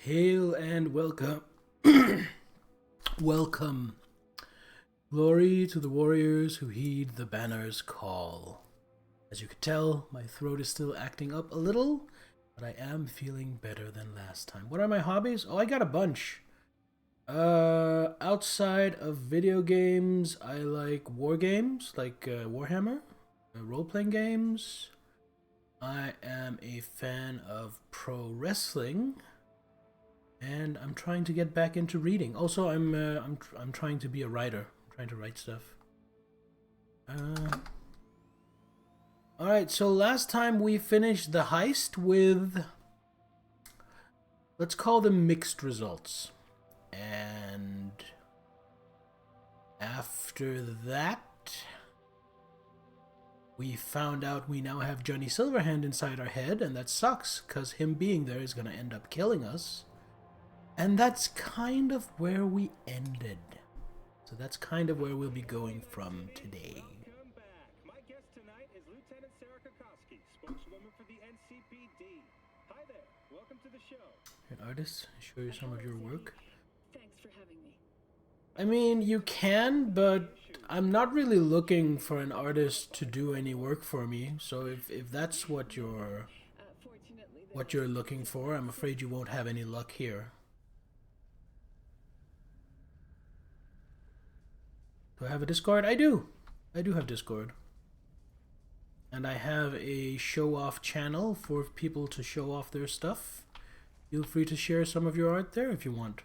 Hail and welcome. Welcome. Glory to the warriors who heed the banner's call. As you can tell, my throat is still acting up a little, but I am feeling better than last time. What are my hobbies? Oh, I got a bunch. Outside of video games, I like war games, like Warhammer, role-playing games. I am a fan of pro wrestling. And I'm trying to get back into reading. Also, I'm trying to be a writer. I'm trying to write stuff. All right. So last time we finished the heist with, let's call them mixed results. And after that, we found out we now have Johnny Silverhand inside our head, and that sucks because him being there is gonna end up killing us. And that's kind of where we ended. So that's kind of where we'll be going from today. Welcome back. My guest tonight is Lieutenant Sarah Kokoski, spokeswoman for the NCPD. Hi there. Welcome to the show. An artist, show you some of your work. Thanks for having me. I mean, you can, but I'm not really looking for an artist to do any work for me. So if that's what you're looking for, I'm afraid you won't have any luck here. Do I have a Discord? I do. I do have Discord. And I have a show-off channel for people to show off their stuff. Feel free to share some of your art there if you want.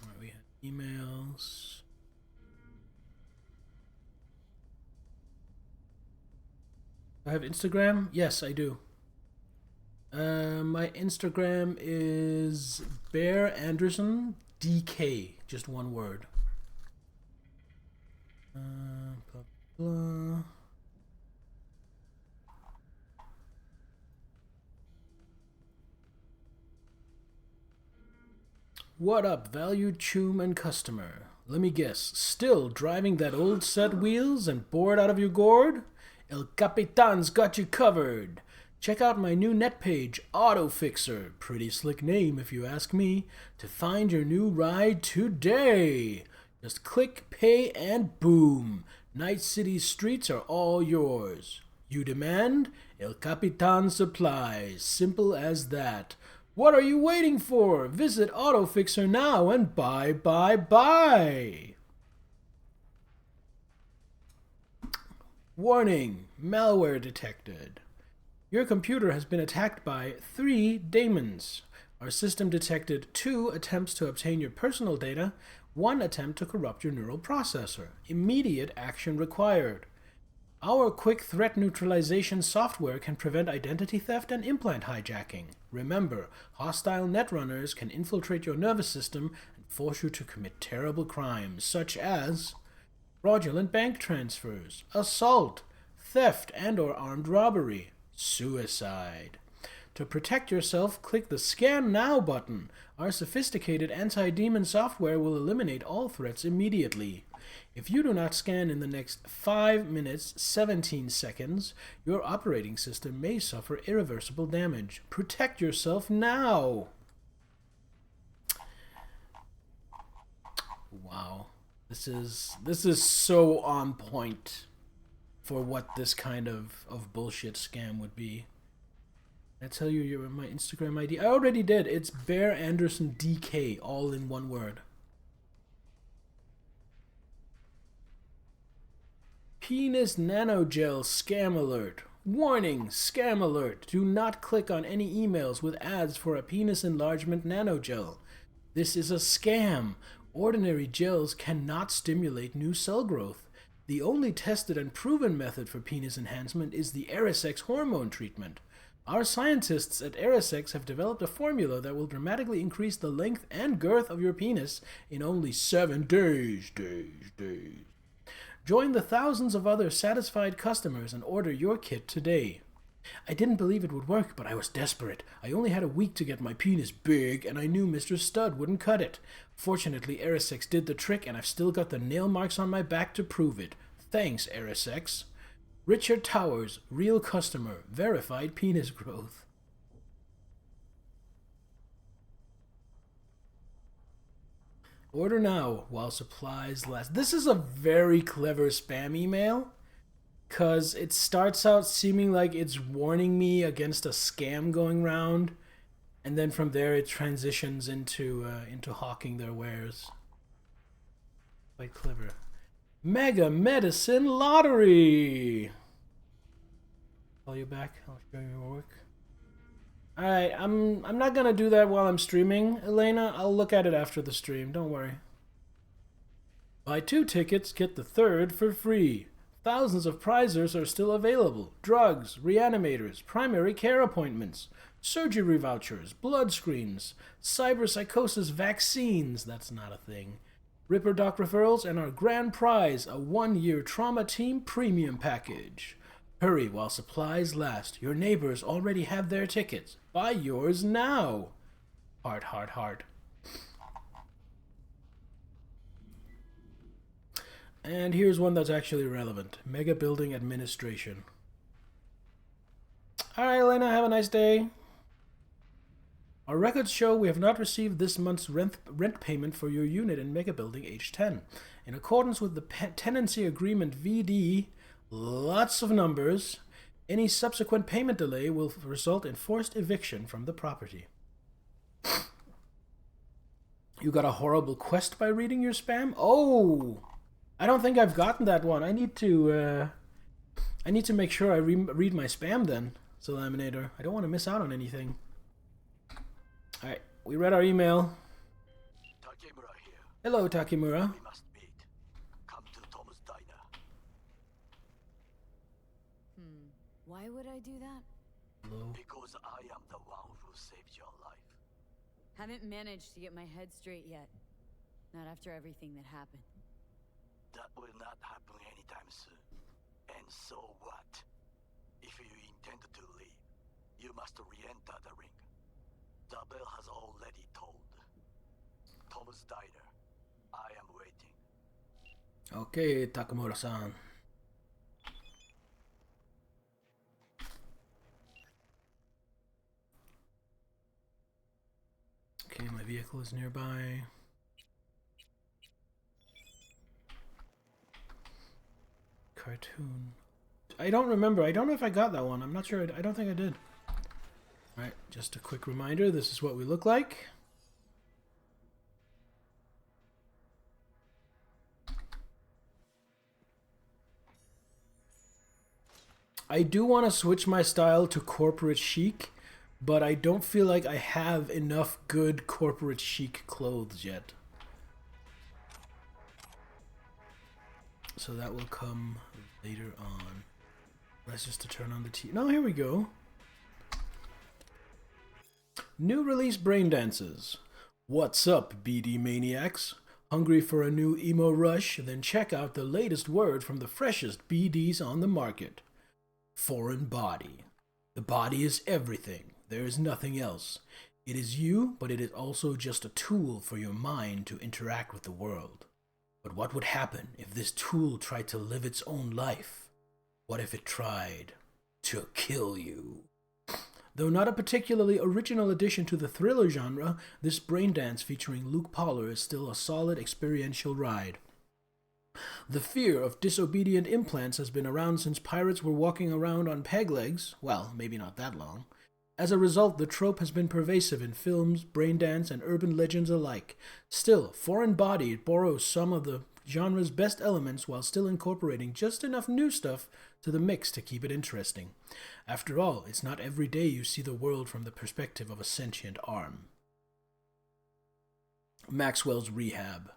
Alright, we have emails. I have Instagram? Yes, I do. My Instagram is Bear Anderson DK, just one word. Blah, blah. What up, valued choom and customer? Let me guess, still driving that old set wheels and bored out of your gourd? El Capitan's got you covered. Check out my new net page, AutoFixer, pretty slick name if you ask me, to find your new ride today. Just click, pay, and boom. Night City's streets are all yours. You demand? El Capitan supplies. Simple as that. What are you waiting for? Visit AutoFixer now and buy. Warning, malware detected. Your computer has been attacked by 3 daemons. Our system detected 2 attempts to obtain your personal data, 1 attempt to corrupt your neural processor. Immediate action required. Our quick threat neutralization software can prevent identity theft and implant hijacking. Remember, hostile netrunners can infiltrate your nervous system and force you to commit terrible crimes, such as fraudulent bank transfers, assault, theft and/or armed robbery, suicide. To protect yourself, click the Scan Now button. Our sophisticated anti-demon software will eliminate all threats immediately. If you do not scan in the next 5 minutes, 17 seconds, your operating system may suffer irreversible damage. Protect yourself now! Wow. This is so on point for what this kind of bullshit scam would be. I tell you my Instagram ID? I already did. It's Bear Anderson DK, all in one word. Penis nanogel scam alert. Warning, scam alert. Do not click on any emails with ads for a penis enlargement nanogel. This is a scam. Ordinary gels cannot stimulate new cell growth. The only tested and proven method for penis enhancement is the Erisex hormone treatment. Our scientists at Erisex have developed a formula that will dramatically increase the length and girth of your penis in only 7 days. Join the thousands of other satisfied customers and order your kit today. I didn't believe it would work, but I was desperate. I only had a week to get my penis big, and I knew Mr. Stud wouldn't cut it. Fortunately, Erisex did the trick, and I've still got the nail marks on my back to prove it. Thanks, Erisex. Richard Towers, real customer, verified penis growth. Order now while supplies last. This is a very clever spam email because it starts out seeming like it's warning me against a scam going round, and then from there it transitions into hawking their wares. Quite clever. Mega Medicine Lottery. Call you back. I'll show you your work. Alright, I'm not gonna do that while I'm streaming, Elena. I'll look at it after the stream, don't worry. Buy 2 tickets, get the 3rd for free. Thousands of prizes are still available. Drugs, reanimators, primary care appointments, surgery vouchers, blood screens, cyberpsychosis vaccines, that's not a thing, Ripper Doc referrals, and our grand prize, a 1-year Trauma Team premium package. Hurry while supplies last. Your neighbors already have their tickets. Buy yours now. Heart, heart, heart. And here's one that's actually relevant. Mega Building Administration. Alright, Elena, have a nice day. Our records show we have not received this month's rent payment for your unit in Mega Building H10. In accordance with the tenancy agreement VD, lots of numbers, any subsequent payment delay will result in forced eviction from the property. You got a horrible quest by reading your spam? Oh! I don't think I've gotten that one. I need to make sure I read my spam then, Salaminator. I don't want to miss out on anything. Alright, we read our email. Takemura here. Hello, Takemura. We must meet. Come to Tom's diner. Why would I do that? Hello. Because I am the one who saved your life. Haven't managed to get my head straight yet. Not after everything that happened. That will not happen anytime soon. And so what? If you intend to leave, you must re-enter the ring. The bell has already tolled. Tom's diner. I am waiting. Okay, Takamura-san. Okay, my vehicle is nearby. Cartoon. I don't remember. I don't know if I got that one. I'm not sure. I don't think I did. Alright, just a quick reminder. This is what we look like. I do want to switch my style to corporate chic, but I don't feel like I have enough good corporate chic clothes yet. So that will come later on. Let's just turn on the TV. No, here we go. New release brain dances. What's up, BD maniacs? Hungry for a new emo rush? Then check out the latest word from the freshest BDs on the market. Foreign body. The body is everything. There is nothing else. It is you, but it is also just a tool for your mind to interact with the world. But what would happen if this tool tried to live its own life? What if it tried to kill you? Though not a particularly original addition to the thriller genre, this brain dance featuring Luke Poller is still a solid experiential ride. The fear of disobedient implants has been around since pirates were walking around on peg legs. Well, maybe not that long. As a result, the trope has been pervasive in films, brain dance, and urban legends alike. Still, Foreign Body borrows some of the genre's best elements while still incorporating just enough new stuff to the mix to keep it interesting. After all, it's not every day you see the world from the perspective of a sentient arm. Maxwell's Rehab.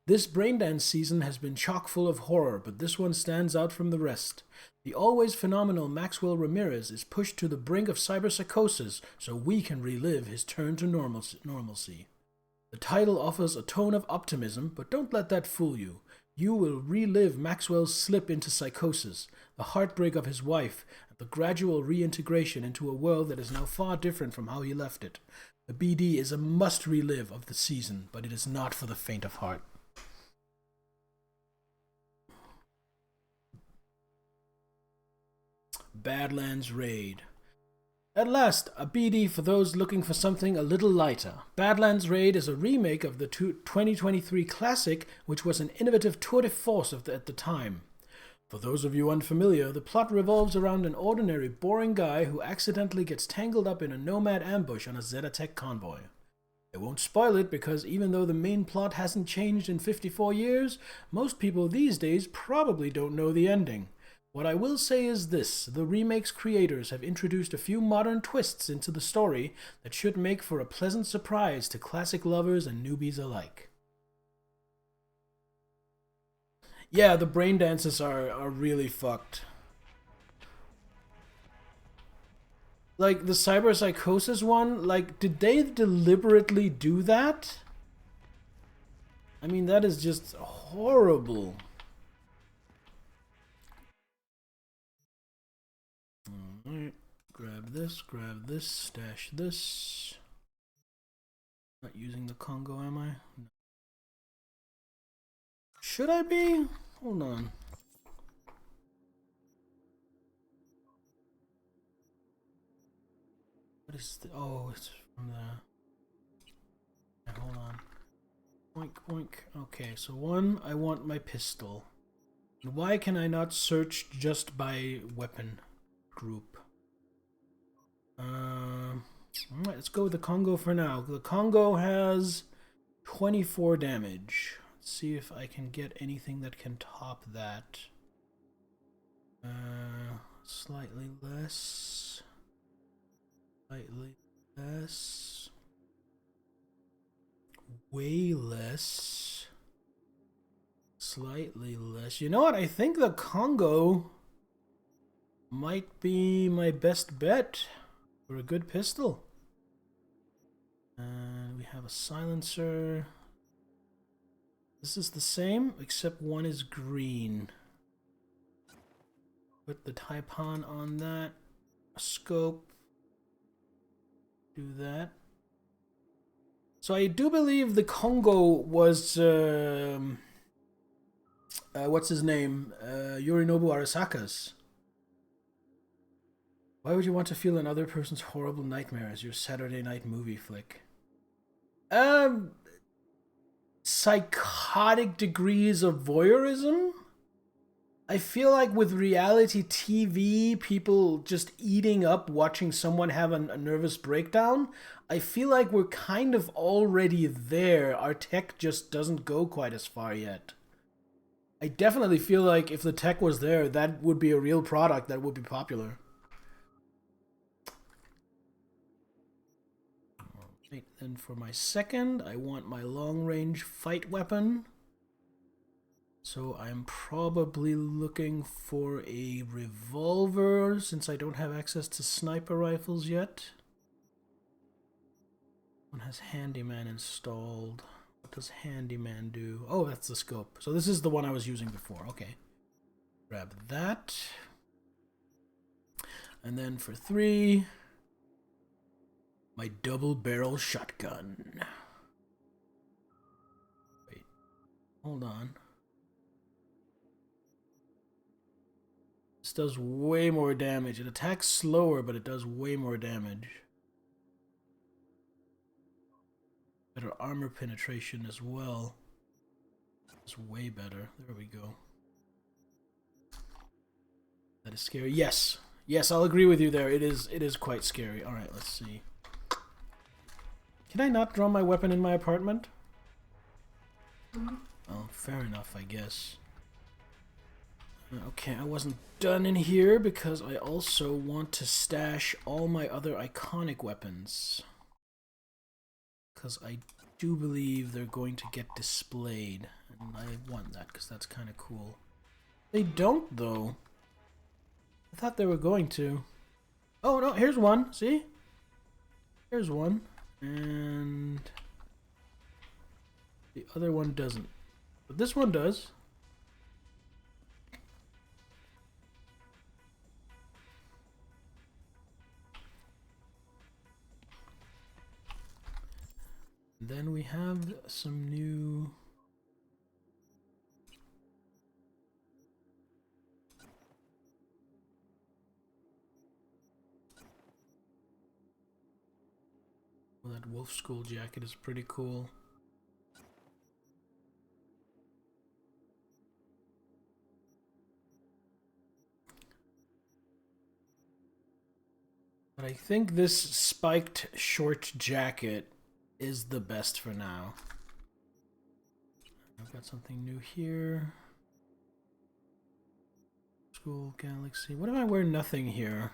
This braindance season has been chock full of horror, but this one stands out from the rest. The always phenomenal Maxwell Ramirez is pushed to the brink of cyberpsychosis so we can relive his turn to normalcy. The title offers a tone of optimism, but don't let that fool you. You will relive Maxwell's slip into psychosis, the heartbreak of his wife, and the gradual reintegration into a world that is now far different from how he left it. The BD is a must relive of the season, but it is not for the faint of heart. . Badlands Raid. At last, a BD for those looking for something a little lighter. Badlands Raid is a remake of the 2023 classic, which was an innovative tour de force at the time. For those of you unfamiliar, the plot revolves around an ordinary, boring guy who accidentally gets tangled up in a nomad ambush on a Zetatech convoy. I won't spoil it because even though the main plot hasn't changed in 54 years, most people these days probably don't know the ending. What I will say is this: the remake's creators have introduced a few modern twists into the story that should make for a pleasant surprise to classic lovers and newbies alike. Yeah, the brain dances are really fucked. Like, the cyberpsychosis one, like, did they deliberately do that? I mean, that is just horrible. Alright, grab this, stash this. Not using the Congo, am I? No. Should I be? Hold on. What is the... Oh, it's from the... Hold on. Boink, boink. Okay, so one, I want my pistol. And why can I not search just by weapon group? Alright, let's go with the Congo for now. The Congo has 24 damage. Let's see if I can get anything that can top that. Slightly less. Slightly less. Way less. Slightly less. You know what? I think the Congo might be my best bet for a good pistol. And we have a silencer. This is the same, except one is green. Put the Taipan on that. A scope. Do that. So I do believe the Congo was what's his name? Yorinobu Arasaka's. Why would you want to feel another person's horrible nightmare as your Saturday night movie flick? Psychotic degrees of voyeurism? I feel like with reality TV, people just eating up watching someone have a nervous breakdown, I feel like we're kind of already there. Our tech just doesn't go quite as far yet. I definitely feel like if the tech was there, that would be a real product that would be popular. Right, then for my second, I want my long-range fight weapon. So I'm probably looking for a revolver, since I don't have access to sniper rifles yet. One has Handyman installed. What does Handyman do? Oh, that's the scope. So this is the one I was using before. Okay. Grab that. And then for 3, my double barrel shotgun. Wait. Hold on. This does way more damage. It attacks slower, but it does way more damage. Better armor penetration as well. It's way better. There we go. That is scary. Yes. Yes, I'll agree with you there. It is quite scary. Alright, let's see. Can I not draw my weapon in my apartment? Oh, fair enough, I guess. Okay, I wasn't done in here because I also want to stash all my other iconic weapons. Because I do believe they're going to get displayed. And I want that because that's kind of cool. They don't, though. I thought they were going to. Oh, no, here's one. See? Here's one. And the other one doesn't. But this one does. Then we have some new That wolf skull jacket is pretty cool. But I think this spiked short jacket is the best for now. I've got something new here. School Galaxy. What if I wear nothing here?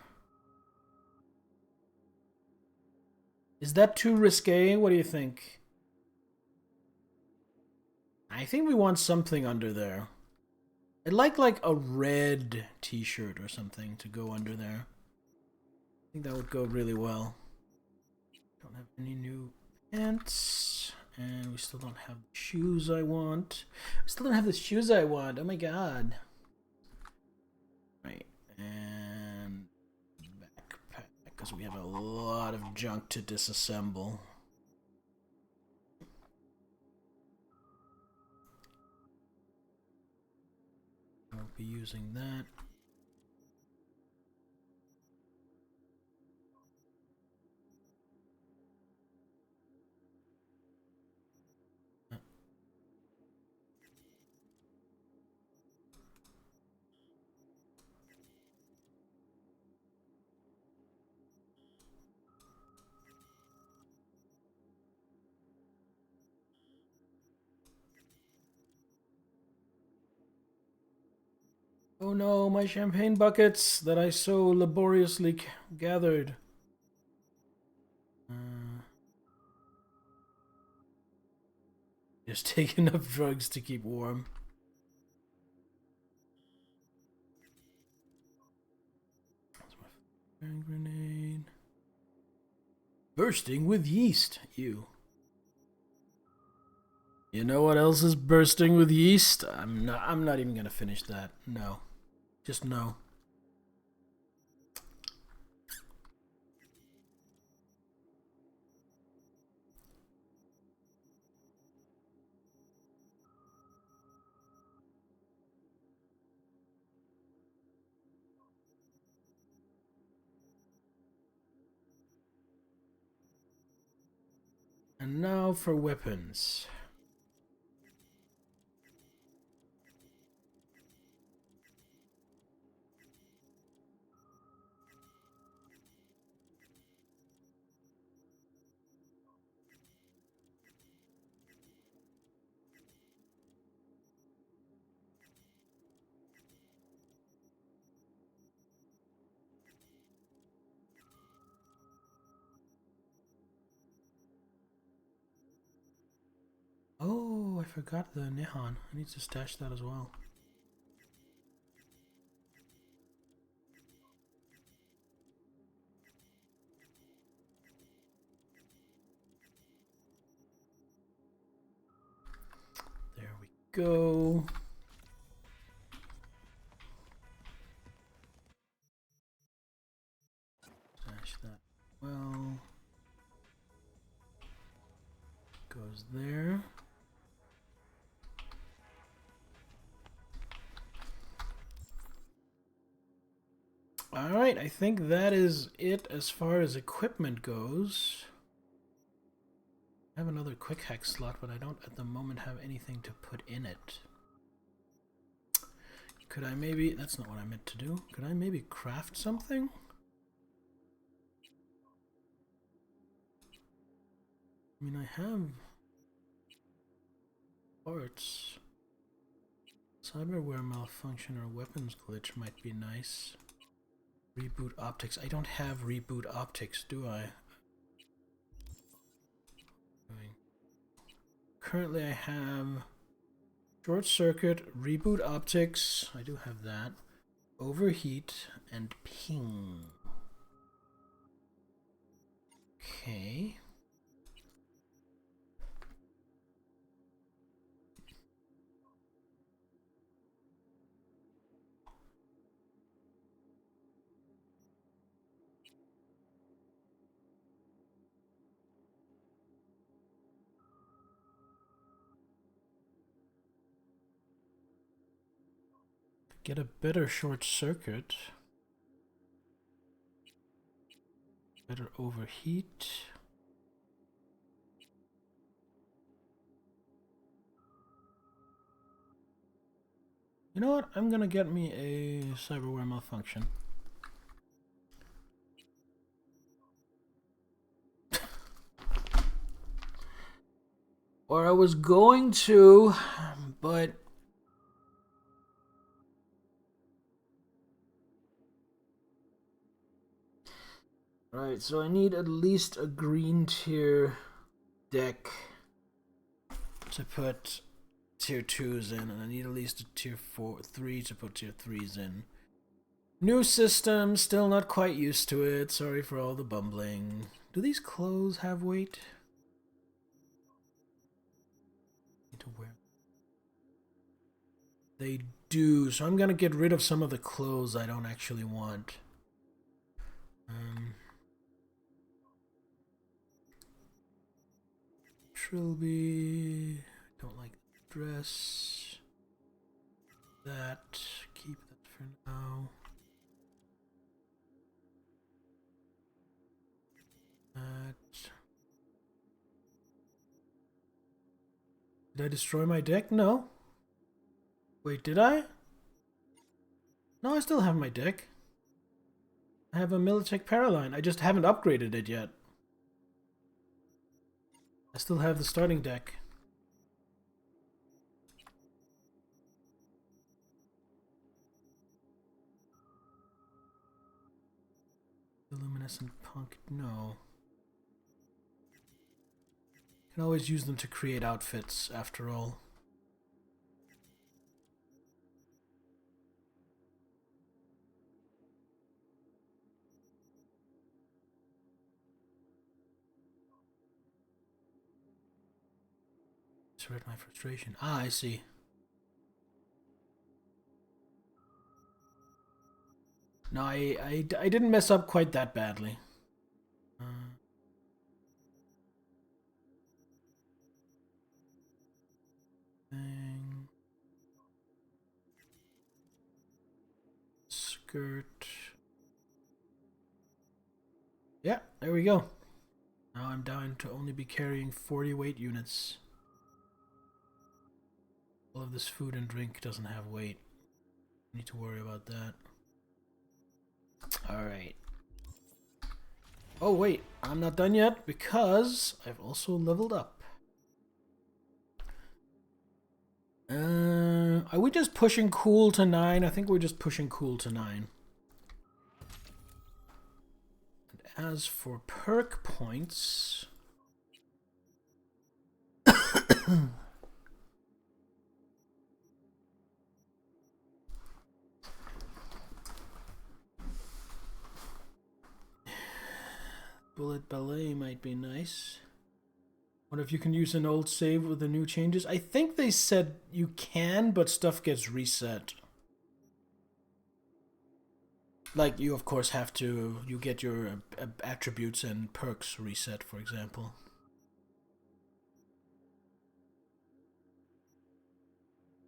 Is that too risque? What do you think? I think we want something under there. I'd like a red t-shirt or something to go under there. I think that would go really well. Don't have any new pants. And we still don't have the shoes I want. We still don't have the shoes I want. Oh my god. Right. And backpack. Because we have a lot of junk to disassemble. I'll be using that. Oh no, my champagne buckets that I so laboriously gathered. Just take enough drugs to keep warm. That's my firing grenade. Bursting with yeast. Ew. You know what else is bursting with yeast? I'm not even gonna finish that. No. Just no. And now for weapons. Oh, I forgot the Nihon. I need to stash that as well. There we go. Stash that well. Goes there. Alright, I think that is it as far as equipment goes. I have another quick hack slot, but I don't at the moment have anything to put in it. Could I maybe... That's not what I meant to do. Could I maybe craft something? I mean, I have parts. Cyberware malfunction or weapons glitch might be nice. Reboot optics. I don't have reboot optics, do I? Currently I have short circuit, reboot optics, I do have that, overheat, and ping. Okay. Get a better short circuit. Better overheat. You know what? I'm gonna get me a cyberware malfunction. Or I was going to, but right, so I need at least a green tier deck to put tier 2s in, and I need at least a tier 3 to put tier 3s in. New system, still not quite used to it. Sorry for all the bumbling. Do these clothes have weight? Need to wear. They do, so I'm gonna get rid of some of the clothes I don't actually want. Trilby, don't like the dress. That, keep that for now. That. Did I destroy my deck? No. Wait, did I? No, I still have my deck. I have a Militech Paraline. I just haven't upgraded it yet. I still have the starting deck. Luminescent Punk, no. Can always use them to create outfits, after all. Read my frustration. Ah, I see. No, I didn't mess up quite that badly. Skirt. Yeah, there we go. Now I'm down to only be carrying 40 weight units. All of this food and drink doesn't have weight. Need to worry about that. Alright. Oh wait, I'm not done yet because I've also leveled up. Are we just pushing cool to 9? I think we're just pushing cool to 9. And as for perk points... Bullet Ballet might be nice. What if you can use an old save with the new changes? I think they said you can, but stuff gets reset. Like, you of course have to... You get your attributes and perks reset, for example.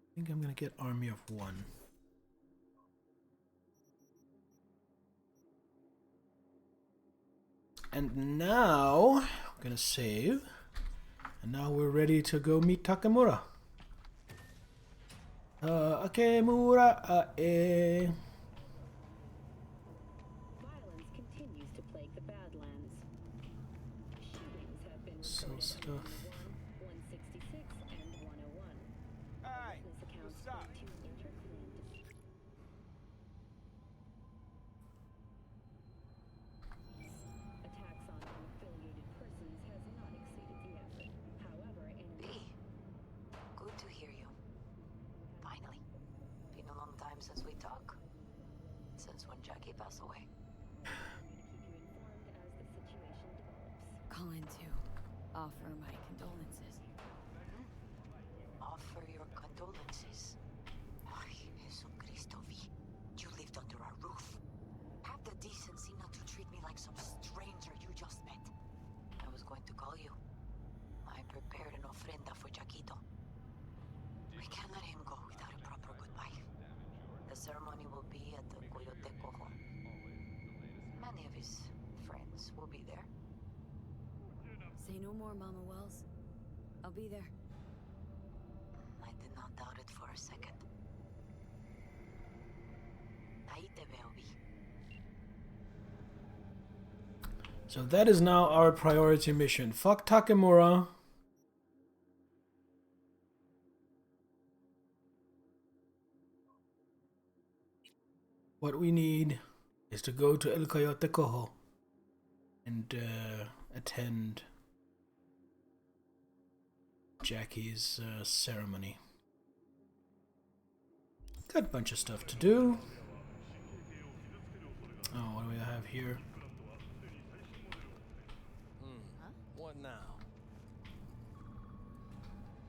I think I'm gonna get Army of One. And now, I'm gonna save. And now we're ready to go meet Takamura. Akemura, Violence continues to plague the Badlands. Shootings have been reported at 166 and 101. Hey, Witness accounts what's up? point to interclan disputes. Attacks on unaffiliated persons has not exceeded the effort. However, B, good to hear you. Finally. Been a long time since we talked. Since when Jackie passed away. keep you informed as the situation develops. Call in to offer my condolences. Offer your condolences. Ay, Jesucristo, V. You lived under our roof. Have the decency not to treat me like some stranger you just met. I was going to call you. I prepared an ofrenda for Jaquito. We can't let him go without a proper goodbye. The ceremony will be at the Coyote Cojo. Many of his friends will be there. Say no more, Mama Wells. I'll be there. I did not doubt it for a second. Ahí te veo, Vi. So that is now our priority mission. Fuck Takemura. What we need is to go to El Coyote Cojo and attend Jackie's ceremony. Got a bunch of stuff to do. Oh, what do we have here? What now?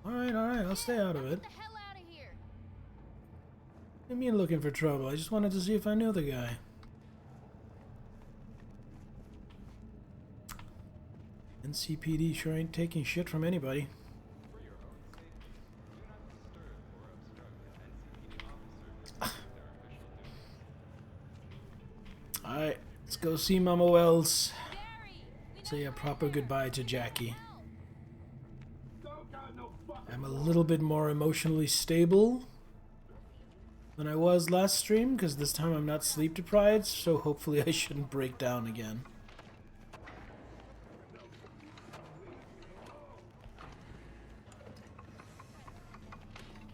Alright, I'll stay out of it. Get the hell out of here! What do you mean looking for trouble? I just wanted to see if I knew the guy. NCPD sure ain't taking shit from anybody. Alright, let's go see Mama Wells. Say a proper goodbye to Jackie. I'm a little bit more emotionally stable than I was last stream, because this time I'm not sleep deprived, so hopefully I shouldn't break down again.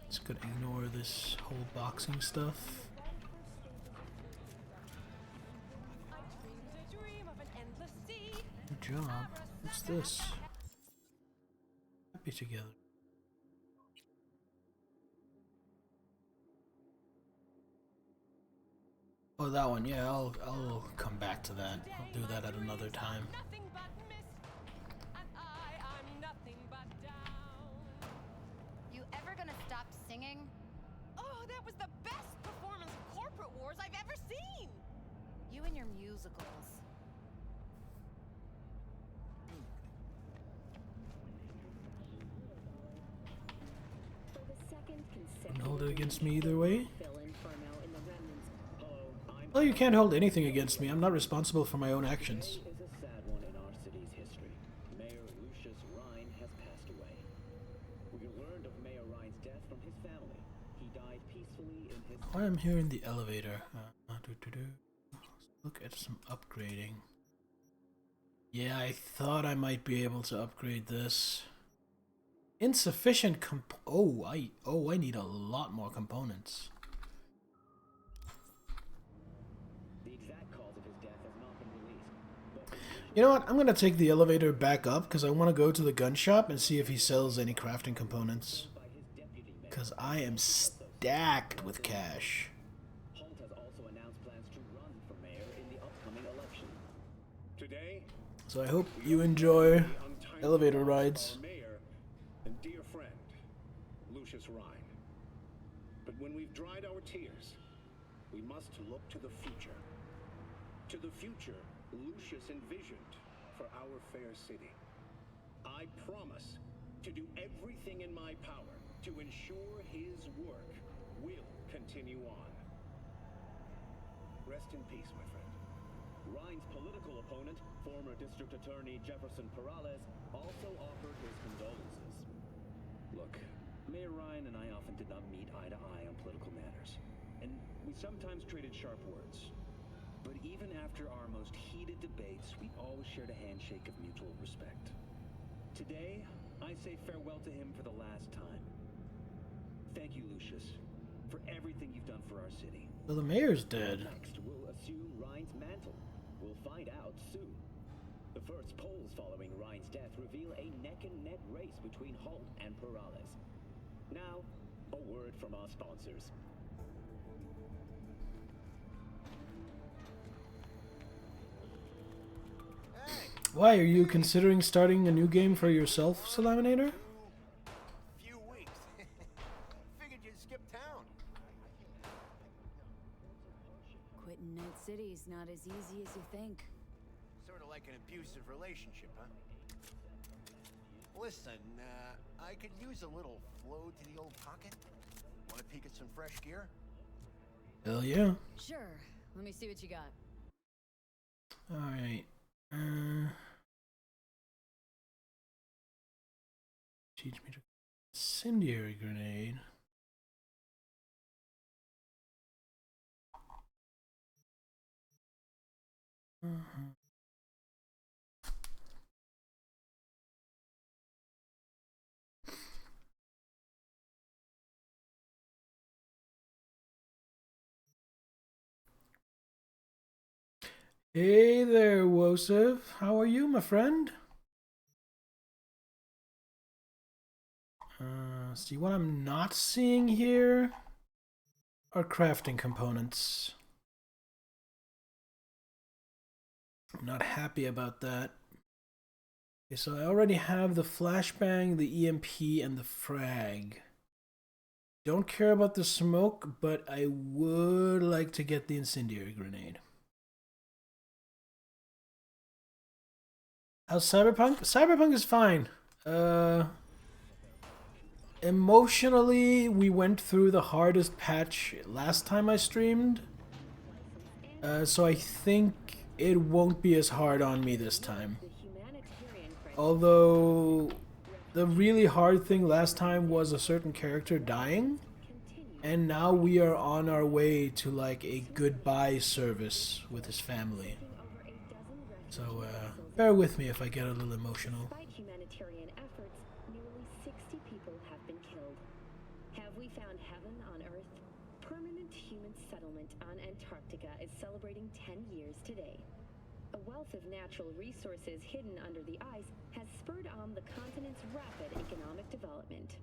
Just gonna ignore this whole boxing stuff. Good job. What's this? Happy together. Oh, that one. Yeah, I'll come back to that. I'll do that at another time. You ever gonna stop singing? Oh, that was the best performance of Corporate Wars I've ever seen! You and your musicals. For the second Can hold it consecutive against me either way. Phil Inferno in the remnants. Hello, I'm Well, you can't hold anything against me. I'm not responsible for my own actions. Today is a sad one in our city's history. Mayor Lucius Rhine has passed away. We learned of Mayor Rhine's death from his family. He died peacefully in his... Why I'm here in the elevator? Look at some upgrading. Yeah, I thought I might be able to upgrade this. Insufficient I need a lot more components. The exact cause of his death has not been released. But You know what? I'm gonna take the elevator back up because I want to go to the gun shop and see if he sells any crafting components. by his deputy mayor, Because I am stacked with cash. Holt has also announced plans to run for mayor in the upcoming election. Today, So I hope you enjoy the untimely elevator loss of rides. our mayor and dear friend, Lucius Rhine. But when we've dried our tears, we must look to the future. To the future Lucius envisioned for our fair city. I promise to do everything in my power to ensure his work will continue on. Rest in peace, my friend. Rhine's political opponent, former District Attorney Jefferson Perales, also offered his condolences. Look, Mayor Rhine and I often did not meet eye to eye on political matters, and we sometimes traded sharp words. But even after our most heated debates, we always shared a handshake of mutual respect. Today, I say farewell to him for the last time. Thank you, Lucius, for everything you've done for our city. So the mayor's dead. Next will assume Rhine's mantle. We'll find out soon. The first polls following Rhine's death reveal a neck-and-neck race between Holt and Perales. Now, a word from our sponsors. Why, are you considering starting a new game for yourself, Salaminator? Few weeks. Figured you'd skip town. Quitting Night City's not as easy as you think. Sort of like an abusive relationship, huh? Listen, I could use a little flow to the old pocket. Want to peek at some fresh gear? Hell yeah. Sure. Let me see what you got. Alright. Teach me to incendiary grenade. Hey there, Wosif. How are you, my friend? See, what I'm not seeing here are crafting components. I'm not happy about that. Okay, so I already have the flashbang, the EMP, and the frag. Don't care about the smoke, but I would like to get the incendiary grenade. How's Cyberpunk? Cyberpunk is fine. Emotionally, we went through the hardest patch last time I streamed. So I think it won't be as hard on me this time. Although, the really hard thing last time was a certain character dying. And now we are on our way to like a goodbye service with his family. So, bear with me if I get a little emotional. Despite humanitarian efforts, nearly 60 people have been killed. Have we found heaven on Earth? Permanent human settlement on Antarctica is celebrating 10 years today. A wealth of natural resources hidden under the ice has spurred on the continent's rapid economic development.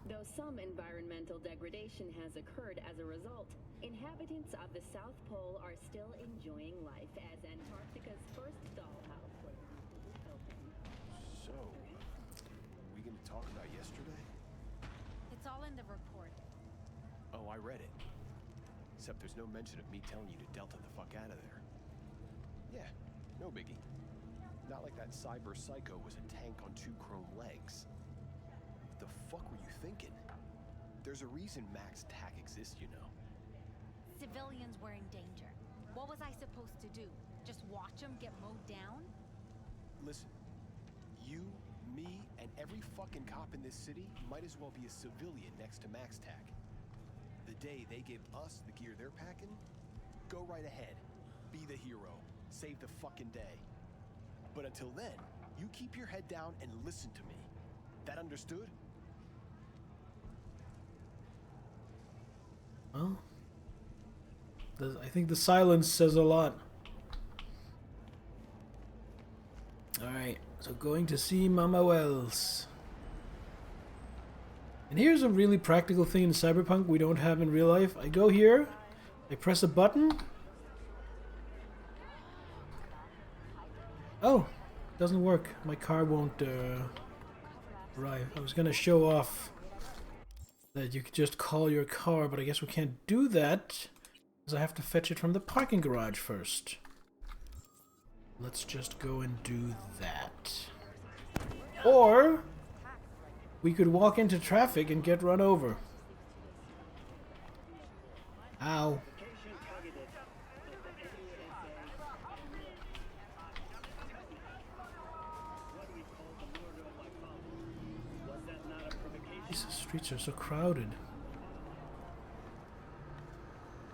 Though some environmental degradation has occurred as a result, inhabitants of the South Pole are still enjoying life as Antarctica's first dollhouse was recently opened. So, we gonna talk about yesterday? It's all in the report. Oh, I read it. Except there's no mention of me telling you to Delta the fuck out of there. Yeah, no biggie. Not like that cyber psycho was a tank on 2 chrome legs. What the fuck were you thinking? There's a reason Max TAC exists, you know. Civilians were in danger. What was I supposed to do? Just watch them get mowed down? Listen, you, me, and every fucking cop in this city might as well be a civilian next to Max TAC. The day they give us the gear they're packing, go right ahead. Be the hero. Save the fucking day. But until then, you keep your head down and listen to me. That understood? Well, I think the silence says a lot. Alright, so going to see Mama Wells. And here's a really practical thing in Cyberpunk we don't have in real life. I go here, I press a button. Oh, doesn't work. My car won't arrive. I was gonna show off that you could just call your car, but I guess we can't do that because I have to fetch it from the parking garage first. Let's just go and do that. Or we could walk into traffic and get run over. Ow. These streets are so crowded.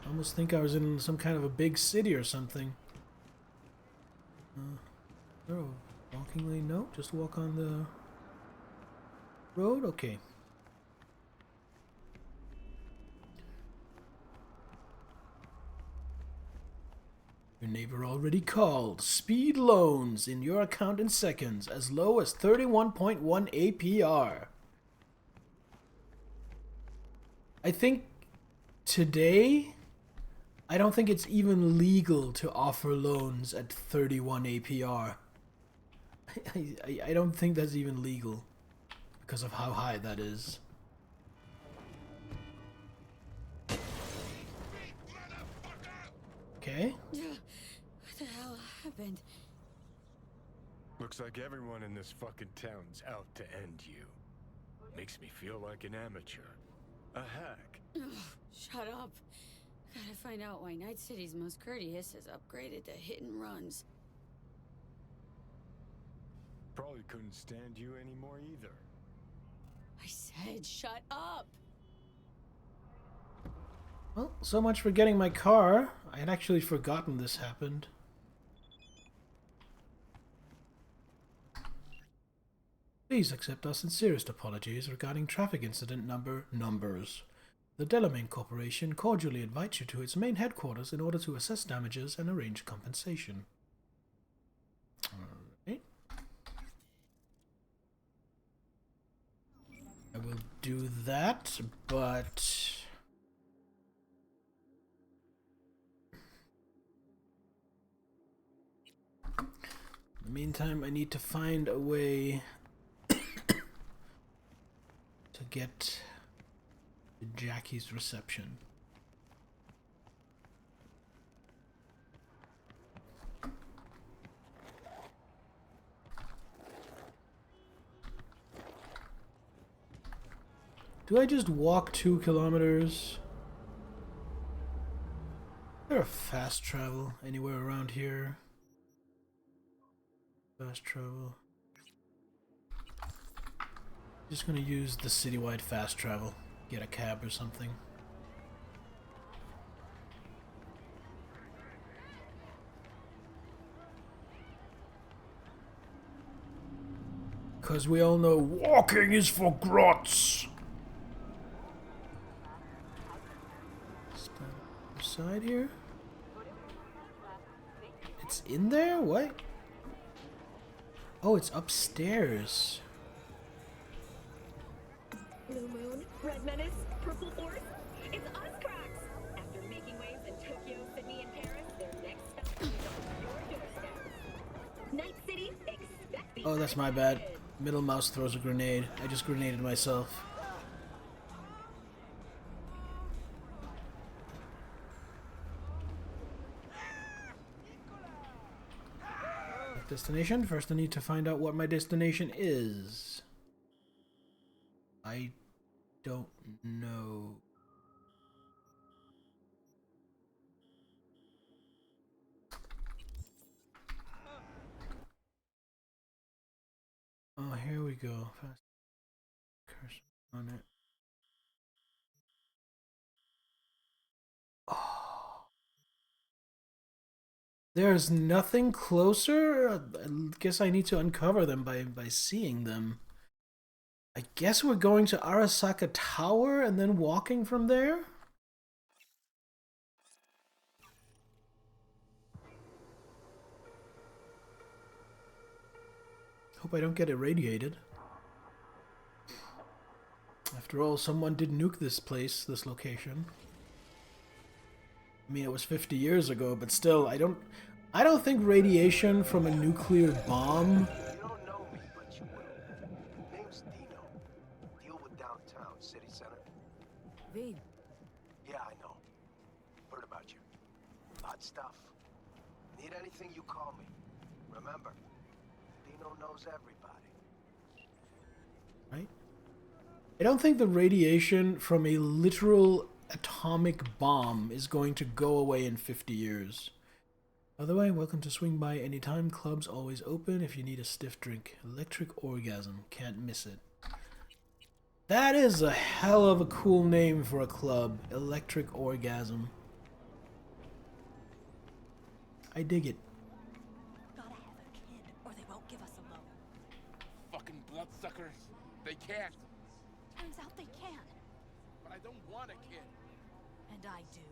I almost think I was in some kind of a big city or something. Oh, walking lane? No, just walk on the road? Okay. Your neighbor already called. Speed loans in your account in seconds, as low as 31.1 APR. I think today, I don't think it's even legal to offer loans at 31 APR. I don't think that's even legal because of how high that is. Okay. What the hell happened? Looks like everyone in this fucking town's out to end you. Makes me feel like an amateur. A hack. Ugh, shut up. Gotta find out why Night City's most courteous has upgraded to hit and runs. Probably couldn't stand you anymore either. I said shut up! Well, so much for getting my car. I had actually forgotten this happened. Please accept our sincerest apologies regarding traffic incident numbers. The Delamain Corporation cordially invites you to its main headquarters in order to assess damages and arrange compensation. Alright. I will do that, but... in the meantime, I need to find a way to get to Jackie's reception. Do I just walk 2 kilometers? Is there a fast travel anywhere around here? Fast travel. Just gonna use the citywide fast travel. Get a cab or something. Because we all know walking is for grots. Side here? It's in there? What? Oh, it's upstairs. Blue Moon, Red Menace, Purple Force. It's us, cracks! After making waves in Tokyo, Sydney, and Paris, their next stop is on your doorstep. Night City, expect the... Oh, that's my bad. Middle mouse throws a grenade. I just grenaded myself. Destination? First I need to find out what my destination is. I don't know. Oh, here we go. Fast cursor on it. Oh. There's nothing closer? I guess I need to uncover them by seeing them. I guess we're going to Arasaka Tower and then walking from there? Hope I don't get irradiated. After all, someone did nuke this place, this location. I mean, it was 50 years ago, but still, I don't think radiation from a nuclear bomb... You don't know me, but you will. Name's Dino. Deal with downtown, city center. Vin. Yeah, I know. Heard about you. Hot stuff. Need anything, you call me. Remember, Dino knows everybody. Right? I don't think the radiation from a literal atomic bomb is going to go away in 50 years. By the way, welcome to Swing By Anytime. Club's always open if you need a stiff drink. Electric Orgasm. Can't miss it. That is a hell of a cool name for a club. Electric Orgasm. I dig it. Gotta have a kid, or they won't give us a loan. Fucking bloodsuckers. They can't. Turns out they can. But I don't want a kid. And I do.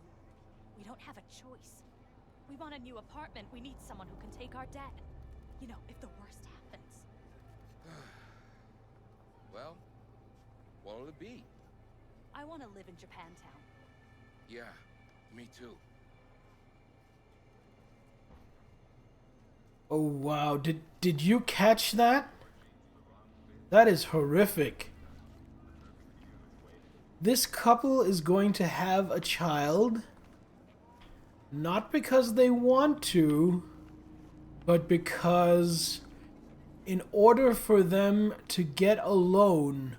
We don't have a choice. We want a new apartment. We need someone who can take our debt. You know, if the worst happens. Well, what'll it be? I want to live in Japantown. Yeah, me too. Oh wow, did you catch that? That is horrific. This couple is going to have a child, not because they want to, but because in order for them to get a loan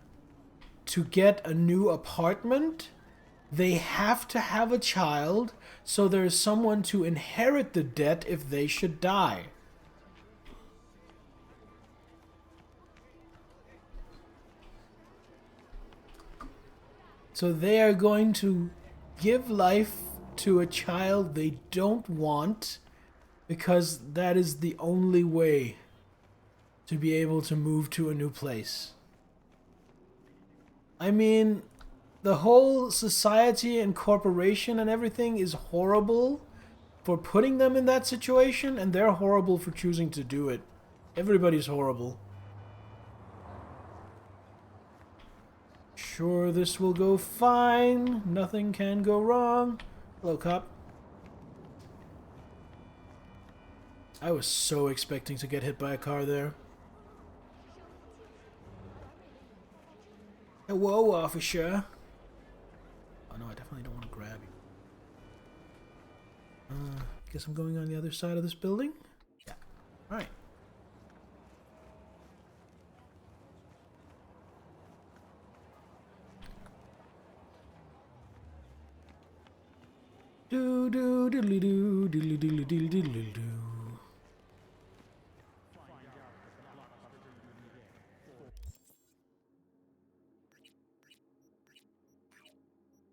to get a new apartment, they have to have a child so there's someone to inherit the debt if they should die. So they are going to give life to a child they don't want because that is the only way. to be able to move to a new place. I mean, the whole society and corporation and everything is horrible for putting them in that situation, and they're horrible for choosing to do it. Everybody's horrible. Sure, this will go fine. Nothing can go wrong. Hello, cop. I was so expecting to get hit by a car there. Whoa, officer. Oh no, I definitely don't want to grab you. Guess I'm going on the other side of this building? Yeah. Alright. Do do diddly do diddly diddly diddly diddly do.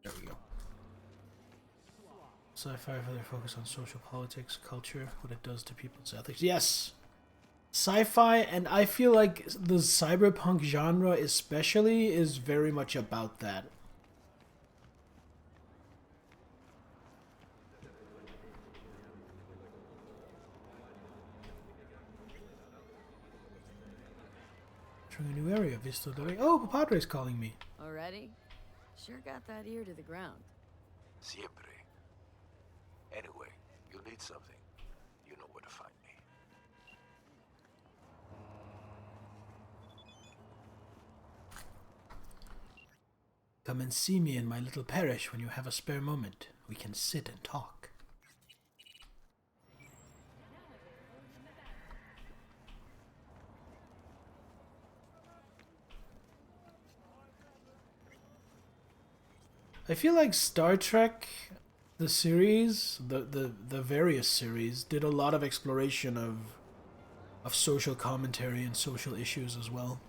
There we go. Sci-fi for their focus on social politics, culture, what it does to people's ethics. Yes! Sci-fi, and I feel like the cyberpunk genre especially is very much about that. Entering a new area, Vista del Rey. Oh, Padre's calling me. Already? Sure got that ear to the ground. Siempre. Anyway, you need something. You know where to find me. Come and see me in my little parish when you have a spare moment. We can sit and talk. I feel like Star Trek, the series, the various series, did a lot of exploration of social commentary and social issues as well.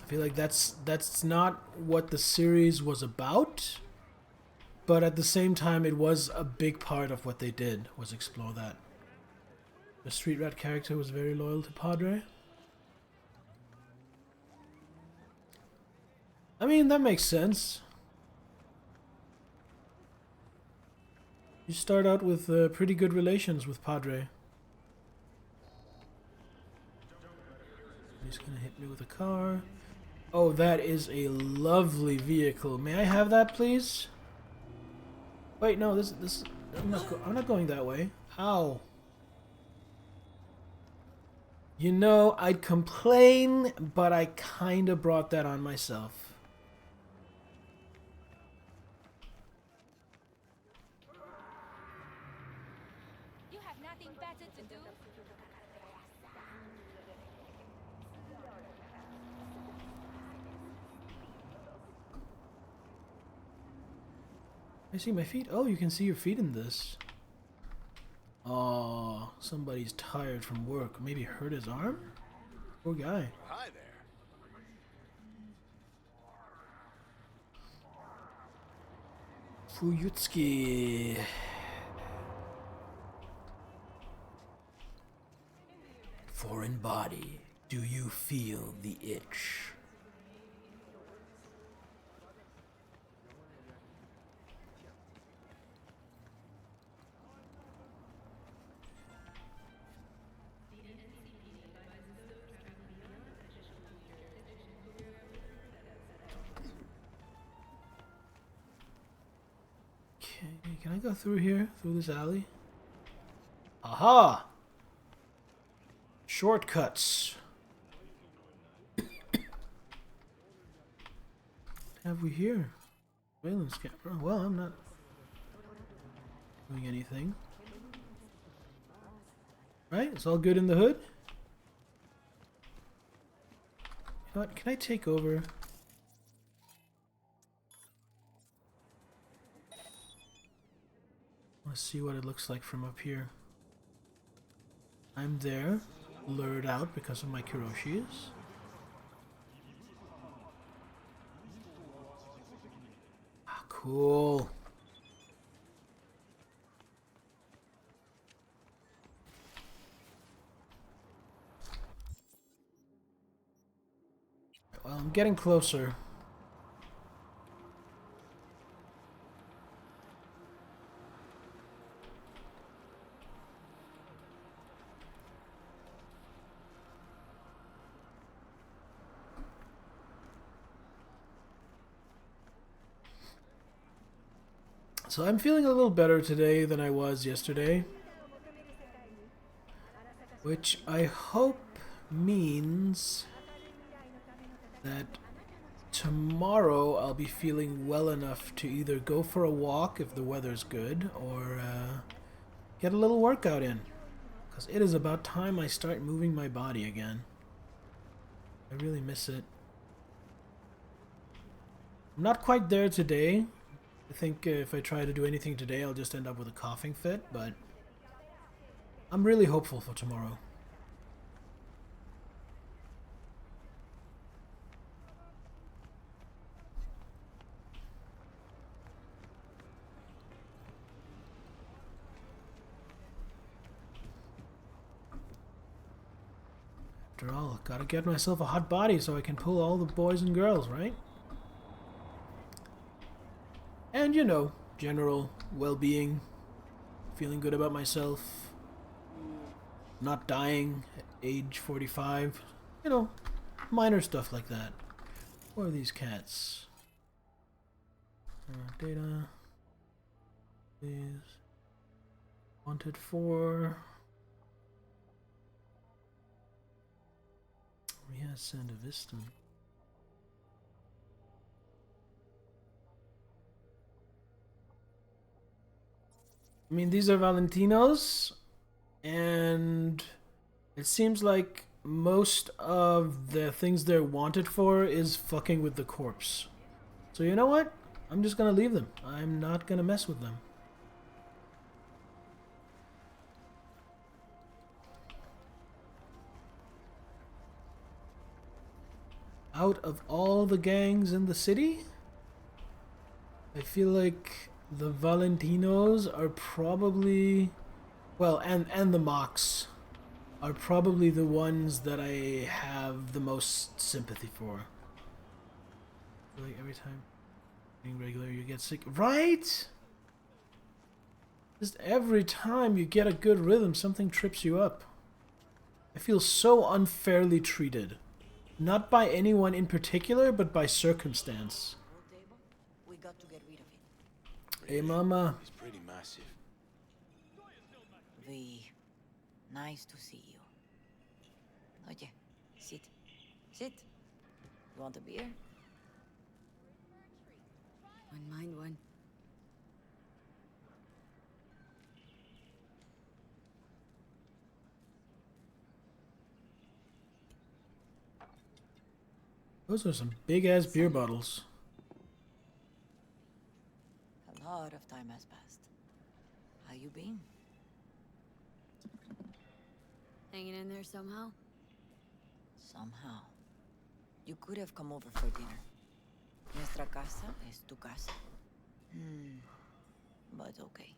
I feel like that's not what the series was about. But at the same time, it was a big part of what they did, was explore that. The Street Rat character was very loyal to Padre. I mean, that makes sense. You start out with pretty good relations with Padre. He's gonna hit me with a car. Oh, that is a lovely vehicle. May I have that, please? Wait, no, this I'm not going that way. Ow. You know, I'd complain, but I kind of brought that on myself. You have nothing better to do? I see my feet. Oh, you can see your feet in this. Oh, somebody's tired from work. Maybe hurt his arm? Poor guy. Hi there. Fuyutsuki. Foreign body. Do you feel the itch? Okay, can I go through here? Through this alley? Aha! Shortcuts. What have we here? Surveillance camera. Well, I'm not doing anything. Right? It's all good in the hood? You know what? Can I take over? I want to see what it looks like from up here. I'm there, lured out because of my Kiroshis. Cool. Well, I'm getting closer. So I'm feeling a little better today than I was yesterday, which I hope means that tomorrow I'll be feeling well enough to either go for a walk if the weather's good or get a little workout in, because it is about time I start moving my body again. I really miss it. I'm not quite there today. I think if I try to do anything today, I'll just end up with a coughing fit, but I'm really hopeful for tomorrow. After all, gotta get myself a hot body so I can pull all the boys and girls, right? And, you know, general well-being, feeling good about myself, not dying at age 45, you know, minor stuff like that. What are these cats? Data, please. Wanted for... Yeah, Santa Vista. I mean, these are Valentinos, and it seems like most of the things they're wanted for is fucking with the corpse. So you know what? I'm just gonna leave them. I'm not gonna mess with them. Out of all the gangs in the city, I feel like the Valentinos are probably, well, and the Mox are probably the ones that I have the most sympathy for. I feel like every time being regular you get sick, right? Just every time you get a good rhythm, something trips you up. I feel so unfairly treated. Not by anyone in particular, but by circumstance. We got to get rid of it. Hey, mama. It's pretty massive. V, nice to see you. Oye, sit. Sit. You want a beer? Wouldn't mind one. Those are some big-ass beer bottles. A lot of time has passed. How you been? Hanging in there somehow? Somehow. You could have come over for dinner. Nuestra casa es tu casa. But okay.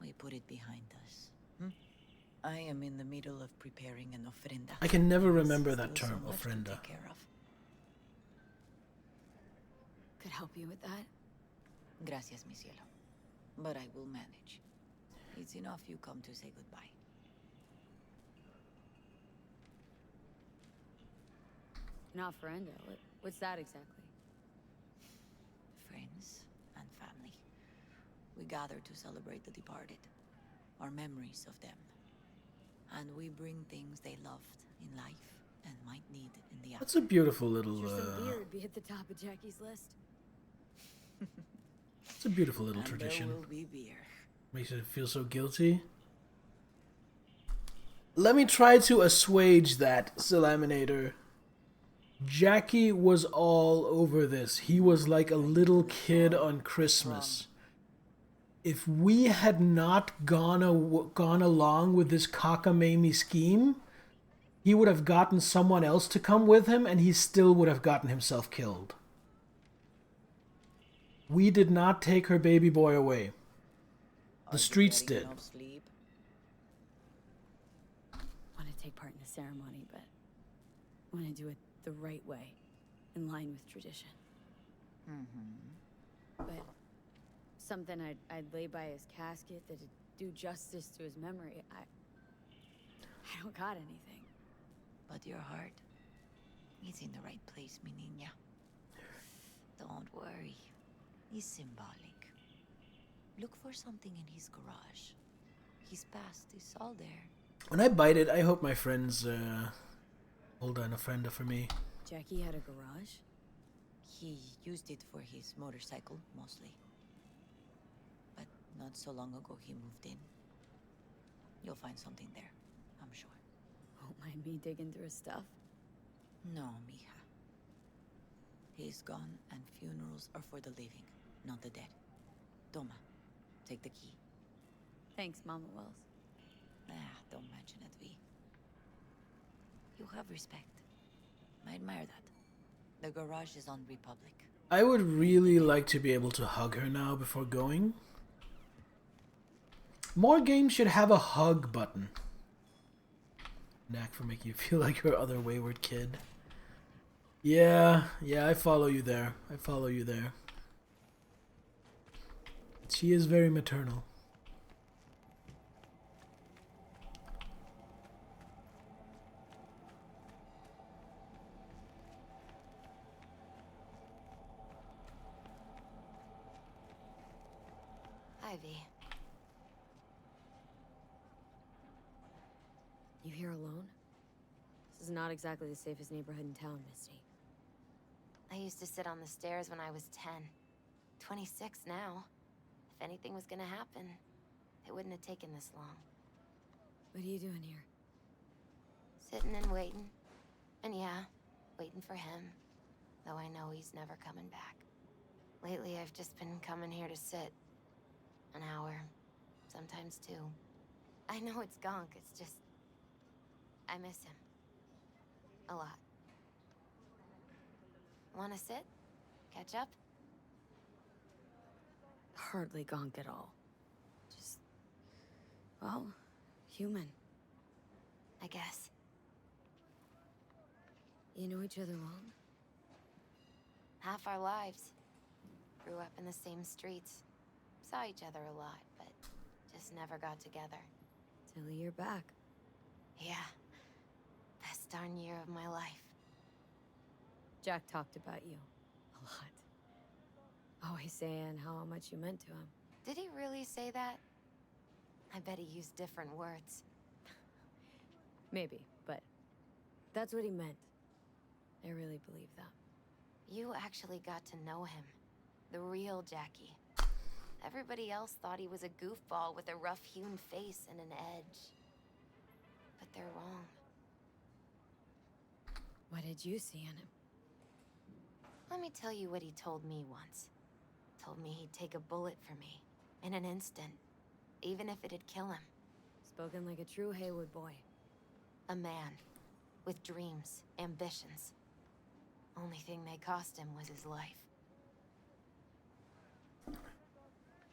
We put it behind us. I am in the middle of preparing an ofrenda. I can never remember that term, so ofrenda. to take care of. Could help you with that. Gracias, mi cielo. But I will manage. It's enough you come to say goodbye. An ofrenda. What's that exactly? Friends and family. We gather to celebrate the departed, our memories of them. And we bring things they loved in life and might need in the afterlife. That's a beautiful little, Sure, some beer would be at the top of Jackie's list. It's a beautiful little And tradition. there will be beer. Makes it feel so guilty. Let me try to assuage that, Salaminator. Jackie was all over this. He was like a little kid on Christmas. If we had not gone along with this cockamamie scheme, he would have gotten someone else to come with him, and he still would have gotten himself killed. We did not take her baby boy away. The streets did. Sleep? Want to take part in the ceremony, but want to do it the right way, in line with tradition. But something I'd lay by his casket that'd do justice to his memory. I don't got anything. But your heart is in the right place, mi niña. Don't worry. It's symbolic. Look for something in his garage. His past is all there. When I bite it, I hope my friends hold on a friend for me. Jackie had a garage? He used it for his motorcycle, mostly. But not so long ago he moved in. You'll find something there, I'm sure. Won't mind me digging through his stuff? No, mija. He's gone, and funerals are for the living, not the dead. Toma, take the key. Thanks, Mama Wells. Don't mention it, V. You have respect. I admire that. The garage is on Republic. I would really like to be able to hug her now before going. More games should have a hug button. Knack for making you feel like your other wayward kid. Yeah, I follow you there. She is very maternal. Ivy. You here alone? This is not exactly the safest neighborhood in town, Misty. I used to sit on the stairs when I was 10. 26 now. If anything was gonna happen, it wouldn't have taken this long. What are you doing here? Sitting and waiting. And yeah, waiting for him. Though I know he's never coming back. Lately, I've just been coming here to sit. An hour. Sometimes 2. I know it's gunk, it's just... I miss him. A lot. Wanna sit? Catch up? Hardly gonk at all. Just... well, human. I guess. You know each other long? Half our lives. Grew up in the same streets. Saw each other a lot, but just never got together. Till a year back. Yeah. Best darn year of my life. Jack talked about you. A lot. Always saying how much you meant to him. Did he really say that? I bet he used different words. Maybe, but that's what he meant. I really believe that. You actually got to know him. The real Jackie. Everybody else thought he was a goofball with a rough-hewn face and an edge. But they're wrong. What did you see in him? Let me tell you what he told me once. Told me he'd take a bullet for me. In an instant. Even if it'd kill him. Spoken like a true Haywood boy. A man. With dreams, ambitions. Only thing they cost him was his life.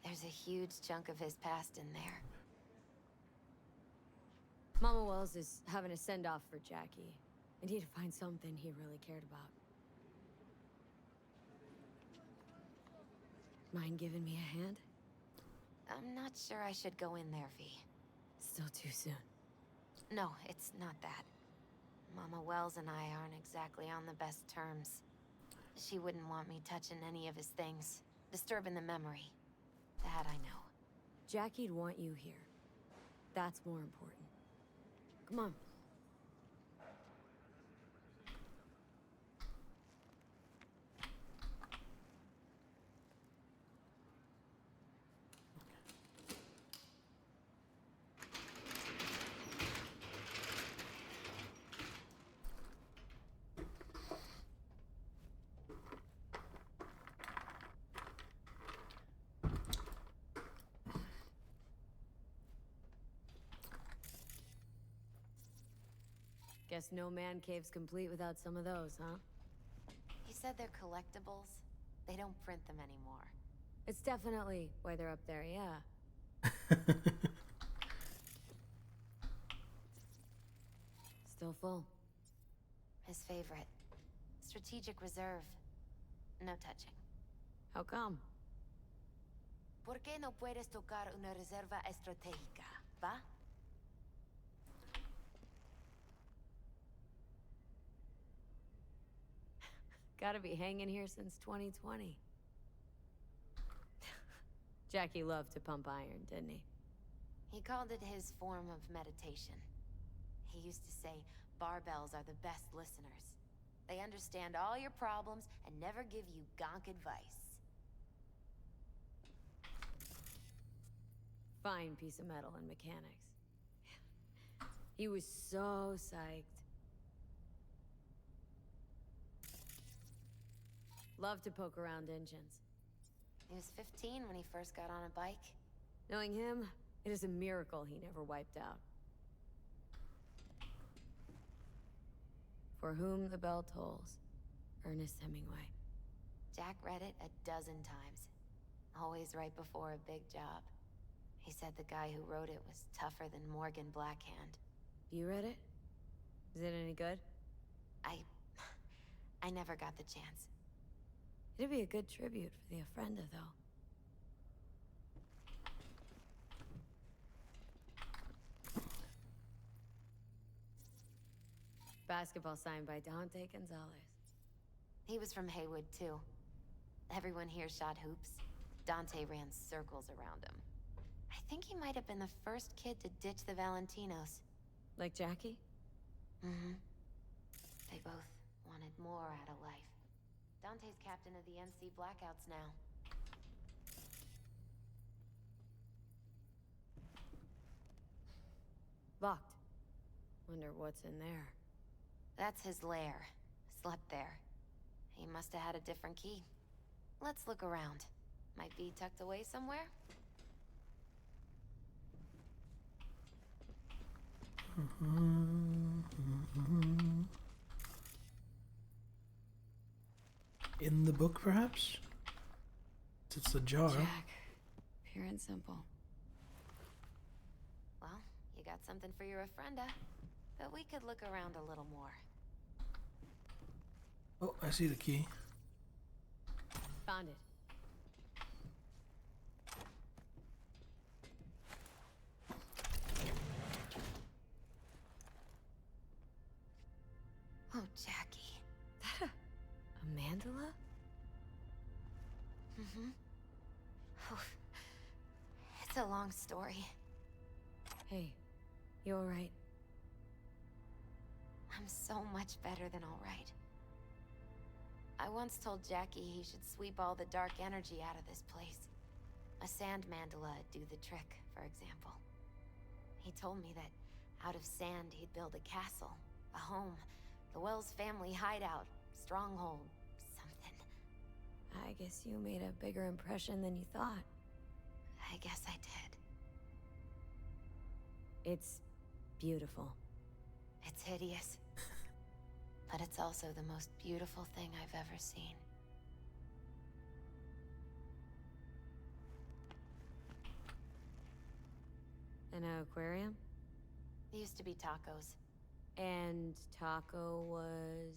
There's a huge chunk of his past in there. Mama Wells is having a send-off for Jackie. I need to find something he really cared about. Mind giving me a hand? I'm not sure I should go in there, V. Still too soon. No, it's not that. Mama Wells and I aren't exactly on the best terms. She wouldn't want me touching any of his things. Disturbing the memory. That I know. Jackie'd want you here. That's more important. Come on. Guess no man cave's complete without some of those, huh? He said they're collectibles. They don't print them anymore. It's definitely why they're up there, yeah. Still full. His favorite. Strategic reserve. No touching. How come? ¿Por qué no puedes tocar una reserva estratégica, va? Gotta be hanging here since 2020. Jackie loved to pump iron, didn't he? He called it his form of meditation. He used to say barbells are the best listeners. They understand all your problems and never give you gonk advice. Fine piece of metal and mechanics. He was so psyched. Loved to poke around engines. He was 15 when he first got on a bike. Knowing him, it is a miracle he never wiped out. For whom the bell tolls. Ernest Hemingway. Jack read it a dozen times. Always right before a big job. He said the guy who wrote it was tougher than Morgan Blackhand. You read it? Is it any good? I never got the chance. It'd be a good tribute for the Ofrenda, though. Basketball signed by Dante Gonzalez. He was from Haywood, too. Everyone here shot hoops. Dante ran circles around him. I think he might have been the first kid to ditch the Valentinos. Like Jackie? Mm-hmm. They both wanted more out of life. Dante's captain of the NC Blackouts now. Locked. Wonder what's in there. That's his lair. Slept there. He must have had a different key. Let's look around. Might be tucked away somewhere? In the book, perhaps? It's the jar. Jack. Pure and simple. Well, you got something for your Ofrenda. But we could look around a little more. Oh, I see the key. Found it. Oh, Jackie. That a mandala? Mm-hmm. Oh, it's a long story. Hey, you alright? I'm so much better than alright. I once told Jackie he should sweep all the dark energy out of this place. A sand mandala'd do the trick, for example. He told me that out of sand he'd build a castle, a home, the Wells family hideout, stronghold, something. I guess you made a bigger impression than you thought. I guess I did. It's beautiful. It's hideous. But it's also the most beautiful thing I've ever seen. An aquarium? It used to be Taco's. And Taco was...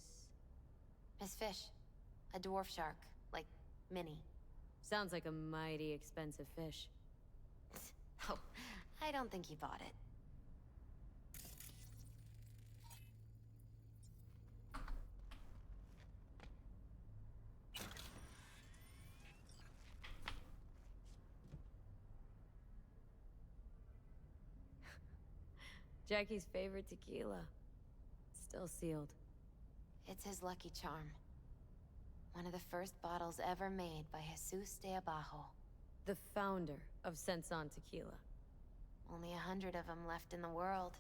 His fish. A dwarf shark. Like, mini. Sounds like a mighty expensive fish. Oh, I don't think he bought it. Jackie's favorite tequila. Still sealed. It's his lucky charm. One of the first bottles ever made by Jesus de Abajo. The founder of Senson Tequila. Only 100 of them left in the world.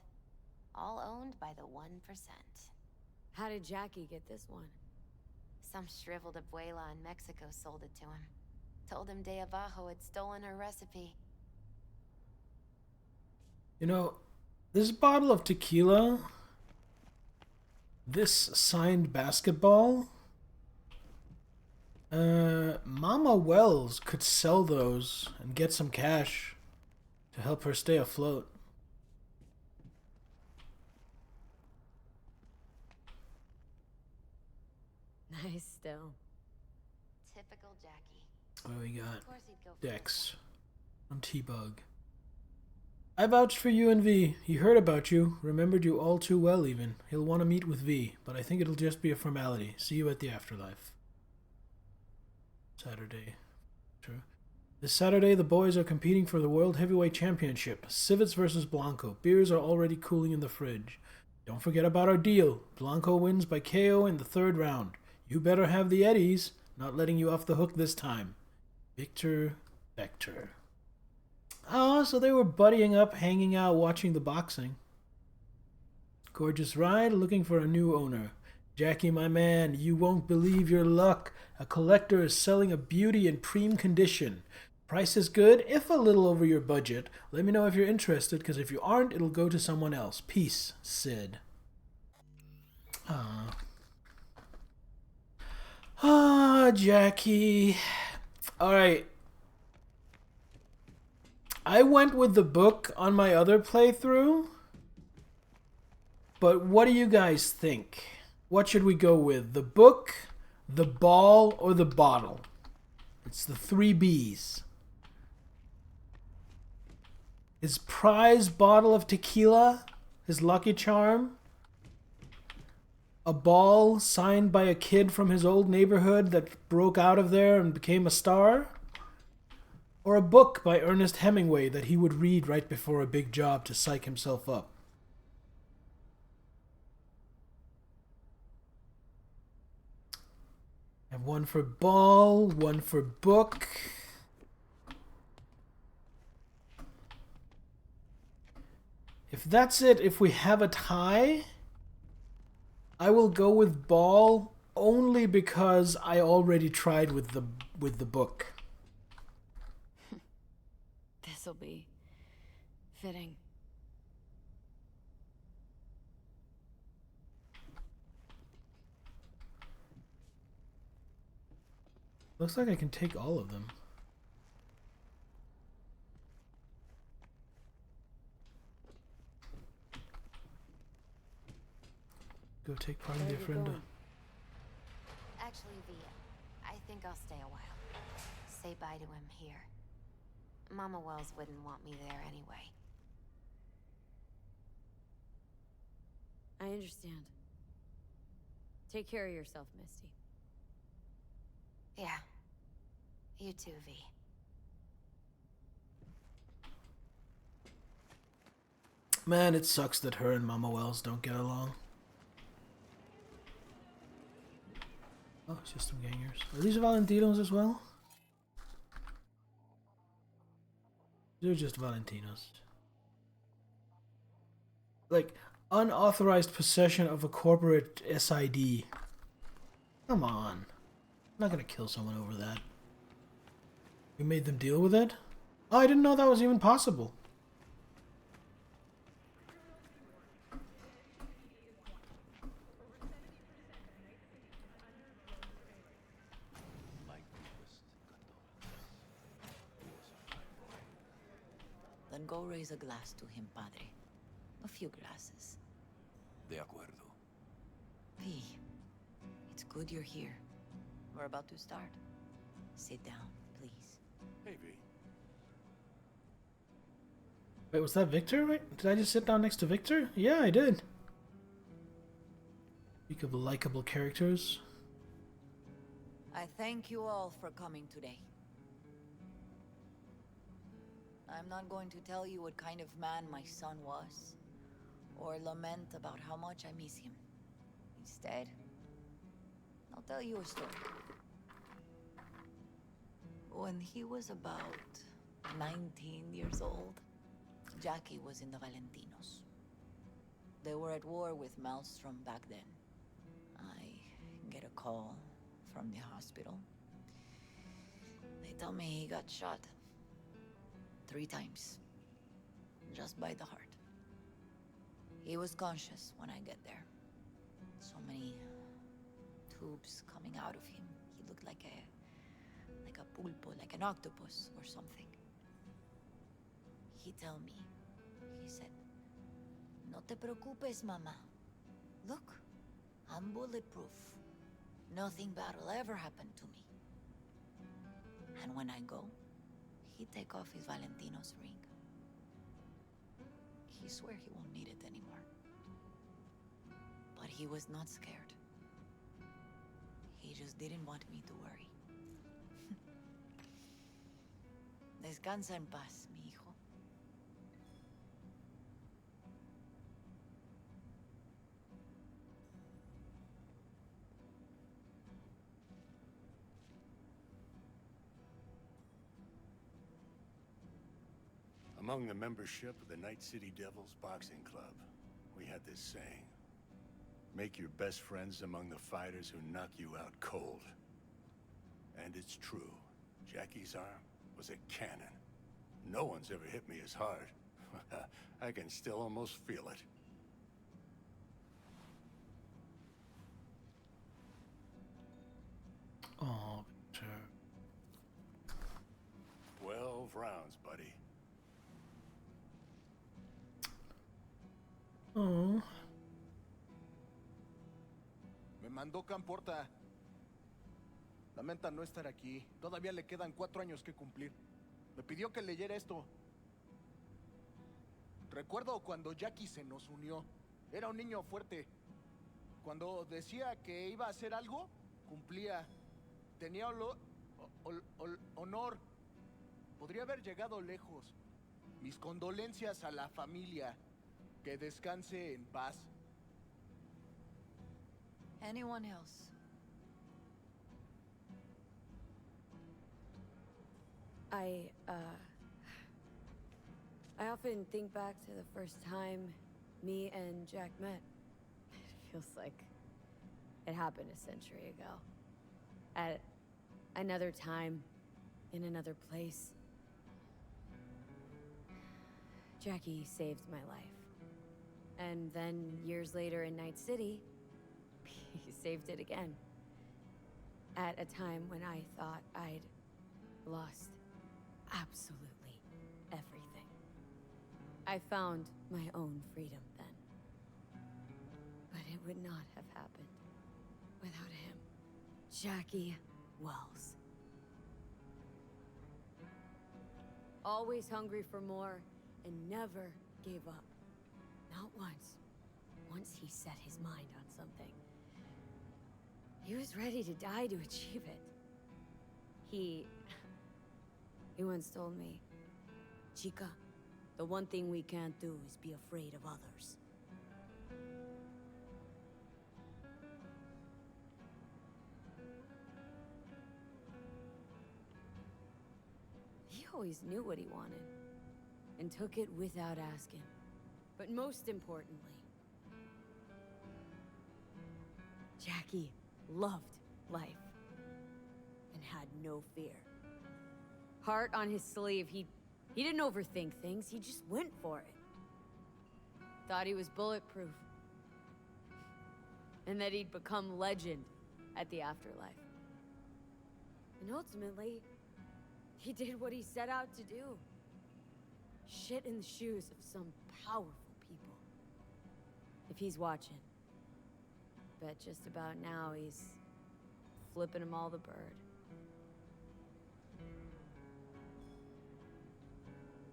All owned by the 1%. How did Jackie get this one? Some shriveled abuela in Mexico sold it to him. Told him de Abajo had stolen her recipe. You know, this bottle of tequila, this signed basketball, Mama Wells could sell those and get some cash to help her stay afloat. Nice still. Typical Jackie. What do we got? Of course he'd go for Dex. On T-Bug. I vouched for you and V. He heard about you, remembered you all too well even. He'll want to meet with V, but I think it'll just be a formality. See you at the afterlife. Saturday. True. This Saturday, the boys are competing for the World Heavyweight Championship. Civets versus Blanco. Beers are already cooling in the fridge. Don't forget about our deal. Blanco wins by KO in the 3rd round. You better have the Eddies. Not letting you off the hook this time. Victor Vector. Oh, so they were buddying up, hanging out, watching the boxing. Gorgeous ride, looking for a new owner. Jackie, my man, you won't believe your luck. A collector is selling a beauty in prime condition. Price is good, if a little over your budget. Let me know if you're interested, because if you aren't, it'll go to someone else. Peace, Sid. Jackie. Alright. I went with the book on my other playthrough. But what do you guys think? What should we go with? The book, the ball, or the bottle? It's the 3 B's. His prize bottle of tequila, his lucky charm, a ball signed by a kid from his old neighborhood that broke out of there and became a star, or a book by Ernest Hemingway that he would read right before a big job to psych himself up. I have one for ball, one for book. If that's it, if we have a tie, I will go with ball only because I already tried with the book. This'll be fitting. Looks like I can take all of them. Go take part in the ofrenda. Actually, V, I think I'll stay a while. Say bye to him here. Mama Wells wouldn't want me there anyway. I understand. Take care of yourself, Misty. Yeah. You too, V. Man, it sucks that her and Mama Wells don't get along. Oh, system gangers. Are these Valentinos as well? They're just Valentinos. Like, unauthorized possession of a corporate SID. Come on. I'm not gonna kill someone over that. We made them deal with it? Oh, I didn't know that was even possible. Then go raise a glass to him, Padre. A few glasses. De acuerdo. V, it's good you're here. We're about to start. Sit down, please. Hey, V. Wait, was that Victor? Wait, did I just sit down next to Victor? Yeah, I did. Speak of likable characters. I thank you all for coming today. I'm not going to tell you what kind of man my son was, or lament about how much I miss him. Instead, I'll tell you a story. When he was about 19 years old, Jackie was in the Valentinos. They were at war with Maelstrom back then. I get a call from the hospital. They tell me he got shot 3 times, just by the heart. He was conscious when I get there. So many tubes coming out of him. He looked like a Like a pulpo, like an octopus or something. He told me, he said, "No te preocupes, mama. Look, I'm bulletproof. Nothing bad will ever happen to me." And when I go, he take off his Valentino's ring. He swear he won't need it anymore. But he was not scared. He just didn't want me to worry. Descansa en paz, mi hijo. Among the membership of the Night City Devils Boxing Club, we had this saying. Make your best friends among the fighters who knock you out cold. And it's true. Jackie's arm was a cannon. No one's ever hit me as hard. I can still almost feel it. Oh, sure. 12 rounds, buddy. Oh. Me mandó Camporta. Lamenta no estar aquí. Todavía le quedan 4 años que cumplir. Me pidió que leyera esto. Recuerdo cuando Jackie se nos unió. Era un niño fuerte. Cuando decía que iba a hacer algo, cumplía. Tenía honor. Podría haber llegado lejos. Mis condolencias a la familia. Que descanse en paz. Anyone else? I often think back to the first time me and Jack met. It feels like it happened a century ago. At another time, in another place. Jackie saved my life. And then years later in Night City, he saved it again. At a time when I thought I'd lost absolutely everything. I found my own freedom then. But it would not have happened without him. Jackie Wells. Always hungry for more and never gave up. Not once. Once he set his mind on something, he was ready to die to achieve it. He once told me, "Chica, the one thing we can't do is be afraid of others." He always knew what he wanted, and took it without asking. But most importantly, Jackie loved life, and had no fear. Heart on his sleeve, he didn't overthink things, he just went for it. Thought he was bulletproof. And that he'd become legend at the afterlife. And ultimately, he did what he set out to do. Shit in the shoes of some powerful people. If he's watching, bet just about now he's flipping them all the bird.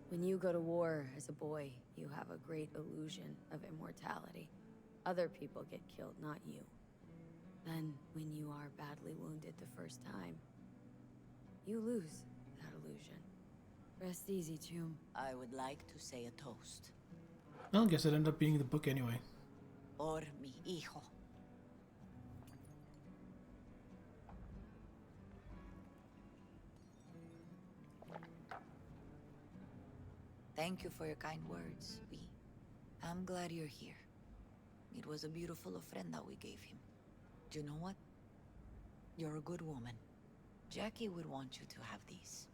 When you go to war as a boy, you have a great illusion of immortality. Other people get killed, not you. Then, when you are badly wounded the first time, you lose that illusion. Rest easy, Chum. I would like to say a toast. I guess it ended up being the book anyway. Por mi hijo. Thank you for your kind words, V. I'm glad you're here. It was a beautiful ofrenda we gave him. Do you know what? You're a good woman. Jackie would want you to have these.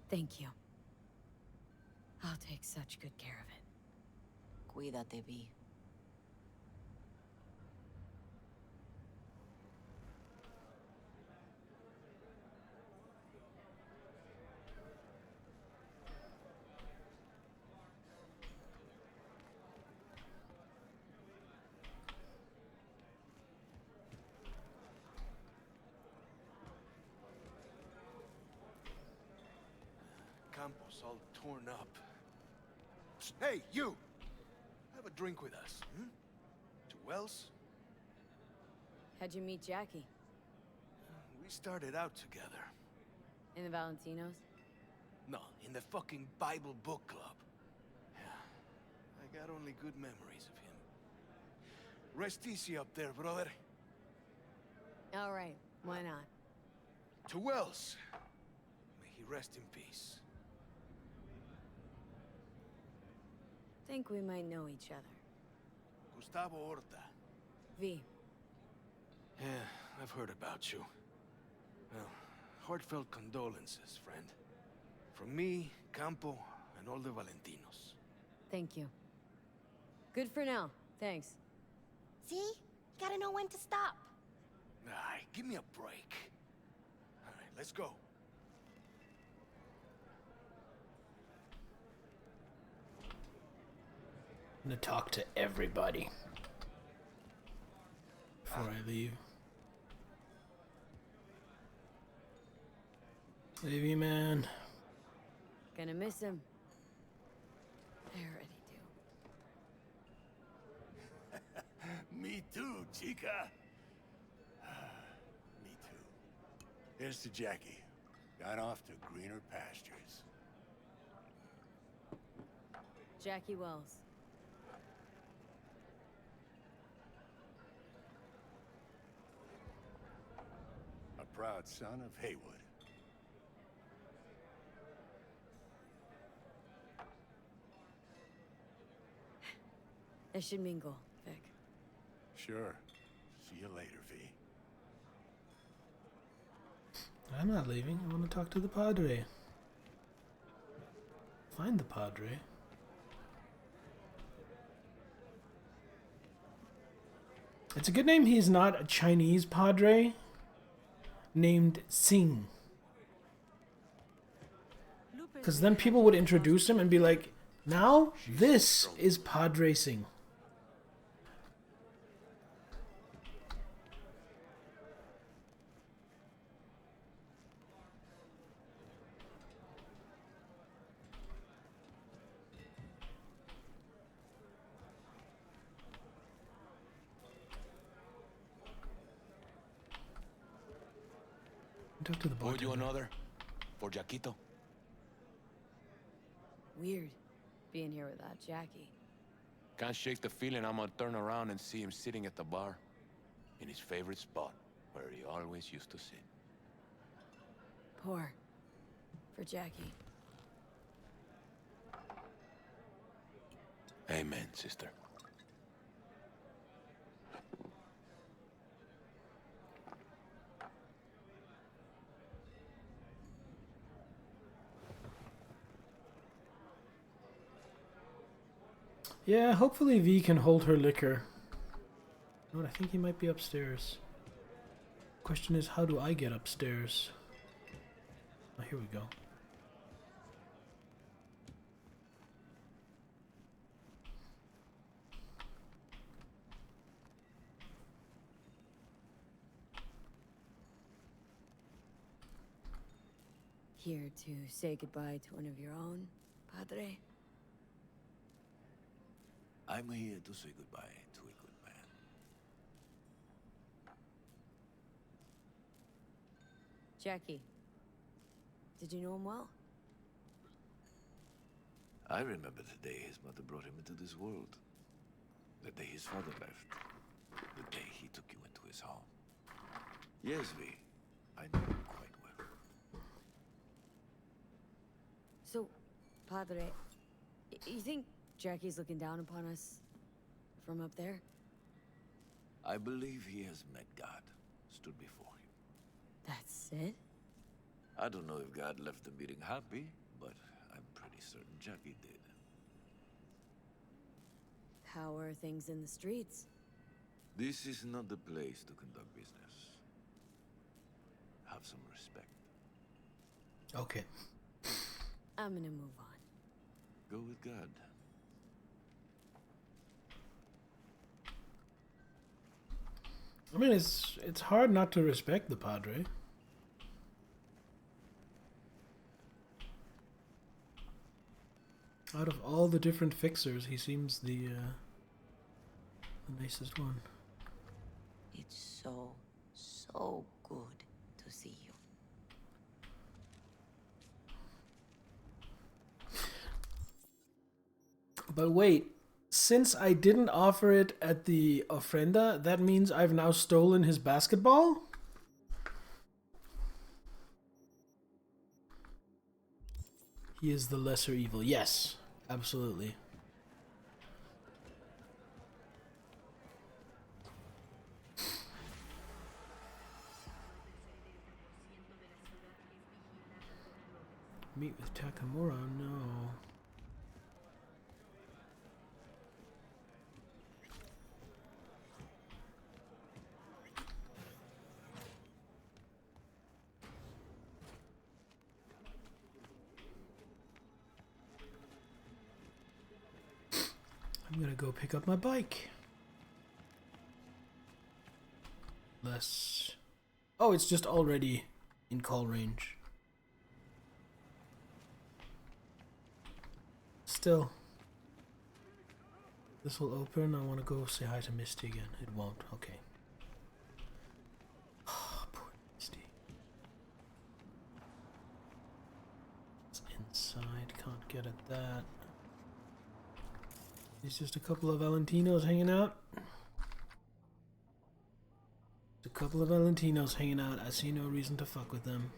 Thank you. I'll take such good care of it. Cuídate, V. Campos all torn up. Hey, you! Have a drink with us, hmm? To Wells? How'd you meet Jackie? We started out together. In the Valentinos? No, in the fucking Bible book club. Yeah, I got only good memories of him. Rest easy up there, brother. All right, why not? To Wells. May he rest in peace. Think we might know each other. Gustavo Horta. V. Yeah, I've heard about you. Well, heartfelt condolences, friend. From me, Campo, and all the Valentinos. Thank you. Good for now. Thanks. See? You gotta know when to stop. Ay, give me a break. All right, let's go. I'm gonna talk to everybody before I leave. Levy, man. Gonna miss him. I already do. Me too, chica. Me too. Here's to Jackie. Gone off to greener pastures. Jackie Wells. A proud son of Haywood. That should mingle, Vic. Sure. See you later, V. I'm not leaving. I want to talk to the Padre. Find the Padre. It's a good name he's not a Chinese Padre named Singh. Because then people would introduce him and be like, now this is Padre Singh. Talk to the Pour you bartender. another? For Jaquito? Weird, being here without Jackie. Can't shake the feeling I'm gonna turn around and see him sitting at the bar. In his favorite spot, where he always used to sit. Pour. For Jackie. Amen, sister. Yeah, hopefully V can hold her liquor. You know what, I think he might be upstairs. Question is, how do I get upstairs? Oh, here we go. Here to say goodbye to one of your own, Padre? I'm here to say goodbye to a good man. Jackie. Did you know him well? I remember the day his mother brought him into this world. The day his father left. The day he took you into his home. Yes, V. I know him quite well. So, Padre, you think Jackie's looking down upon us from up there? I believe he has met God, stood before him. That's it? I don't know if God left the meeting happy, but I'm pretty certain Jackie did. How are things in the streets? This is not the place to conduct business. Have some respect. Okay. I'm gonna move on. Go with God. I mean, it's hard not to respect the Padre. Out of all the different fixers, he seems the nicest one. It's so, so good to see you. But wait, since I didn't offer it at the ofrenda, that means I've now stolen his basketball? He is the lesser evil. Yes, absolutely. Meet with Takamura? No. I'm gonna go pick up my bike. Less. Oh, it's just already in call range. Still. This will open. I want to go say hi to Misty again. It won't. Okay. Oh, poor Misty. It's inside. Can't get at that. There's just a couple of Valentinos hanging out. A couple of Valentinos hanging out. I see no reason to fuck with them.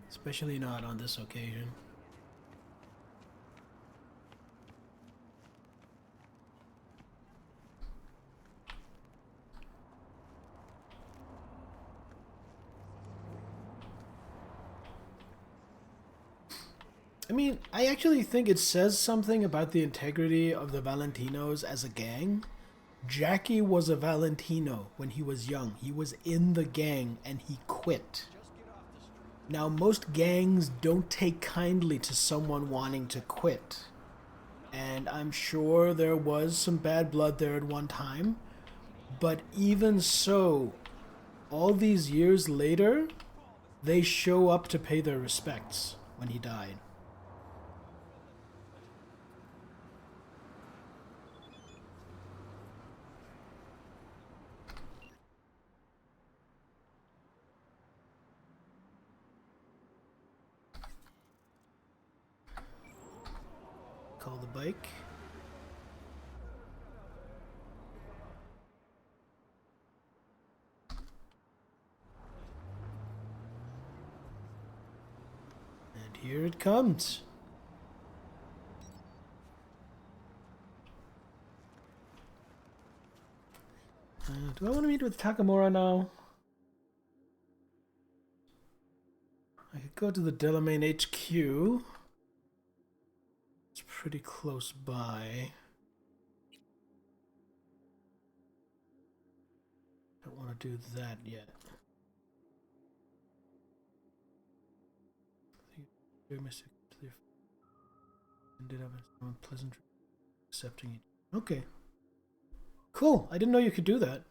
Especially not on this occasion. I mean, I actually think it says something about the integrity of the Valentinos as a gang. Jackie was a Valentino when he was young. He was in the gang and he quit. Now, most gangs don't take kindly to someone wanting to quit. And I'm sure there was some bad blood there at one time. But even so, all these years later, they show up to pay their respects when he died. Call the bike. And here it comes. Do I want to meet with Takamura now? I could go to the Delamain HQ. It's pretty close by. Don't want to do that yet. Ended up in unpleasant accepting it. Okay. Cool. I didn't know you could do that.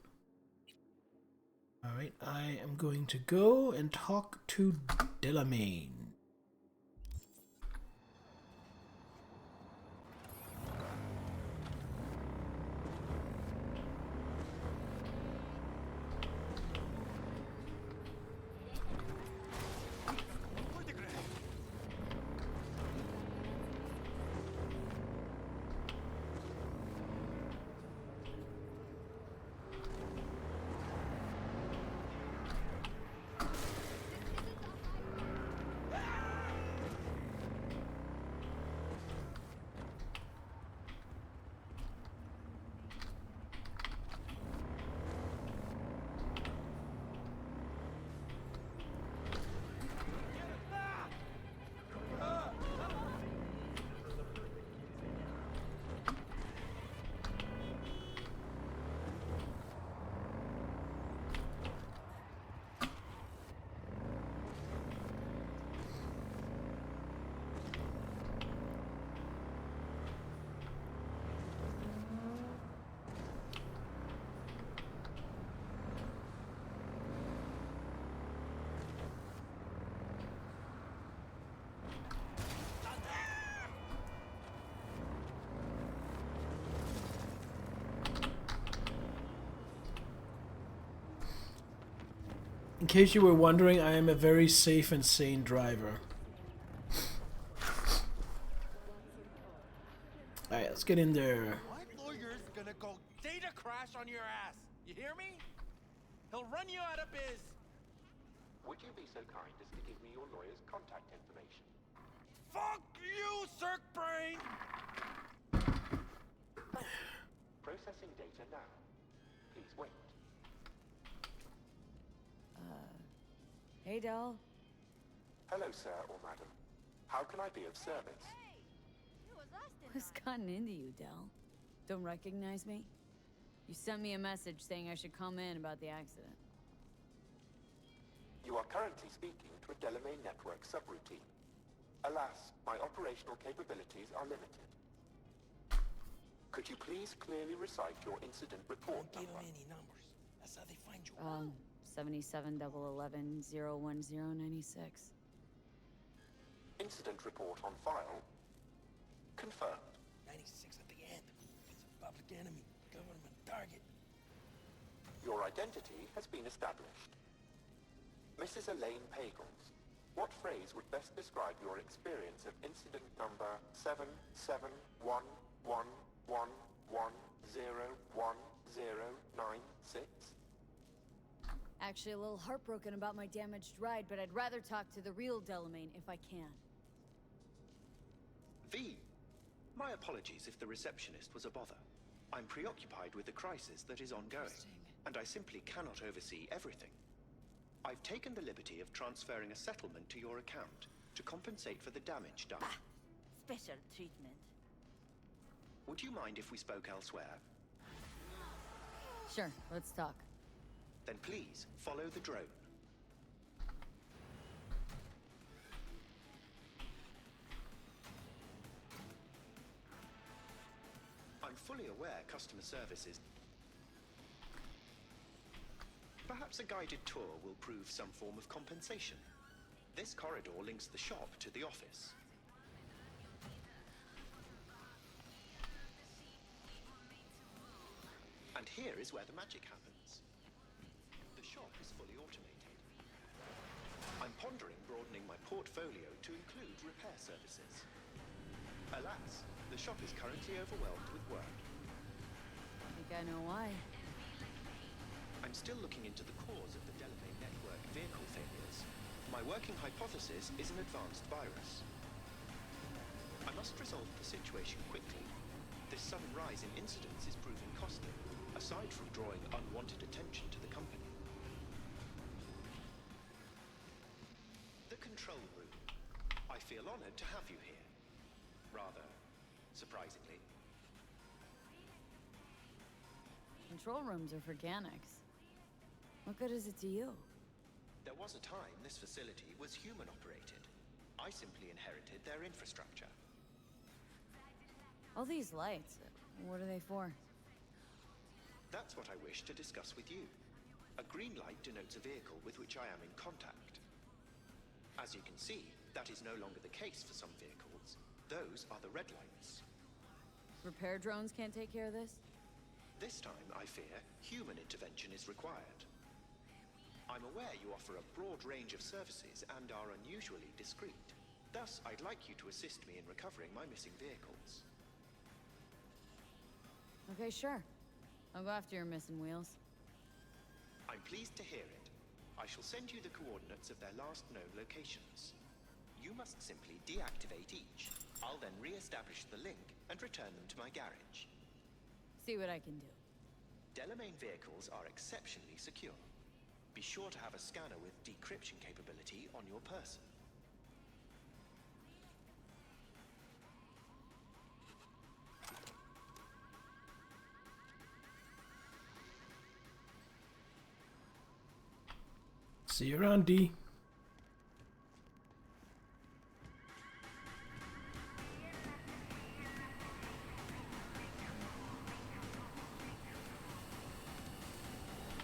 Alright, I am going to go and talk to Delamain. In case you were wondering, I am a very safe and sane driver. Alright, let's get in there. My lawyer's gonna go data crash on your ass. You hear me? He'll run you out of biz. Would you be so kind as to give me your lawyer's contact information? Fuck you, Cirque Brain! Processing data now. Please wait. Hey, doll. Hello, sir or madam. How can I be of service? What's gotten into you, Del? Don't recognize me? You sent me a message saying I should come in about the accident. You are currently speaking to a Delamain network subroutine. Alas, my operational capabilities are limited. Could you please clearly recite your incident report Don't give number? him any numbers. That's how they find you. 7711101096. Incident report on file. Confirmed. 96 at the end. It's a public enemy. Government target. Your identity has been established. Mrs. Elaine Pagels, what phrase would best describe your experience of incident number 771111101096? Actually, a little heartbroken about my damaged ride, but I'd rather talk to the real Delamain if I can. V, my apologies if the receptionist was a bother. I'm preoccupied with the crisis that is ongoing, and I simply cannot oversee everything. I've taken the liberty of transferring a settlement to your account to compensate for the damage done. Special treatment. Would you mind if we spoke elsewhere? Sure, let's talk. Then please follow the drone. I'm fully aware customer service is... Perhaps a guided tour will prove some form of compensation. This corridor links the shop to the office. And here is where the magic happens. The shop is fully automated. I'm pondering broadening my portfolio to include repair services. Alas, the shop is currently overwhelmed with work. I think I know why. I'm still looking into the cause of the Delamain network vehicle failures. My working hypothesis is an advanced virus. I must resolve the situation quickly. This sudden rise in incidents is proving costly, aside from drawing unwanted attention to the company. The control room. I feel honored to have you here. Rather surprisingly. Control rooms are for Ganics. What good is it to you? There was a time this facility was human-operated. I simply inherited their infrastructure. All these lights, what are they for? That's what I wish to discuss with you. A green light denotes a vehicle with which I am in contact. As you can see, that is no longer the case for some vehicles. Those are the red lights. Repair drones can't take care of this? This time, I fear, human intervention is required. I'm aware you offer a broad range of services and are unusually discreet. Thus, I'd like you to assist me in recovering my missing vehicles. Okay, sure. I'll go after your missing wheels. I'm pleased to hear it. I shall send you the coordinates of their last known locations. You must simply deactivate each. I'll then re-establish the link and return them to my garage. See what I can do. Delamain vehicles are exceptionally secure. Be sure to have a scanner with decryption capability on your person. See you around, D.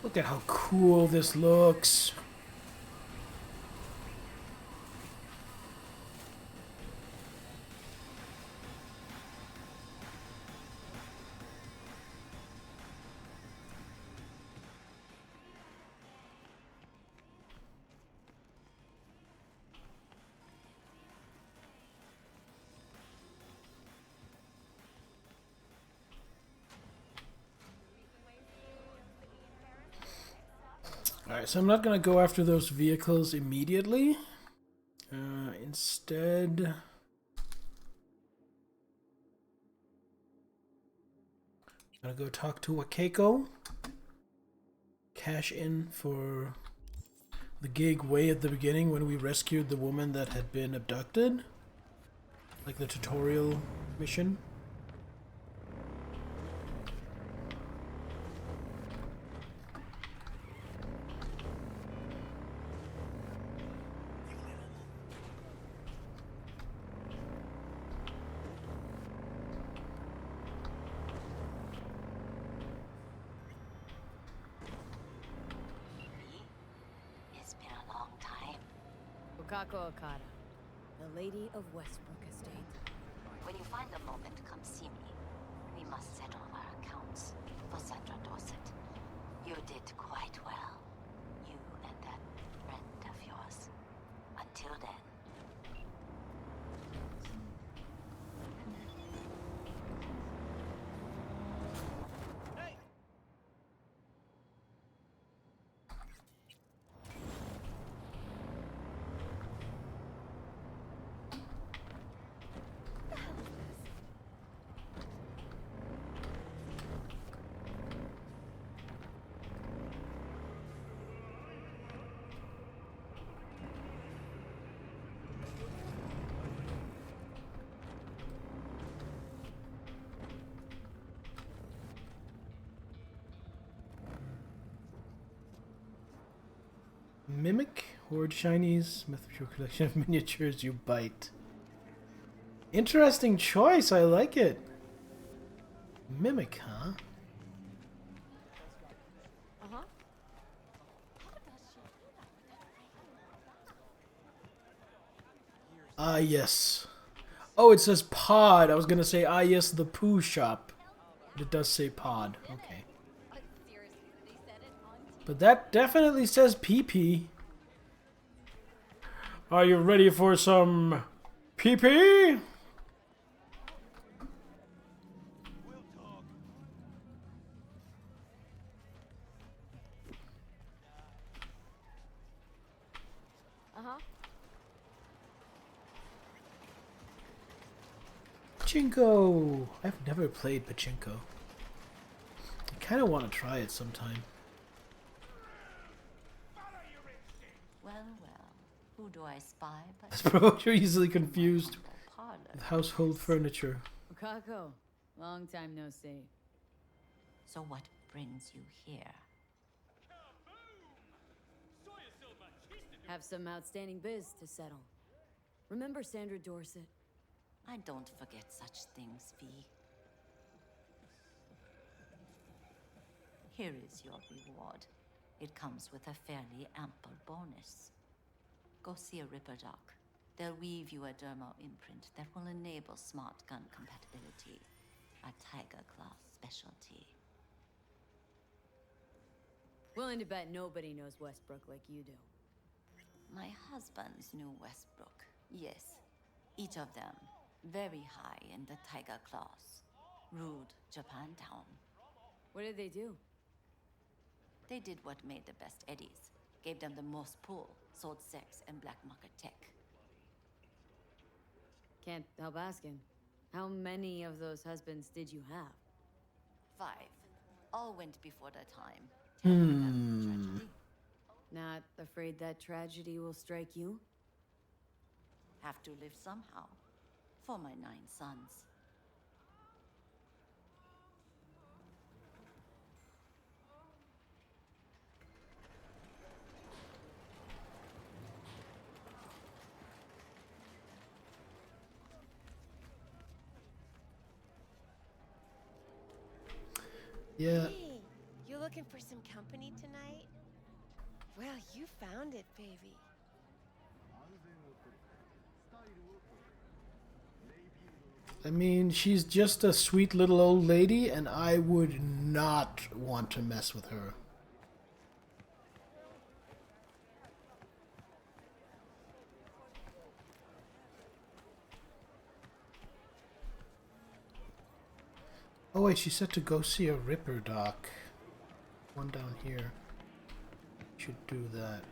Look at how cool this looks. Alright, so I'm not gonna go after those vehicles immediately. Instead... I'm gonna go talk to Wakeko. Cash in for the gig way at the beginning when we rescued the woman that had been abducted. Like the tutorial mission. It's been a long time. Wakako Okada, the Lady of Westbrook Estate. When you find a moment, come see me. We must settle our accounts for Sandra Dorset. You did quite well. You and that friend of yours. Until then. Mimic? Horde Shinies? Myth Pure collection of miniatures you bite. Interesting choice, I like it. Mimic, huh? Ah, yes. Oh, it says pod. I was gonna say, ah, yes, the poo shop. But it does say pod. Okay. But that definitely says PP. Are you ready for some PP? Pachinko! I've never played Pachinko. I kind of want to try it sometime. Well, who do I spy but... This promoter easily confused with household furniture. Wakako, long time no see. So what brings you here? Have some outstanding biz to settle. Remember Sandra Dorset? I don't forget such things, V. Here is your reward. It comes with a fairly ample bonus. Go see a Ripper Doc. They'll weave you a dermal imprint that will enable smart gun compatibility. A Tiger Claw specialty. Willing to bet nobody knows Westbrook like you do. My husbands knew Westbrook, yes. Each of them very high in the Tiger Claws. Ruled Japantown. What did they do? They did what made the best eddies. Gave them the most pull, sold sex and black market tech. Can't help asking. How many of those husbands did you have? 5. All went before their time. Hmm. Not afraid that tragedy will strike you? Have to live somehow. For my 9 sons. Yeah. Hey, you looking for some company tonight? Well, you found it, baby. I mean, she's just a sweet little old lady, and I would not want to mess with her. Oh wait, she said to go see a Ripper Doc. One down here. Should do that.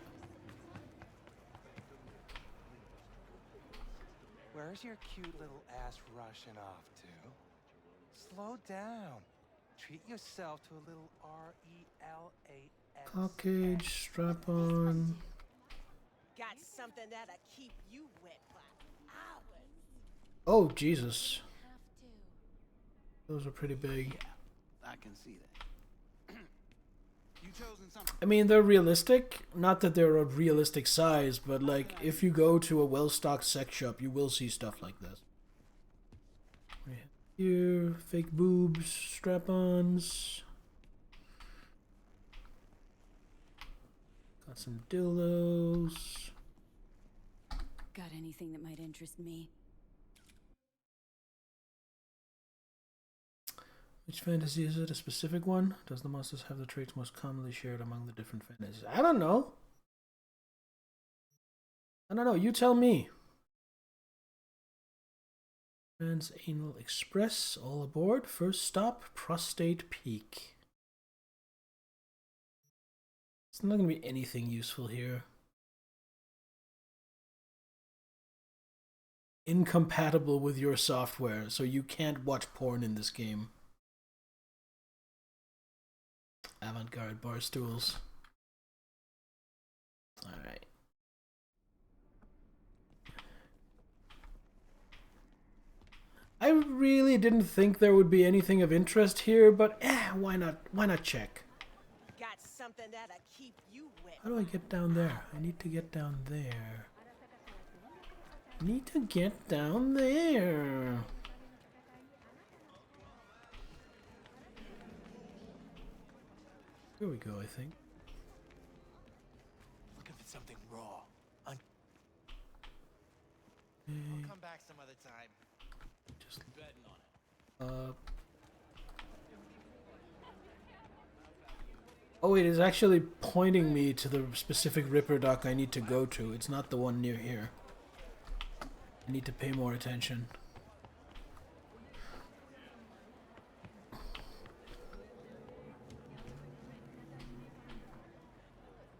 Where's your cute little ass rushing off to? Slow down. Treat yourself to a little R-E-L-A-X. Cockage, strap on. Got something that'll keep you wet for hours. Oh, Jesus. Those are pretty big. I can see that. You chosen something. I mean, they're realistic. Not that they're a realistic size, but like, if you go to a well-stocked sex shop, you will see stuff like this. Here, fake boobs, strap-ons. Got some dildos. Got anything that might interest me? Which fantasy is it? A specific one? Does the monsters have the traits most commonly shared among the different fantasies? I don't know. I don't know. You tell me. Transanal Express, all aboard. First stop, Prostate Peak. It's not going to be anything useful here. Incompatible with your software, so you can't watch porn in this game. Avant-garde bar stools. Alright. I really didn't think there would be anything of interest here, but why not check? Got something that'll keep you wet. How do I get down there? I need to get down there. Need to get down there. Here we go, I think. Looking for something raw. Okay. I'll come back some other time. Just betting on it. Oh, it is actually pointing me to the specific Ripper dock I need to go to. It's not the one near here. I need to pay more attention.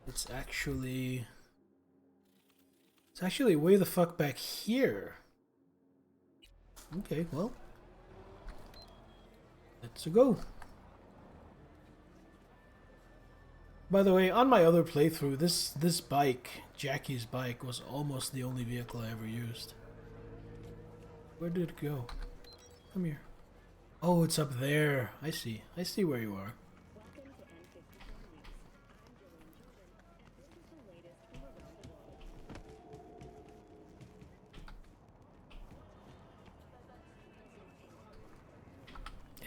It's actually way the fuck back here. Okay, well, let's go. By the way, on my other playthrough, this bike, Jackie's bike, was almost the only vehicle I ever used. Where did it go? Come here. Oh, it's up there. I see. I see where you are.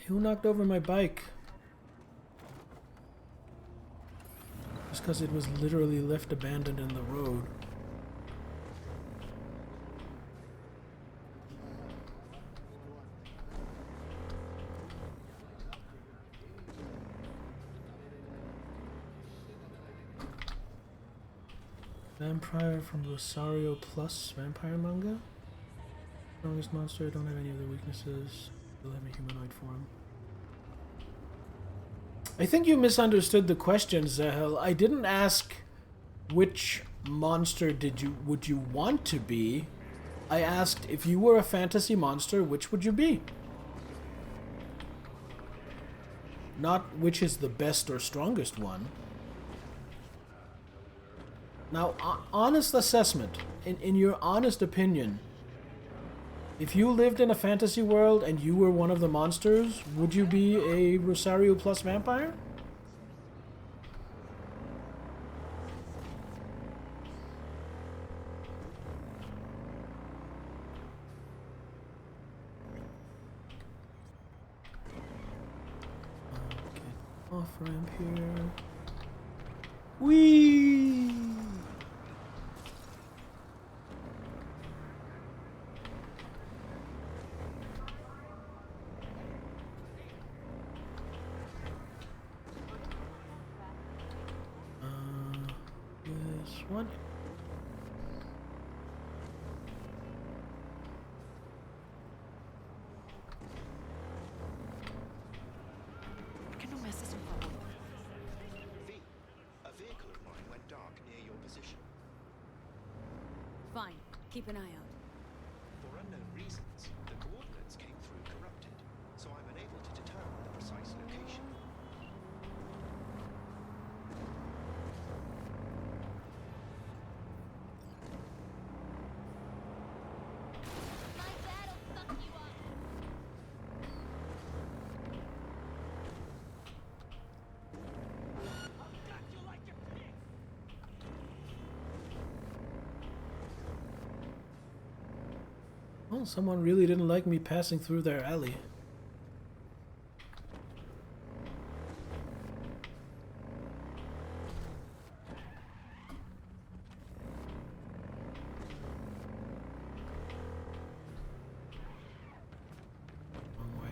Who knocked over my bike? Just because it was literally left abandoned in the road. Vampire from Rosario Plus vampire manga. Strongest monster, don't have any other weaknesses. Still have a humanoid form. I think you misunderstood the question, Zahel. I didn't ask which monster would you want to be. I asked if you were a fantasy monster, which would you be? Not which is the best or strongest one. Now, honest assessment, in your honest opinion, if you lived in a fantasy world and you were one of the monsters, would you be a Rosario Plus vampire? Get off ramp here. Whee! This one. A vehicle of mine Fine. Keep an eye out. For unknown reasons, the coordinates came through corrupted, so I'm unable to determine the precise location. Well, someone really didn't like me passing through their alley. Wrong way.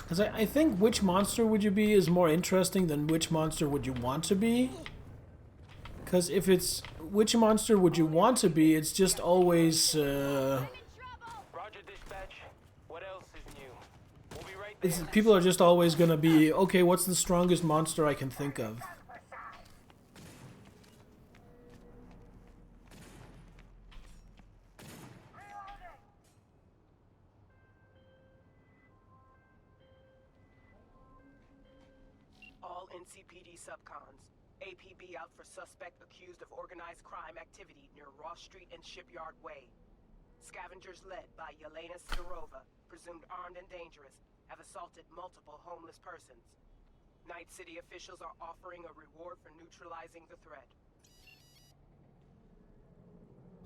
Because I think which monster would you be is more interesting than which monster would you want to be. Because if it's which monster would you want to be, it's just always Roger, dispatch. What else is new? We'll be right there. people are just always gonna be, okay, what's the strongest monster I can think of? All NCPD subcons. APB out for suspect accused of organized crime activity near Ross Street and Shipyard Way. Scavengers led by Yelena Sidorova, presumed armed and dangerous, have assaulted multiple homeless persons. Night City officials are offering a reward for neutralizing the threat.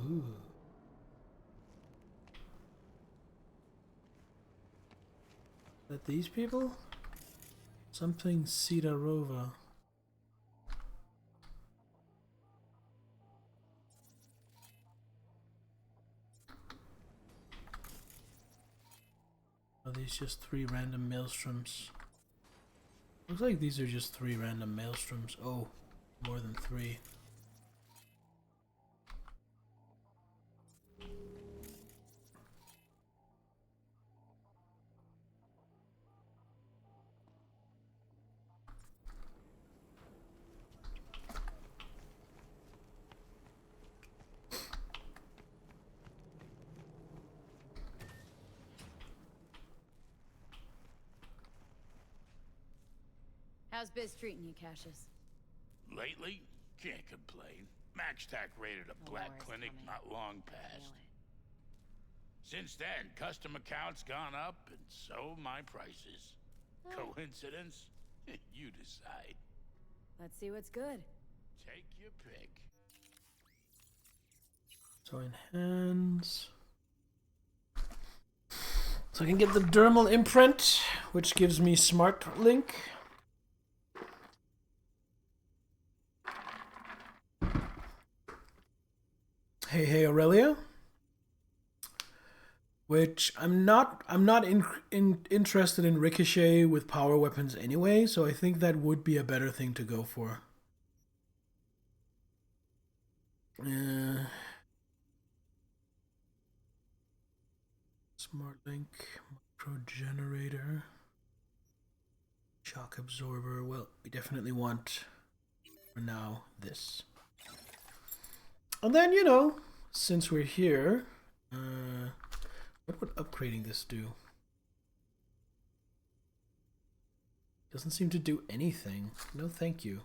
Ooh. That these people? Something Sidorova. Are these just 3 random maelstroms? Looks like these are just 3 random maelstroms. Oh, more than 3. How's biz treating you, Cassius? Lately, can't complain. MaxTac raided a black clinic not long past. Since then, custom accounts gone up, and so my prices. Coincidence? You decide. Let's see what's good. Take your pick. So enhance. So I can get the dermal imprint, which gives me smart link. Hey Aurelia, which I'm not interested in Ricochet with power weapons anyway, so I think that would be a better thing to go for. Smart link, micro generator, shock absorber. Well, we definitely want for now this. And then, you know, since we're here, what would upgrading this do? Doesn't seem to do anything. No, thank you.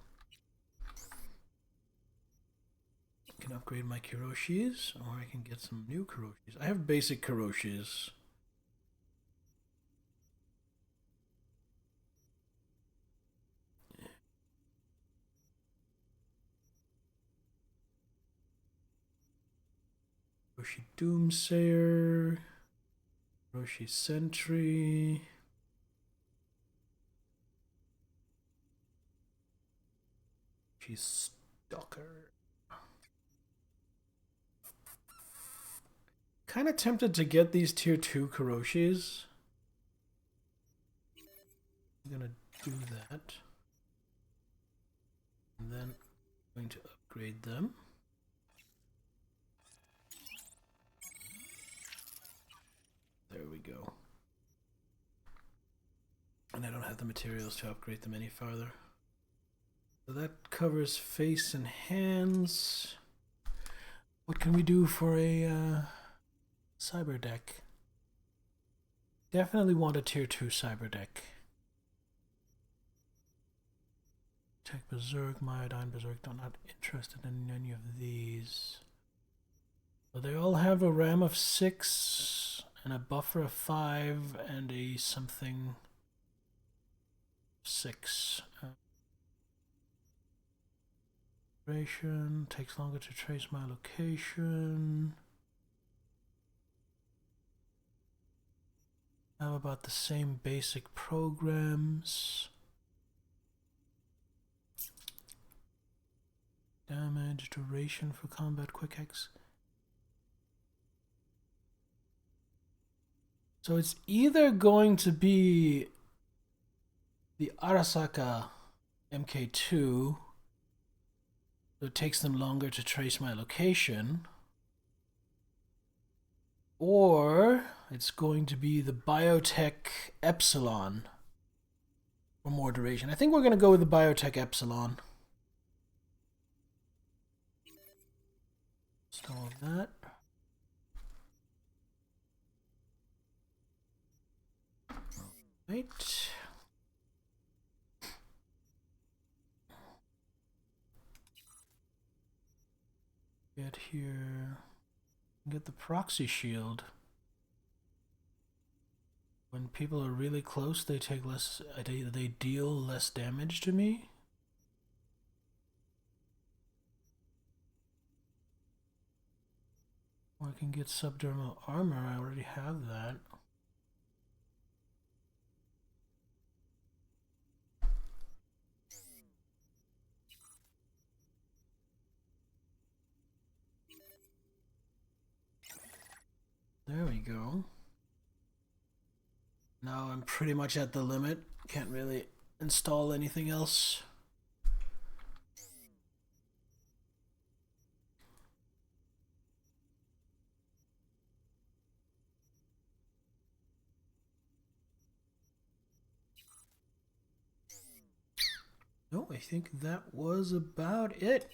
I can upgrade my Kiroshis, or I can get some new Kiroshis. I have basic Kiroshis. Roshi Doomsayer, Roshi Sentry, she's Stalker. Kind of tempted to get these tier 2 Kiroshis. I'm gonna do that. And then I'm going to upgrade them. have the materials to upgrade them any farther. So that covers face and hands. What can we do for a cyber deck? Definitely want a tier 2 cyber deck. Tech Berserk, Myodine Berserk, I'm not interested in any of these. But they all have a RAM of 6 and a buffer of 5 and a something 6. Duration takes longer to trace my location. Have about the same basic programs. Damage, duration for combat, quick X. So it's either going to be the Arasaka MK2, so it takes them longer to trace my location, or it's going to be the Biotech Epsilon for more duration. I think we're going to go with the Biotech Epsilon. Install that. Right. Get here. Get the proxy shield. When people are really close, they take less. They deal less damage to me. Or I can get subdermal armor. I already have that. There we go. Now I'm pretty much at the limit. Can't really install anything else. No, I think that was about it.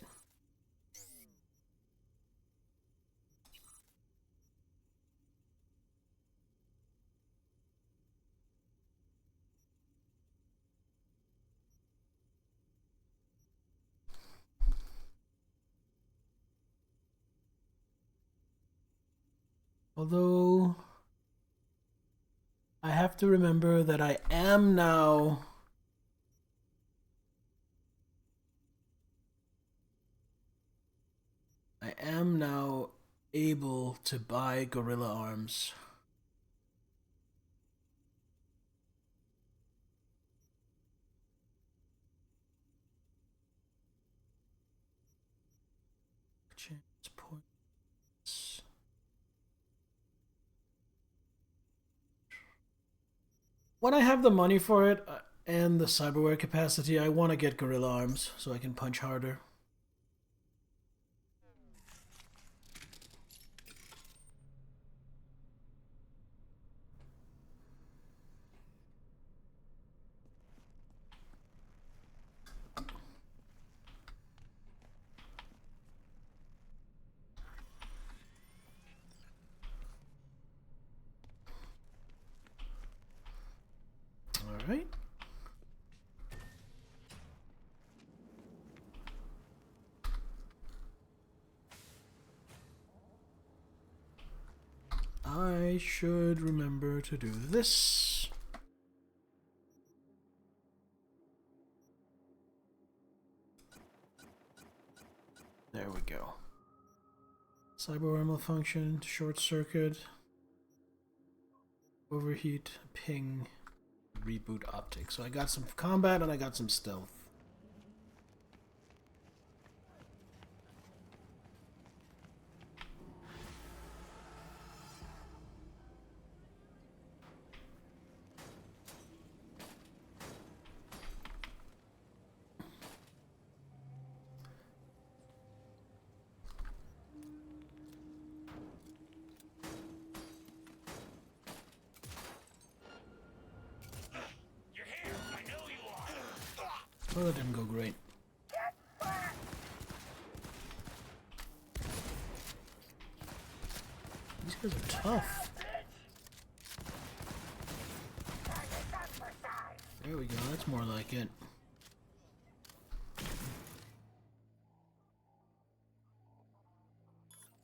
Although I have to remember that I am now able to buy gorilla arms. Chance points. When I have the money for it and the cyberware capacity, I want to get gorilla arms so I can punch harder. All right. I should remember to do this. There we go. Cyber malfunction, short circuit, overheat, ping, reboot optics. So I got some combat and I got some stealth. You're here, my Well, that didn't go great. These guys are tough. There we go, that's more like it.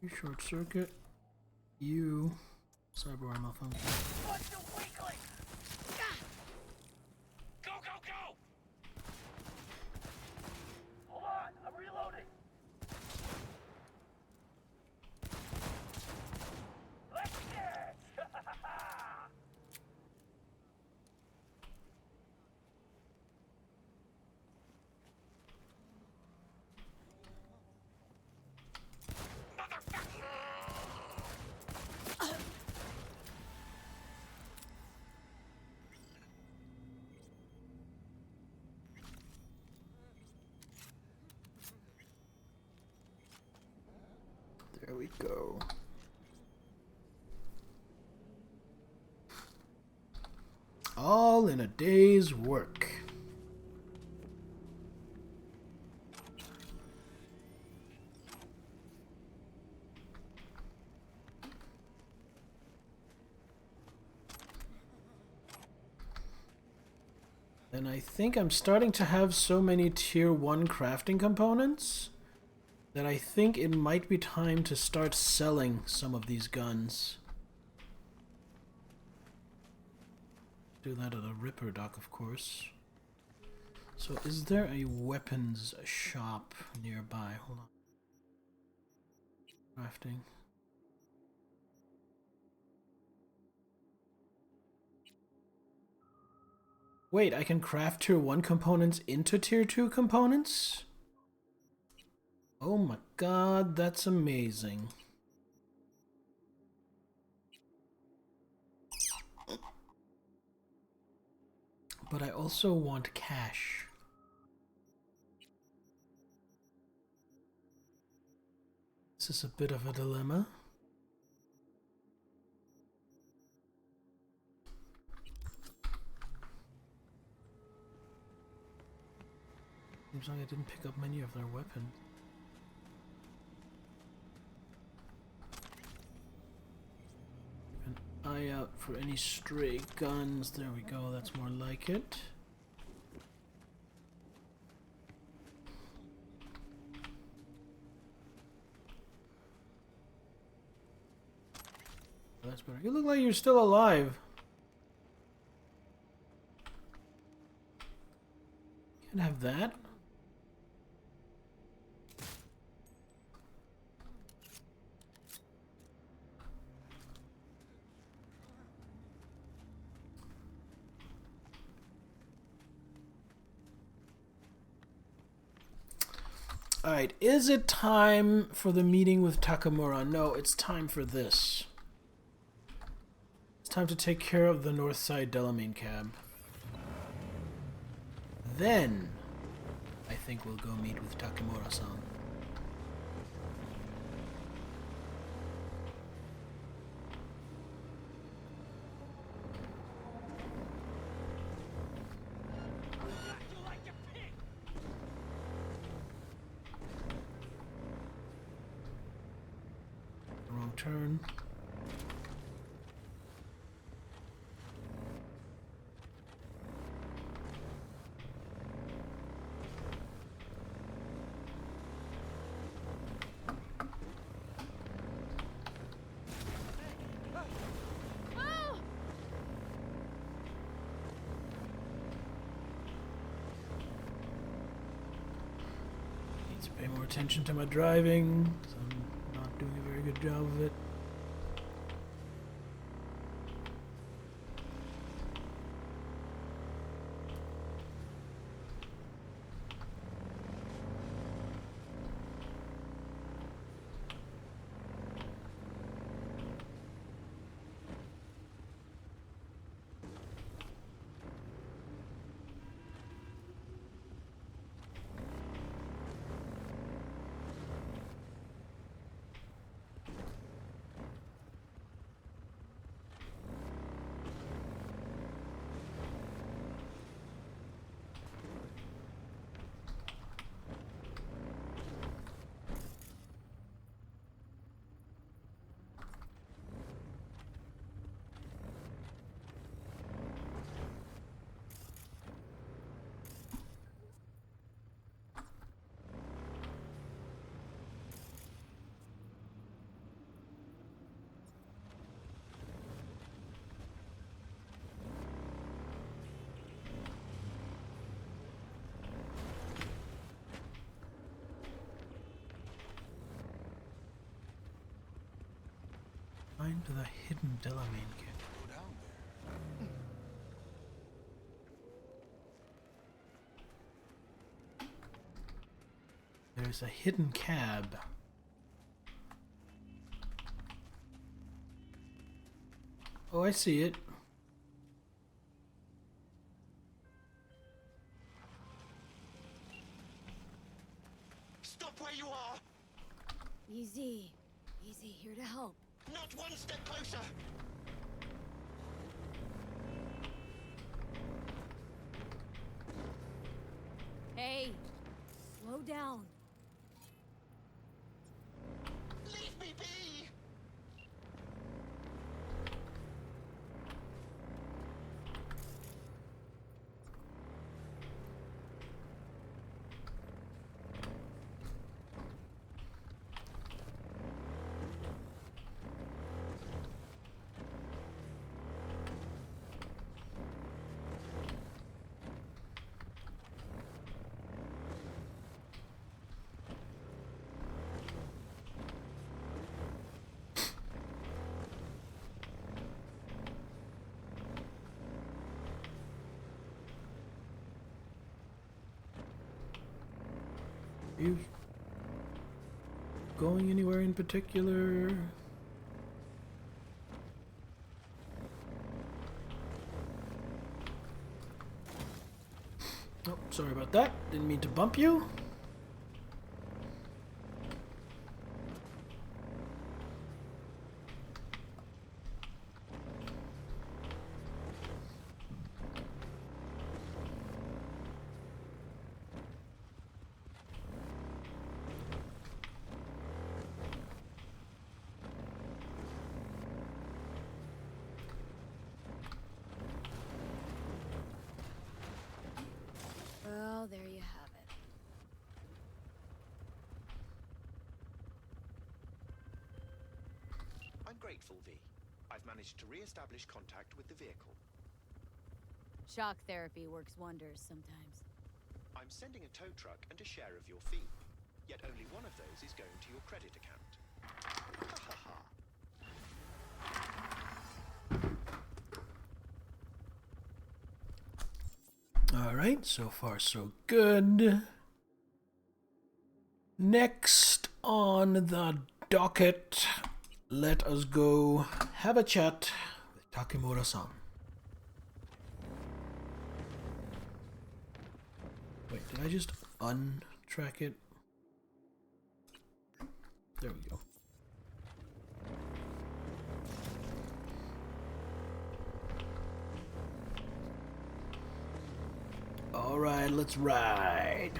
You short circuit. You cyber malfunction. Go, go, go! Hold on, I'm reloading. Let's get! There we go. All in a day's work. And I think I'm starting to have so many tier 1 crafting components that I think it might be time to start selling some of these guns. Do that at a Ripper dock, of course. So is there a weapons shop nearby? Hold on. Crafting. Wait, I can craft tier 1 components into tier 2 components? Oh my god, that's amazing. But I also want cash. This is a bit of a dilemma. Seems like I didn't pick up many of their weapons. Keep an eye out for any stray guns. There we go, that's more like it. That's better. You look like you're still alive. Can't have that. Alright, is it time for the meeting with Takamura? No, it's time for this. It's time to take care of the Northside Delamain cab. Then, I think we'll go meet with Takamura-san. Wrong turn. Need to pay more attention to my driving, 'cause I'm not doing a very good job of it. Find the hidden Delamain kit. Go down there. There's a hidden cab. Oh, I see it. Stop where you are! Easy. Easy, here to help. Not one step closer! Hey, slow down. Leave me be! Are you going anywhere in particular? Oh, sorry about that. Didn't mean to bump you. Well, there you have it. I'm grateful, V. I've managed to re-establish contact with the vehicle. Shock therapy works wonders sometimes. I'm sending a tow truck and a share of your fee. Yet only one of those is going to your credit account. Ha ha ha. Alright, so far so good. Next on the docket, let us go have a chat with Takemura-san. Wait, did I just untrack it? There we go. Alright, let's ride.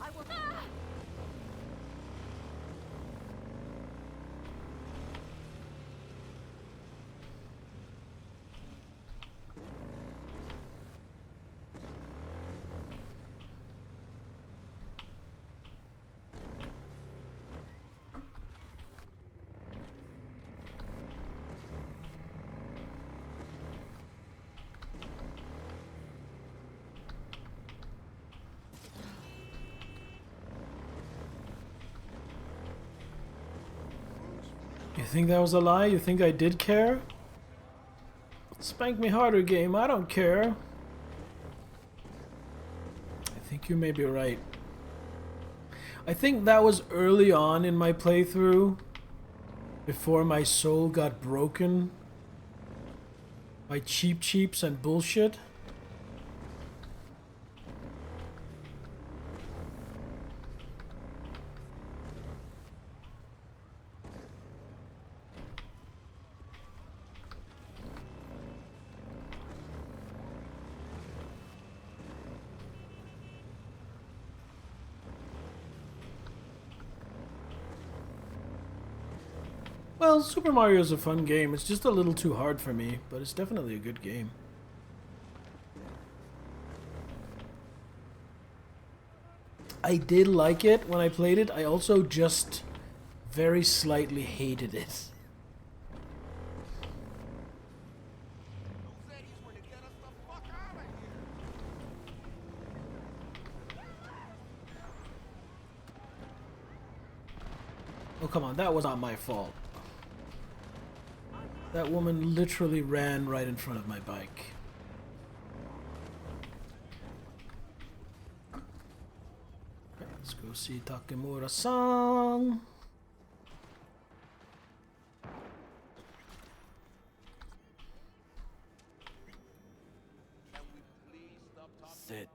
I will. You think that was a lie? You think I did care? Spank me harder, game. I don't care. I think you may be right. I think that was early on in my playthrough, before my soul got broken by cheaps and bullshit. Well, Super Mario is a fun game. It's just a little too hard for me, but it's definitely a good game. I did like it when I played it. I also just very slightly hated it. Oh, come on, that was not my fault. That woman literally ran right in front of my bike. Let's go see Takemura-san. Sit.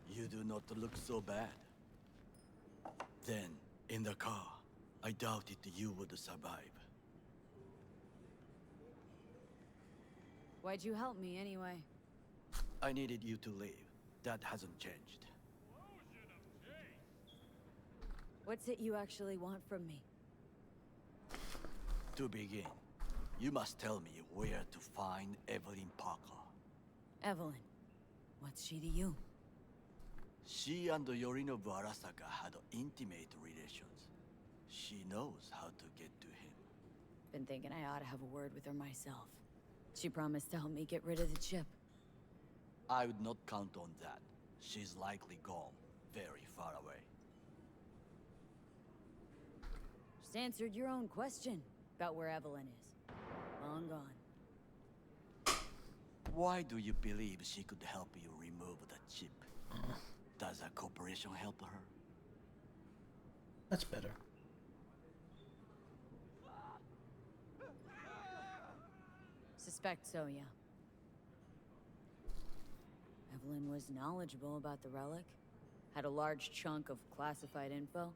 You do not look so bad. Then, in the car, I doubted you would survive. Why'd you help me anyway? I needed you to leave. That hasn't changed. What's it you actually want from me? To begin, you must tell me where to find Evelyn Parker. Evelyn. What's she to you? She and Yorinobu Arasaka had intimate relations. She knows how to get to him. Been thinking I ought to have a word with her myself. She promised to help me get rid of the chip. I would not count on that. She's likely gone, very far away. Just answered your own question about where Evelyn is. Long gone. Why do you believe she could help you remove the chip? Does a corporation help her? That's better. Suspect so, yeah. Evelyn was knowledgeable about the relic. Had a large chunk of classified info.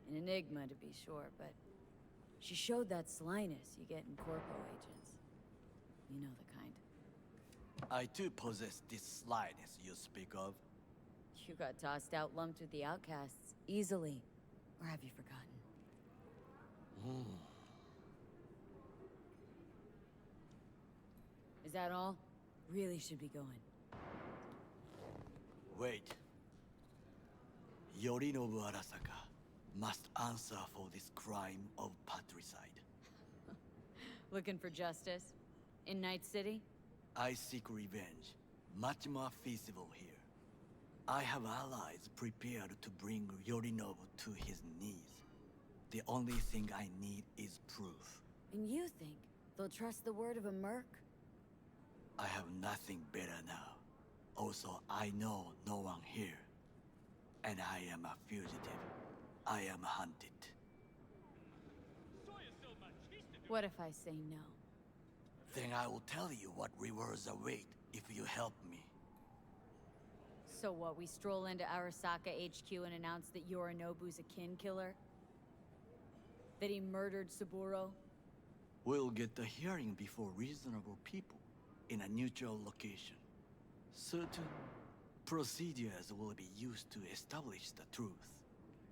An enigma, to be sure, but she showed that slyness you get in corpo agents. You know the kind. I too possess this slyness you speak of. You got tossed out lumped with the outcasts, easily. Or have you forgotten? Is that all? Really should be going. Wait. Yorinobu Arasaka must answer for this crime of patricide. Looking for justice? In Night City? I seek revenge, much more feasible here. I have allies prepared to bring Yorinobu to his knees. The only thing I need is proof. And you think they'll trust the word of a merc? I have nothing better now. Also, I know no one here. And I am a fugitive. I am hunted. What if I say no? Then I will tell you what rewards await if you help me. So what, we stroll into Arasaka HQ and announce that Yorinobu's a kin killer? That he murdered Saburo? We'll get the hearing before reasonable people in a neutral location. Certain procedures will be used to establish the truth.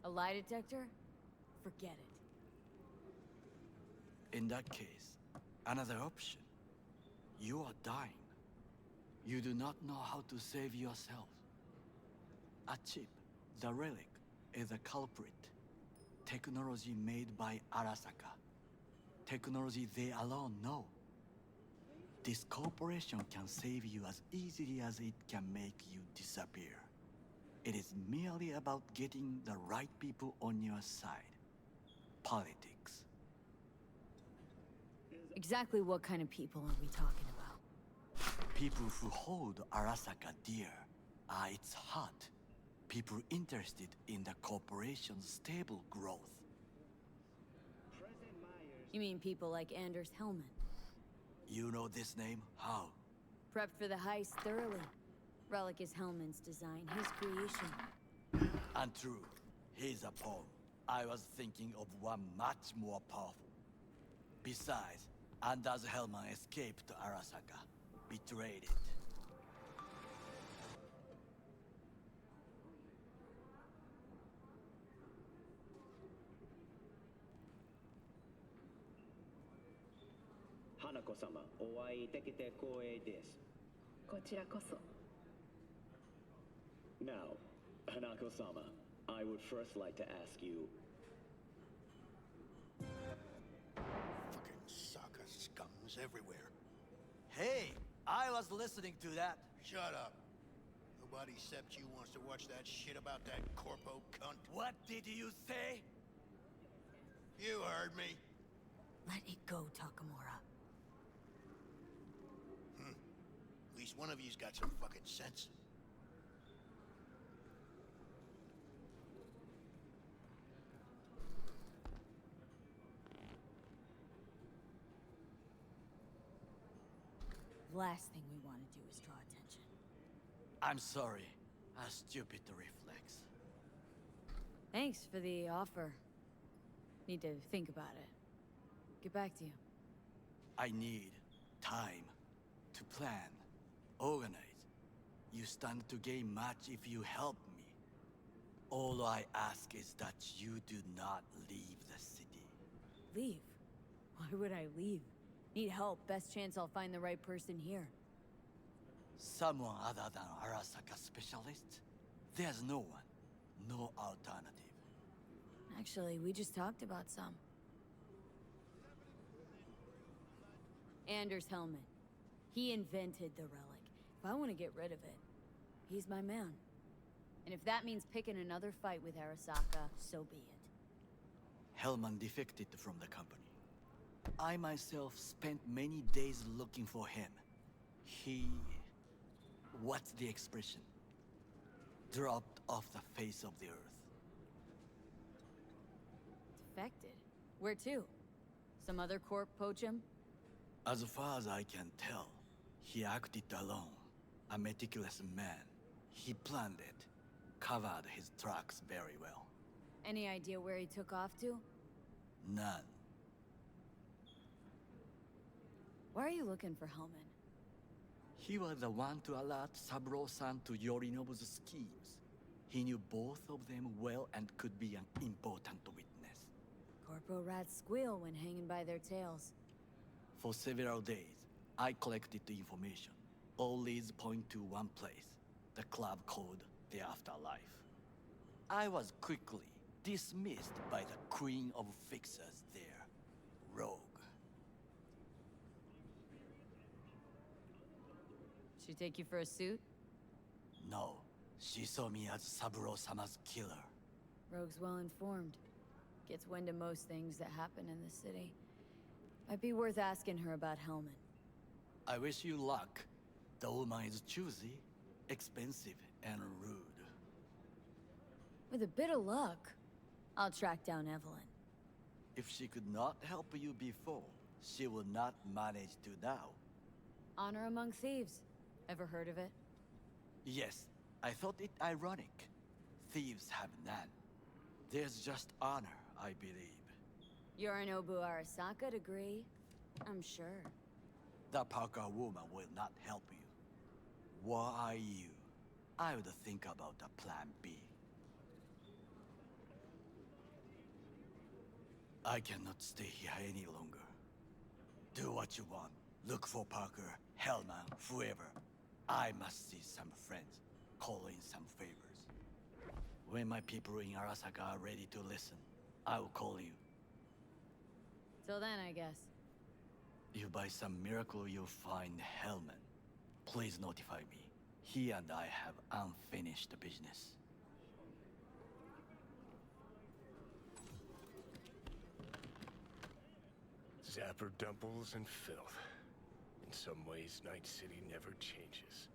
A lie detector? Forget it. In that case, another option. You are dying. You do not know how to save yourself. A chip, the relic, is a culprit. Technology made by Arasaka. Technology they alone know. This corporation can save you as easily as it can make you disappear. It is merely about getting the right people on your side. Politics. Exactly what kind of people are we talking about? People who hold Arasaka dear are its heart. People interested in the corporation's stable growth. You mean people like Anders Hellman? You know this name? How? Prepped for the heist thoroughly. Relic is Hellman's design, his creation. Untrue. He's a pawn. I was thinking of one much more powerful. Besides, Anders Hellman escaped Arasaka. Betrayed it. Hanako-sama, お会いできて光栄です。こちらこそ。Now, Hanako-sama, I would first like to ask you... Fucking Saka scums everywhere. Hey, I was listening to that. Shut up. Nobody except you wants to watch that shit about that corpo cunt. What did you say? You heard me. Let it go, Takamura. At least one of you's got some fucking sense. Last thing we want to do is draw attention. I'm sorry. A stupid reflex. Thanks for the offer. Need to think about it. Get back to you. I need time to plan, organize. You stand to gain much if you help me. All I ask is that you do not leave the city. Leave? Why would I leave? Need help. Best chance I'll find the right person here. Someone other than Arasaka specialist? There's no one. No alternative. Actually, we just talked about some. Anders Hellman. He invented the relic. If I want to get rid of it, he's my man. And if that means picking another fight with Arasaka, so be it. Hellman defected from the company. I myself spent many days looking for him. He... What's the expression? Dropped off the face of the earth. Defected? Where to? Some other corp poach him? As far as I can tell, he acted alone. A meticulous man. He planned it. Covered his tracks very well. Any idea where he took off to? None. Why are you looking for Hellman? He was the one to alert Saburo-san to Yorinobu's schemes. He knew both of them well and could be an important witness. Corpo rats squeal when hanging by their tails. For several days, I collected the information. All leads point to one place, the club called the Afterlife. I was quickly dismissed by the queen of fixers there, Rogue. She take you for a suit? No, she saw me as Saburo-sama's killer. Rogue's well informed. Gets wind of most things that happen in the city. Might be worth asking her about Hellman. I wish you luck. The woman is choosy, expensive, and rude. With a bit of luck, I'll track down Evelyn. If she could not help you before, she will not manage to now. Honor among thieves. Ever heard of it? Yes, I thought it ironic. Thieves have none. There's just honor, I believe. Yorinobu Arasaka degree, I'm sure. The Parker woman will not help you. Why you? I would think about a plan B. I cannot stay here any longer. Do what you want. Look for Parker, Hellman, whoever. I must see some friends, call in some favors. When my people in Arasaka are ready to listen, I will call you. Till then, I guess. If by some miracle you find Hellman, please notify me. He and I have unfinished business. Zapper dumples and filth. In some ways, Night City never changes.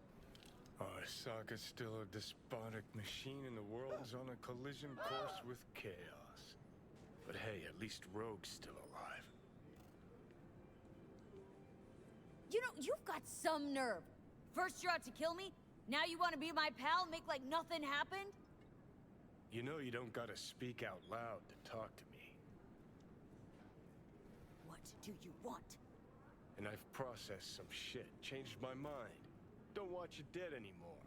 Arasaka's still a despotic machine and the world's on a collision course with chaos. But hey, at least Rogue's still alive. You know, you've got some nerve. First you're out to kill me, now you want to be my pal and make like nothing happened? You know you don't gotta speak out loud to talk to me. What do you want? And I've processed some shit, changed my mind. Don't want you dead anymore.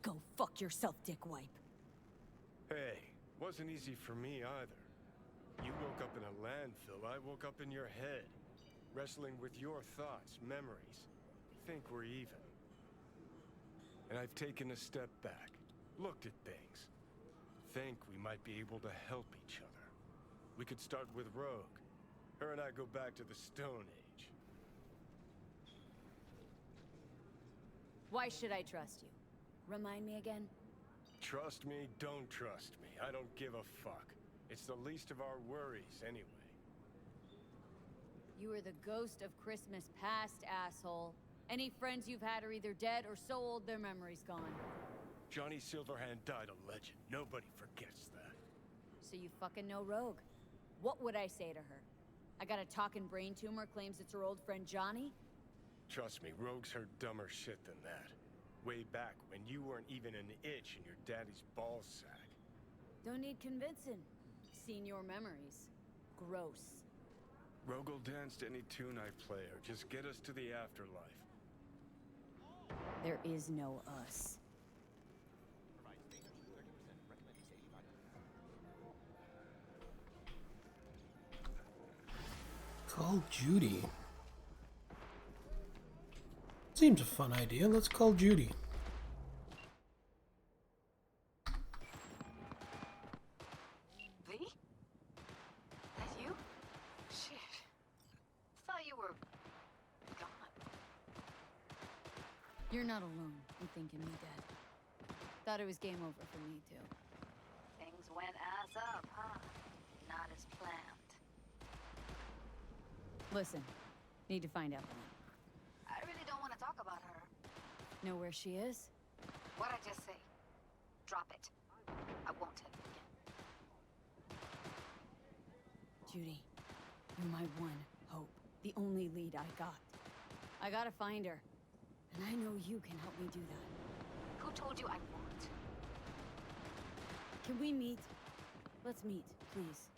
Go fuck yourself, dick wipe. Hey, wasn't easy for me either. You woke up in a landfill, I woke up in your head. Wrestling with your thoughts, memories. Think we're even. And I've taken a step back. looked at things. Think we might be able to help each other. We could start with Rogue. Her and I go back to the Stone Age. Why should I trust you? Remind me again? Trust me, don't trust me. I don't give a fuck. It's the least of our worries, anyway. You are the ghost of Christmas past, asshole. Any friends you've had are either dead or so old their memory's gone. Johnny Silverhand died a legend. Nobody forgets that. So you fucking know Rogue. What would I say to her? I got a talking brain tumor, claims it's her old friend Johnny? Trust me, Rogue's heard dumber shit than that. Way back when you weren't even an itch in your daddy's ballsack. Don't need convincing. Seen your memories. Gross. Rogue will dance to any tune I play, or just get us to the afterlife. There is no us. Call Judy. Seems a fun idea. Let's call Judy. V? That you? Shit. Thought you were gone. You're not alone in thinking me dead. Thought it was game over for me, too. Things went ass up, huh? Not as planned. Listen, need to find Evelyn. I really don't want to talk about her. Know where she is? What'd I just say? Drop it. I won't tell you again. Judy, you're my one hope. The only lead I got. I gotta find her. And I know you can help me do that. Who told you I won't? Can we meet? Let's meet, please.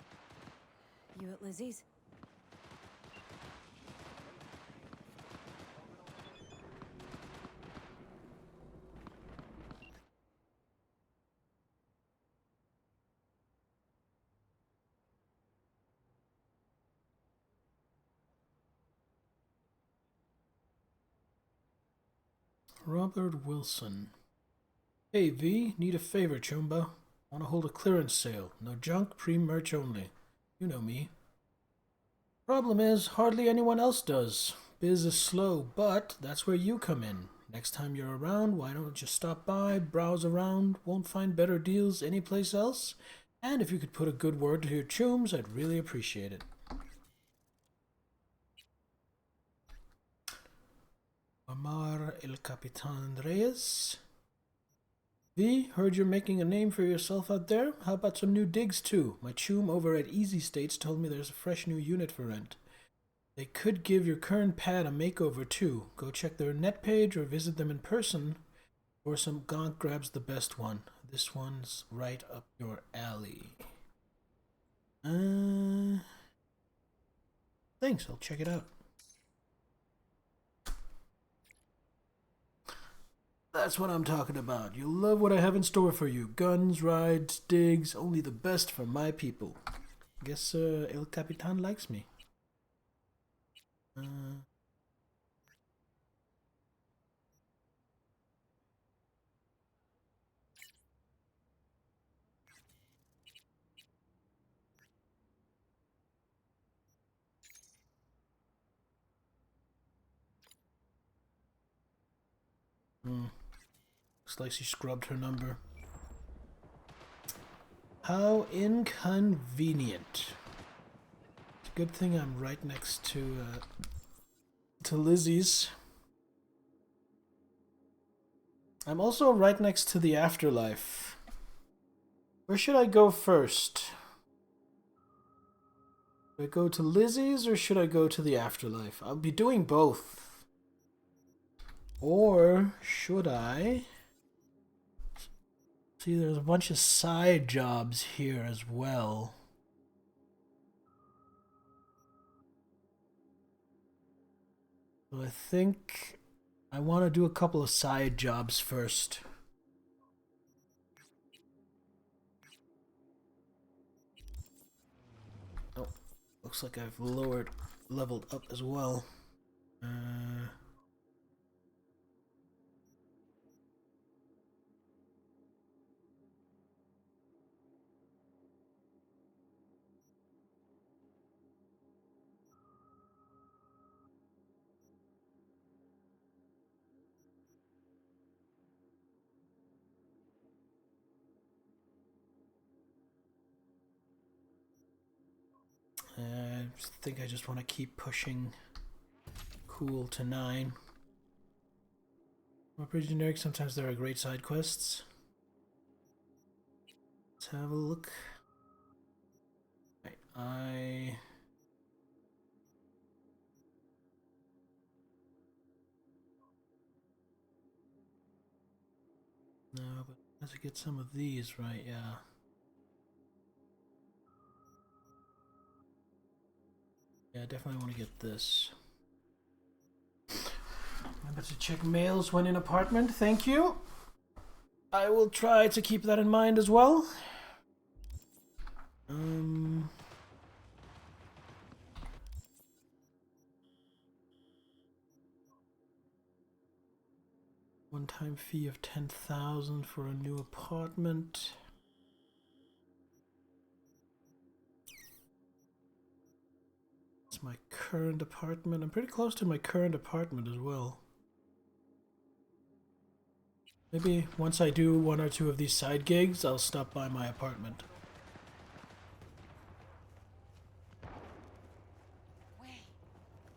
You at Lizzie's? Robert Wilson. Hey V, need a favor, Chumba. Want to hold a clearance sale. No junk, pre-merch only. You know me. Problem is, hardly anyone else does. Biz is slow, but that's where you come in. Next time you're around, why don't you stop by, browse around, won't find better deals anyplace else? And if you could put a good word to your chums, I'd really appreciate it. Omar El Capitan Reyes. V, heard you're making a name for yourself out there. How about some new digs too? My chum over at Easy States told me there's a fresh new unit for rent. They could give your current pad a makeover too. Go check their net page or visit them in person. Or some gonk grabs the best one. This one's right up your alley. Thanks, I'll check it out. That's what I'm talking about. You'll love what I have in store for you. Guns, rides, digs, only the best for my people. Guess El Capitan likes me. Looks like she scrubbed her number. How inconvenient. It's a good thing I'm right next to Lizzie's. I'm also right next to the afterlife. Where should I go first? Should I go to Lizzie's or should I go to the afterlife? I'll be doing both. Or should I? See, there's a bunch of side jobs here as well. So I think I want to do a couple of side jobs first. Oh, looks like I've leveled up as well. think I just want to keep pushing cool to 9. Well, pretty generic. Sometimes there are great side quests. Let's have a look. Right, no, but I have to get some of these right, yeah. Yeah, I definitely want to get this. Remember to check mails when in apartment, thank you. I will try to keep that in mind as well. One-time fee of 10,000 for a new apartment. It's my current apartment. I'm pretty close to my current apartment as well. Maybe once I do 1 or 2 of these side gigs, I'll stop by my apartment. Wait,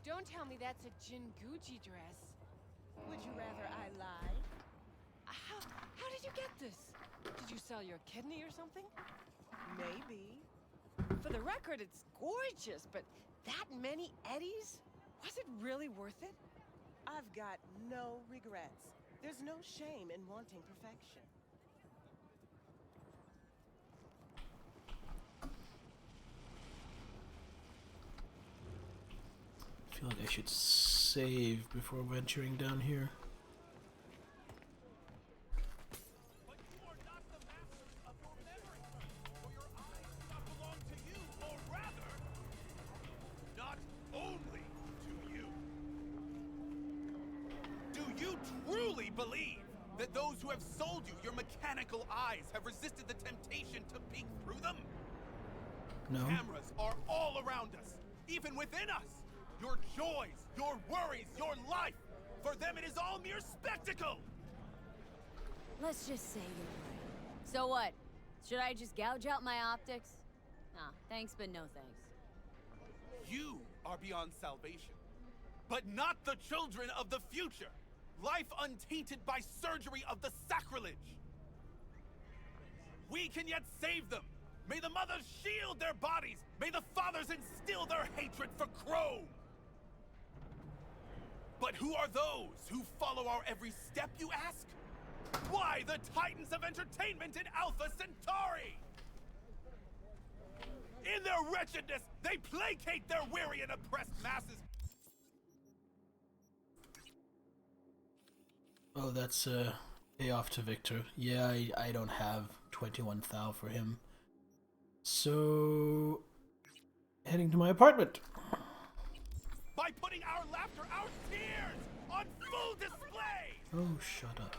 don't tell me that's a Jinguji dress. Would you rather I lie? How did you get this? Did you sell your kidney or something? Maybe. For the record, it's gorgeous, but that many eddies? Was it really worth it? I've got no regrets. There's no shame in wanting perfection. I feel like I should save before venturing down here. Believe that those who have sold you your mechanical eyes have resisted the temptation to peek through them? No. Cameras are all around us, even within us. Your joys, your worries, your life. For them it is all mere spectacle. Let's just say you're right. So what? Should I just gouge out my optics? Nah, thanks, but no thanks. You are beyond salvation, but not the children of the future. Life untainted by surgery of the sacrilege. We can yet save them. May the mothers shield their bodies. May the fathers instill their hatred for Crow. But who are those who follow our every step, you ask? Why, the titans of entertainment in Alpha Centauri! In their wretchedness, they placate their weary and oppressed masses. Oh, that's pay off to Victor. Yeah, I don't have 21 thou for him. So, heading to my apartment. By putting our laughter, our tears, on full display! Oh, shut up.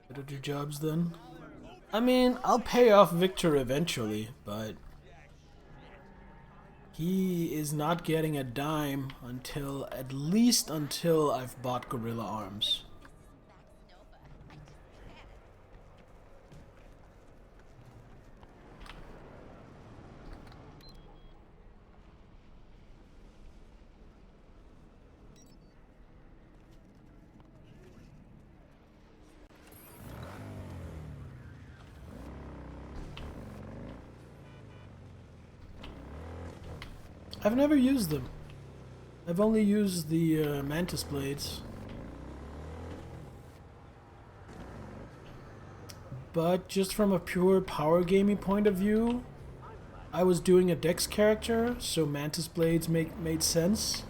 Better do jobs then. I mean, I'll pay off Victor eventually, but he is not getting a dime until, at least until I've bought Gorilla Arms. I've never used them. I've only used the Mantis Blades. But just from a pure power gaming point of view, I was doing a Dex character, so Mantis Blades made sense.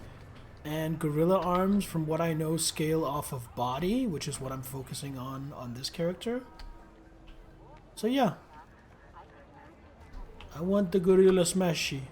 And Gorilla Arms, from what I know, scale off of body, which is what I'm focusing on this character. So yeah. I want the Gorilla Smashy.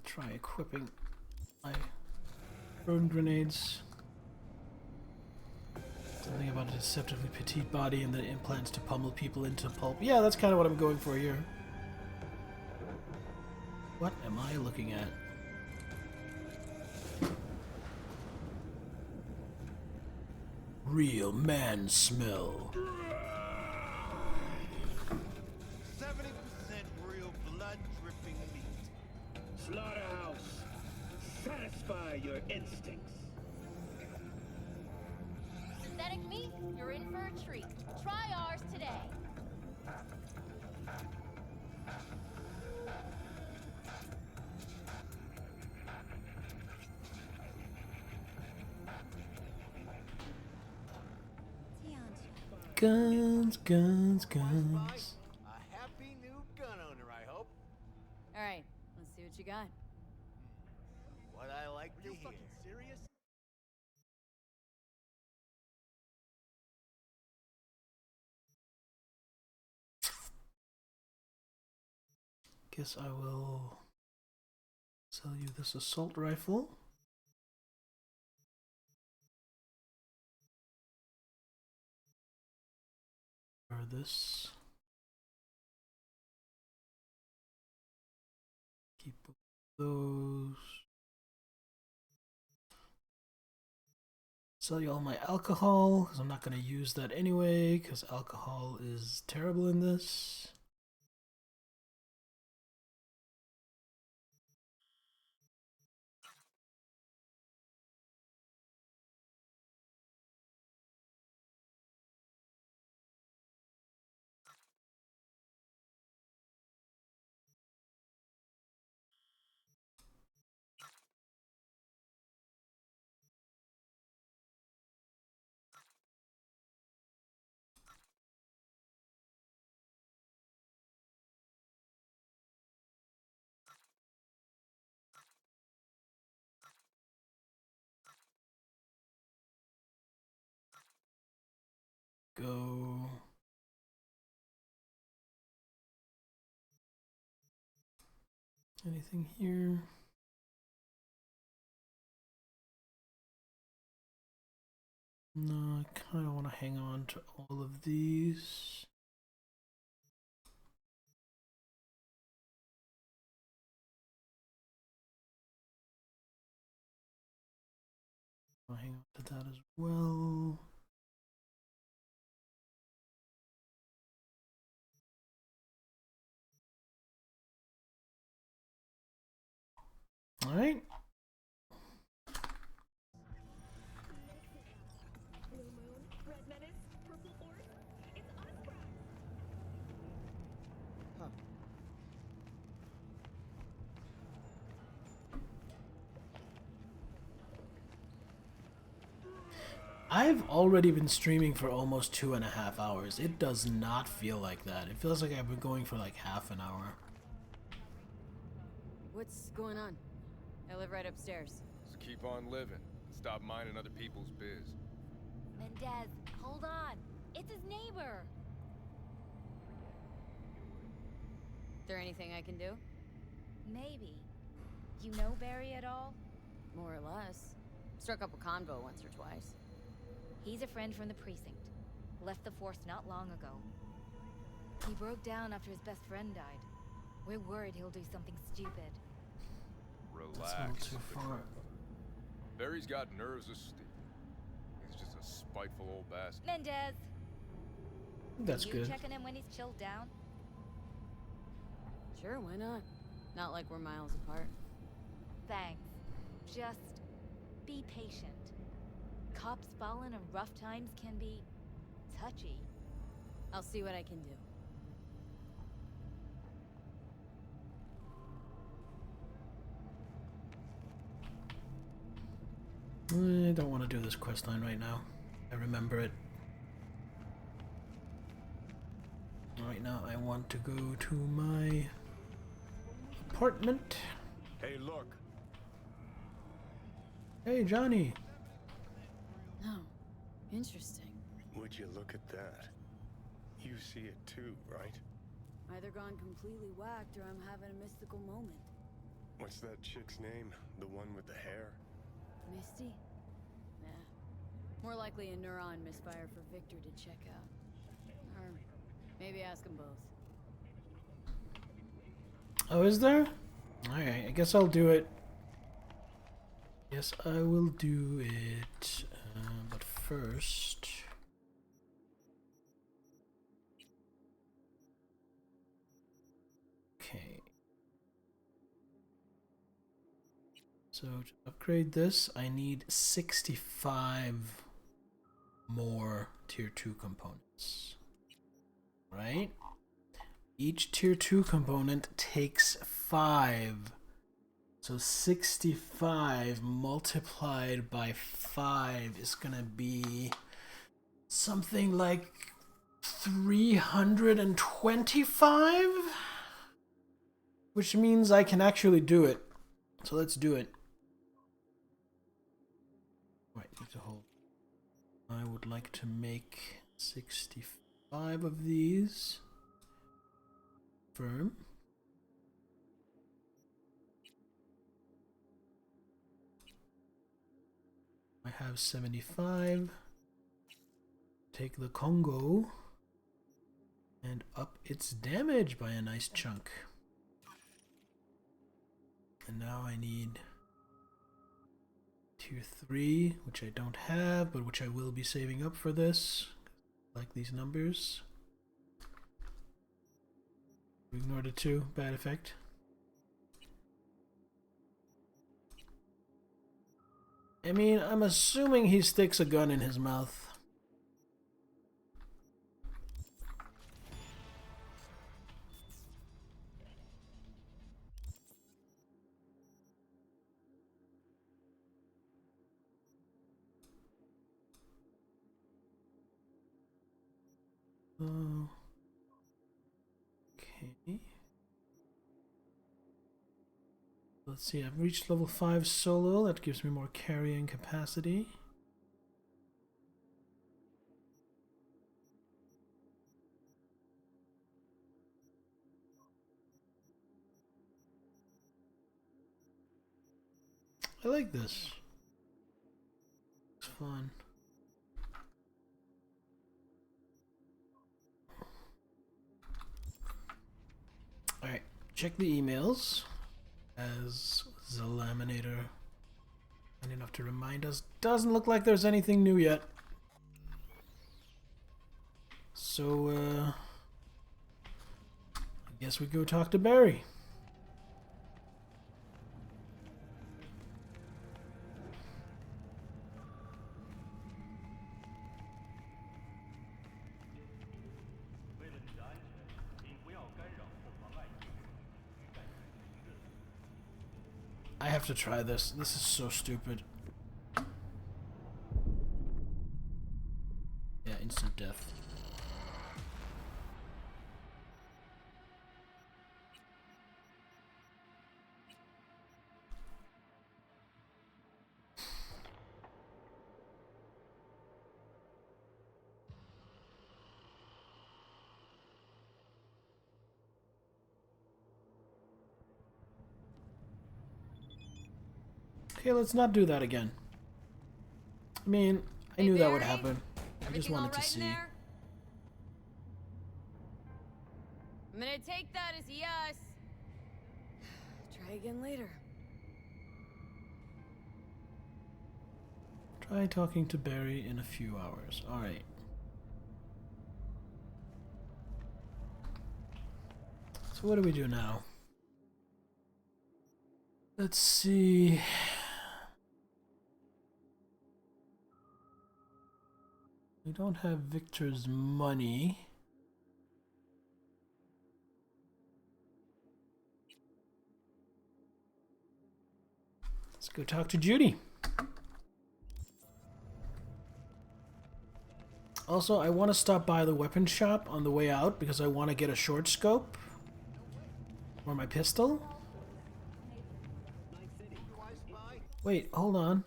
try equipping my burn grenades. Something about a deceptively petite body and the implants to pummel people into pulp. Yeah, that's kind of what I'm going for here. What am I looking at? Real man smell. 70% real blood-dripping meat. Slaughterhouse, satisfy your instincts. Synthetic meat, you're in for a treat. Try ours today. Guns, guns, guns. A happy new gun owner, I hope. All right, let's see what you got. What I like to hear. Fucking serious? Guess I will sell you this assault rifle. Or this. Keep those. Sell you all my alcohol, because I'm not going to use that anyway, because alcohol is terrible in this. Go. Anything here? No, I kind of want to hang on to all of these. I'll hang on to that as well. All right. I've already been streaming for almost 2.5 hours. It does not feel like that. It feels like I've been going for like half an hour. What's going on? I live right upstairs. Just keep on living and stop minding other people's biz. Mendez, hold on. It's his neighbor. There anything I can do? Maybe. You know Barry at all? More or less. Struck up a convo once or twice. He's a friend from the precinct. Left the force not long ago. He broke down after his best friend died. We're worried he'll do something stupid. Relax. That's a little too far. Barry's got nerves of steel. He's just a spiteful old bastard. Mendez! That's you good. checking him when he's chilled down? Sure, why not? Not like we're miles apart. Thanks. Just be patient. Cops falling in rough times can be touchy. I'll see what I can do. I don't want to do this quest line right now. I remember it. Right now I want to go to my apartment. Hey, look. Hey, Johnny. Oh, interesting. Would you look at that? You see it too, right? Either gone completely whacked or I'm having a mystical moment. What's that chick's name? The one with the hair? Misty? Nah. More likely a neuron misfire for Victor to check out. Or maybe ask them both. Oh, is there? Alright, I guess I'll do it. Yes, I will do it. But first... Okay. So to upgrade this, I need 65 more tier 2 components. Right? Each tier 2 component takes 5. So 65 multiplied by 5 is gonna be something like 325? Which means I can actually do it. So let's do it. Wait, need to hold. I would like to make 65 of these. Firm. I have 75. Take the Congo and up its damage by a nice chunk. And now I need tier 3, which I don't have, but which I will be saving up for this. Like these numbers. Ignore the 2, bad effect. I mean, I'm assuming he sticks a gun in his mouth. Okay. Let's see, I've reached level 5 solo. That gives me more carrying capacity. I like this. It's fun. Alright, check the emails. As the laminator and enough to remind us. Doesn't look like there's anything new yet. So, I guess we go talk to Barry. I have to try this. This is so stupid. Yeah, instant death. Okay, let's not do that again. I mean, I knew that would happen. I just wanted to see. I'm gonna take that as a yes. Try again later. Try talking to Barry in a few hours. Alright. So what do we do now? Let's see. We don't have Victor's money. Let's go talk to Judy. Also, I want to stop by the weapon shop on the way out because I want to get a short scope for my pistol. Wait, hold on.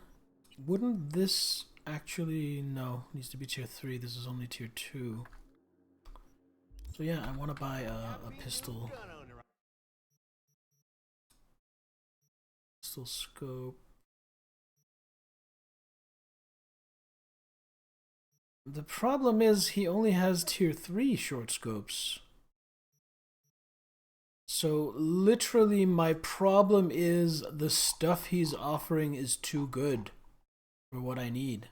Wouldn't this actually... No, needs to be tier 3. This is only tier 2. So yeah, I want to buy a pistol. pixel scope. The problem is he only has tier 3 short scopes. So literally my problem is the stuff he's offering is too good for what I need.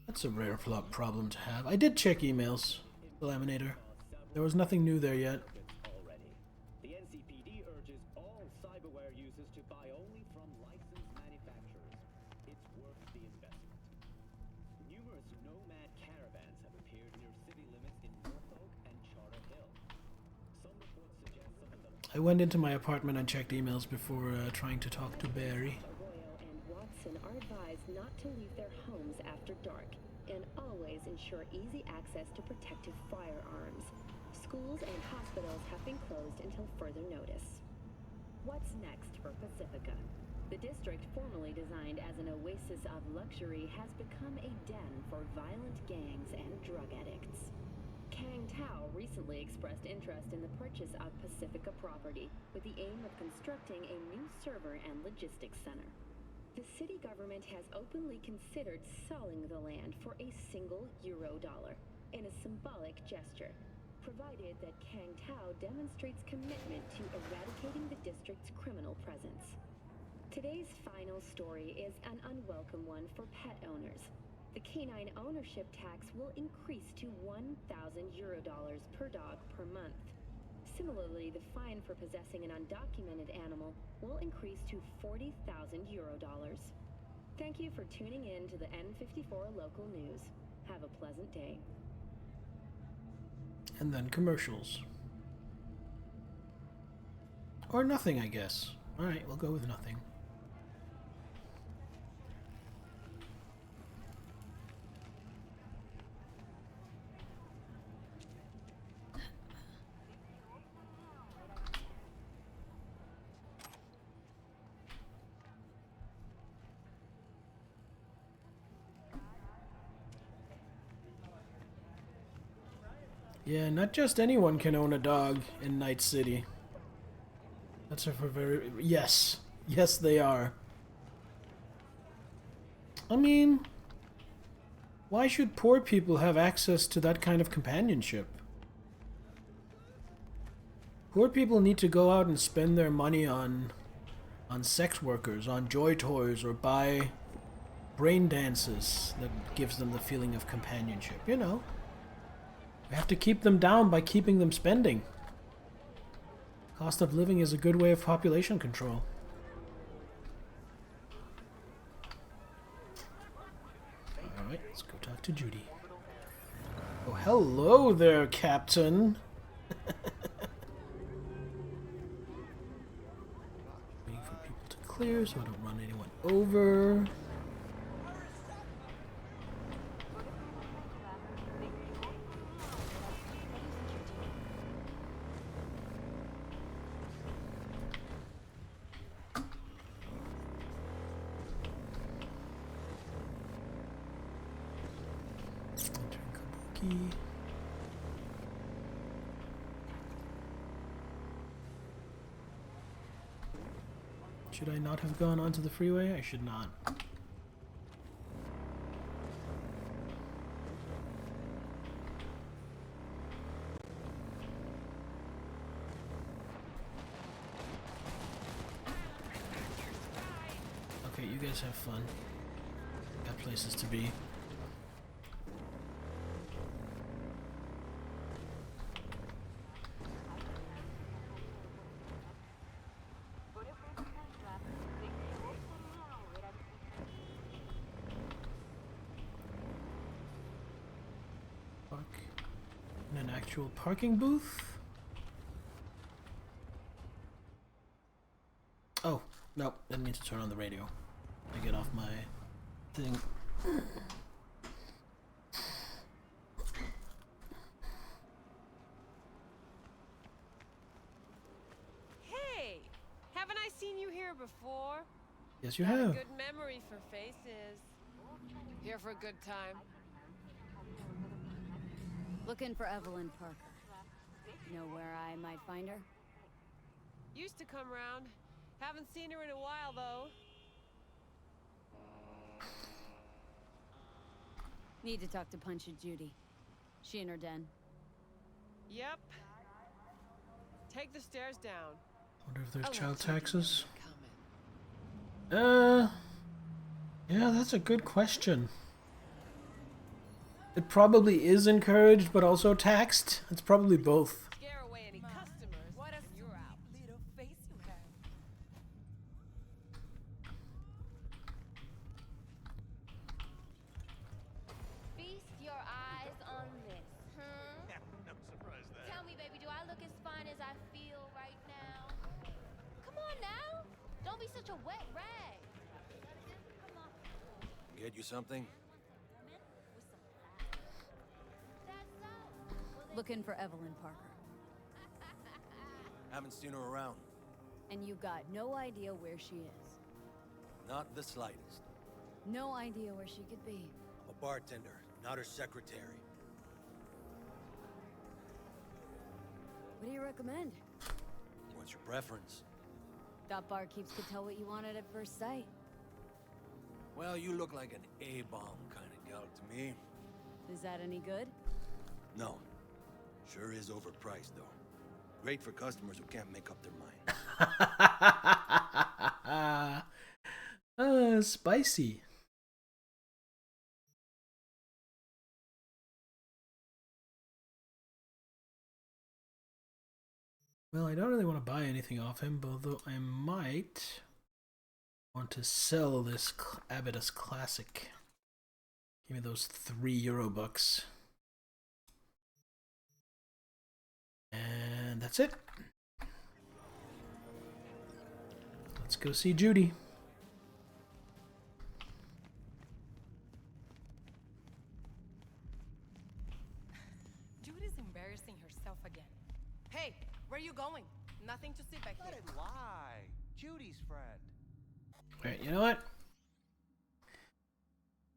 That's a rare problem to have. I did check emails, the Laminator. There was nothing new there yet. The NCPD urges all cyberware users to buy only from licensed manufacturers. It's worth the investment. Numerous nomad caravans have appeared near city limits in Norfolk and Charter Hill. Some reports suggest some of them. I went into my apartment and checked emails before trying to talk to Barry. Arroyo and Watson are advised not to leave their homes after dark and always ensure easy access to protective firearms. Schools and hospitals have been closed until further notice. What's next for Pacifica? The district, formerly designed as an oasis of luxury, has become a den for violent gangs and drug addicts. Kang Tao recently expressed interest in the purchase of Pacifica property with the aim of constructing a new server and logistics center. The city government has openly considered selling the land for a single $1 in a symbolic gesture, provided that Kang Tao demonstrates commitment to eradicating the district's criminal presence. Today's final story is an unwelcome one for pet owners. The canine ownership tax will increase to €1,000 per dog per month. Similarly, the fine for possessing an undocumented animal will increase to €40,000. Thank you for tuning in to the N54 local news. Have a pleasant day. And then commercials. Or nothing, I guess. Alright, we'll go with nothing. Yeah, not just anyone can own a dog in Night City. That's for very... Yes. Yes, they are. I mean, why should poor people have access to that kind of companionship? Poor people need to go out and spend their money on sex workers, on joy toys, or buy brain dances that gives them the feeling of companionship, you know? We have to keep them down by keeping them spending. Cost of living is a good way of population control. Alright, let's go talk to Judy. Oh, hello there, Captain. Waiting for people to clear so I don't run anyone over. Should I not have gone onto the freeway? I should not. Okay, you guys have fun. Got places to be. In an actual parking booth? Oh, no, didn't mean to turn on the radio. I get off my thing. Hey! Haven't I seen you here before? Yes, you Got have. a good memory for faces. Here for a good time. Looking for Evelyn Parker. Know where I might find her? Used to come around. Haven't seen her in a while, though. Need to talk to Punch and Judy. She in her den. Yep. Take the stairs down. Wonder if there's I'll child let you taxes. know Yeah, that's a good question. It probably is encouraged, but also taxed. It's probably both. Scare away any customers. What a you're out. Little face you have. Feast your eyes on this, huh? No surprise there. Tell me, baby, do I look as fine as I feel right now? Come on now. Don't be such a wet rag. Come on. Get you something? Looking for Evelyn Parker. Haven't seen her around. And you've got no idea where she is. Not the slightest. No idea where she could be. I'm a bartender, not her secretary. What do you recommend? What's your preference? That barkeeps could tell what you wanted at first sight. Well, you look like an A-bomb kind of gal to me. Is that any good? No. Sure is overpriced, though. Great for customers who can't make up their mind. Spicy. Well, I don't really want to buy anything off him, although I might want to sell this Abaddus Classic. Give me those €3 bucks. And that's it. Let's go see Judy. Judy's embarrassing herself again. Hey, where you going? Nothing to see back here. Let it lie. Judy's friend. Alright, you know what?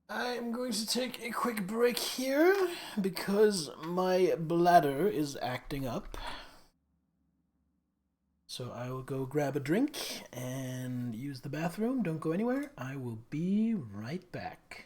I'm going to take a quick break here because my bladder is acting up. So I will go grab a drink and use the bathroom. Don't go anywhere. I will be right back.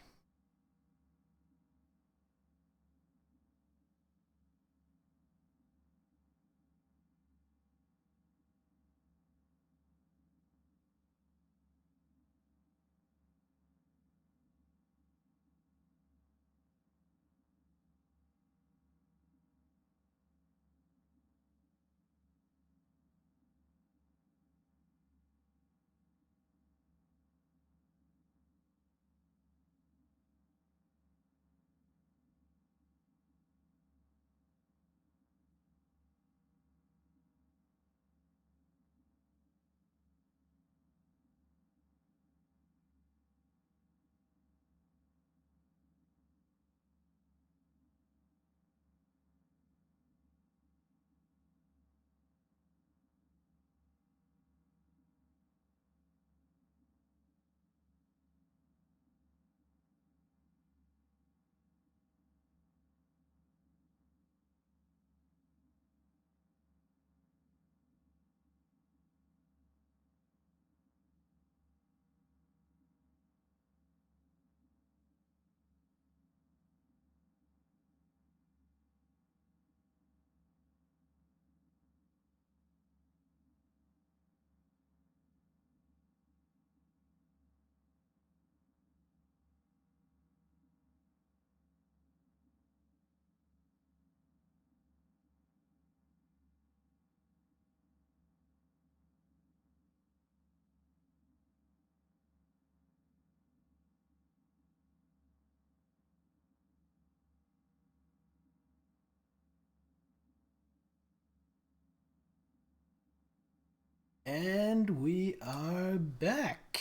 And we are back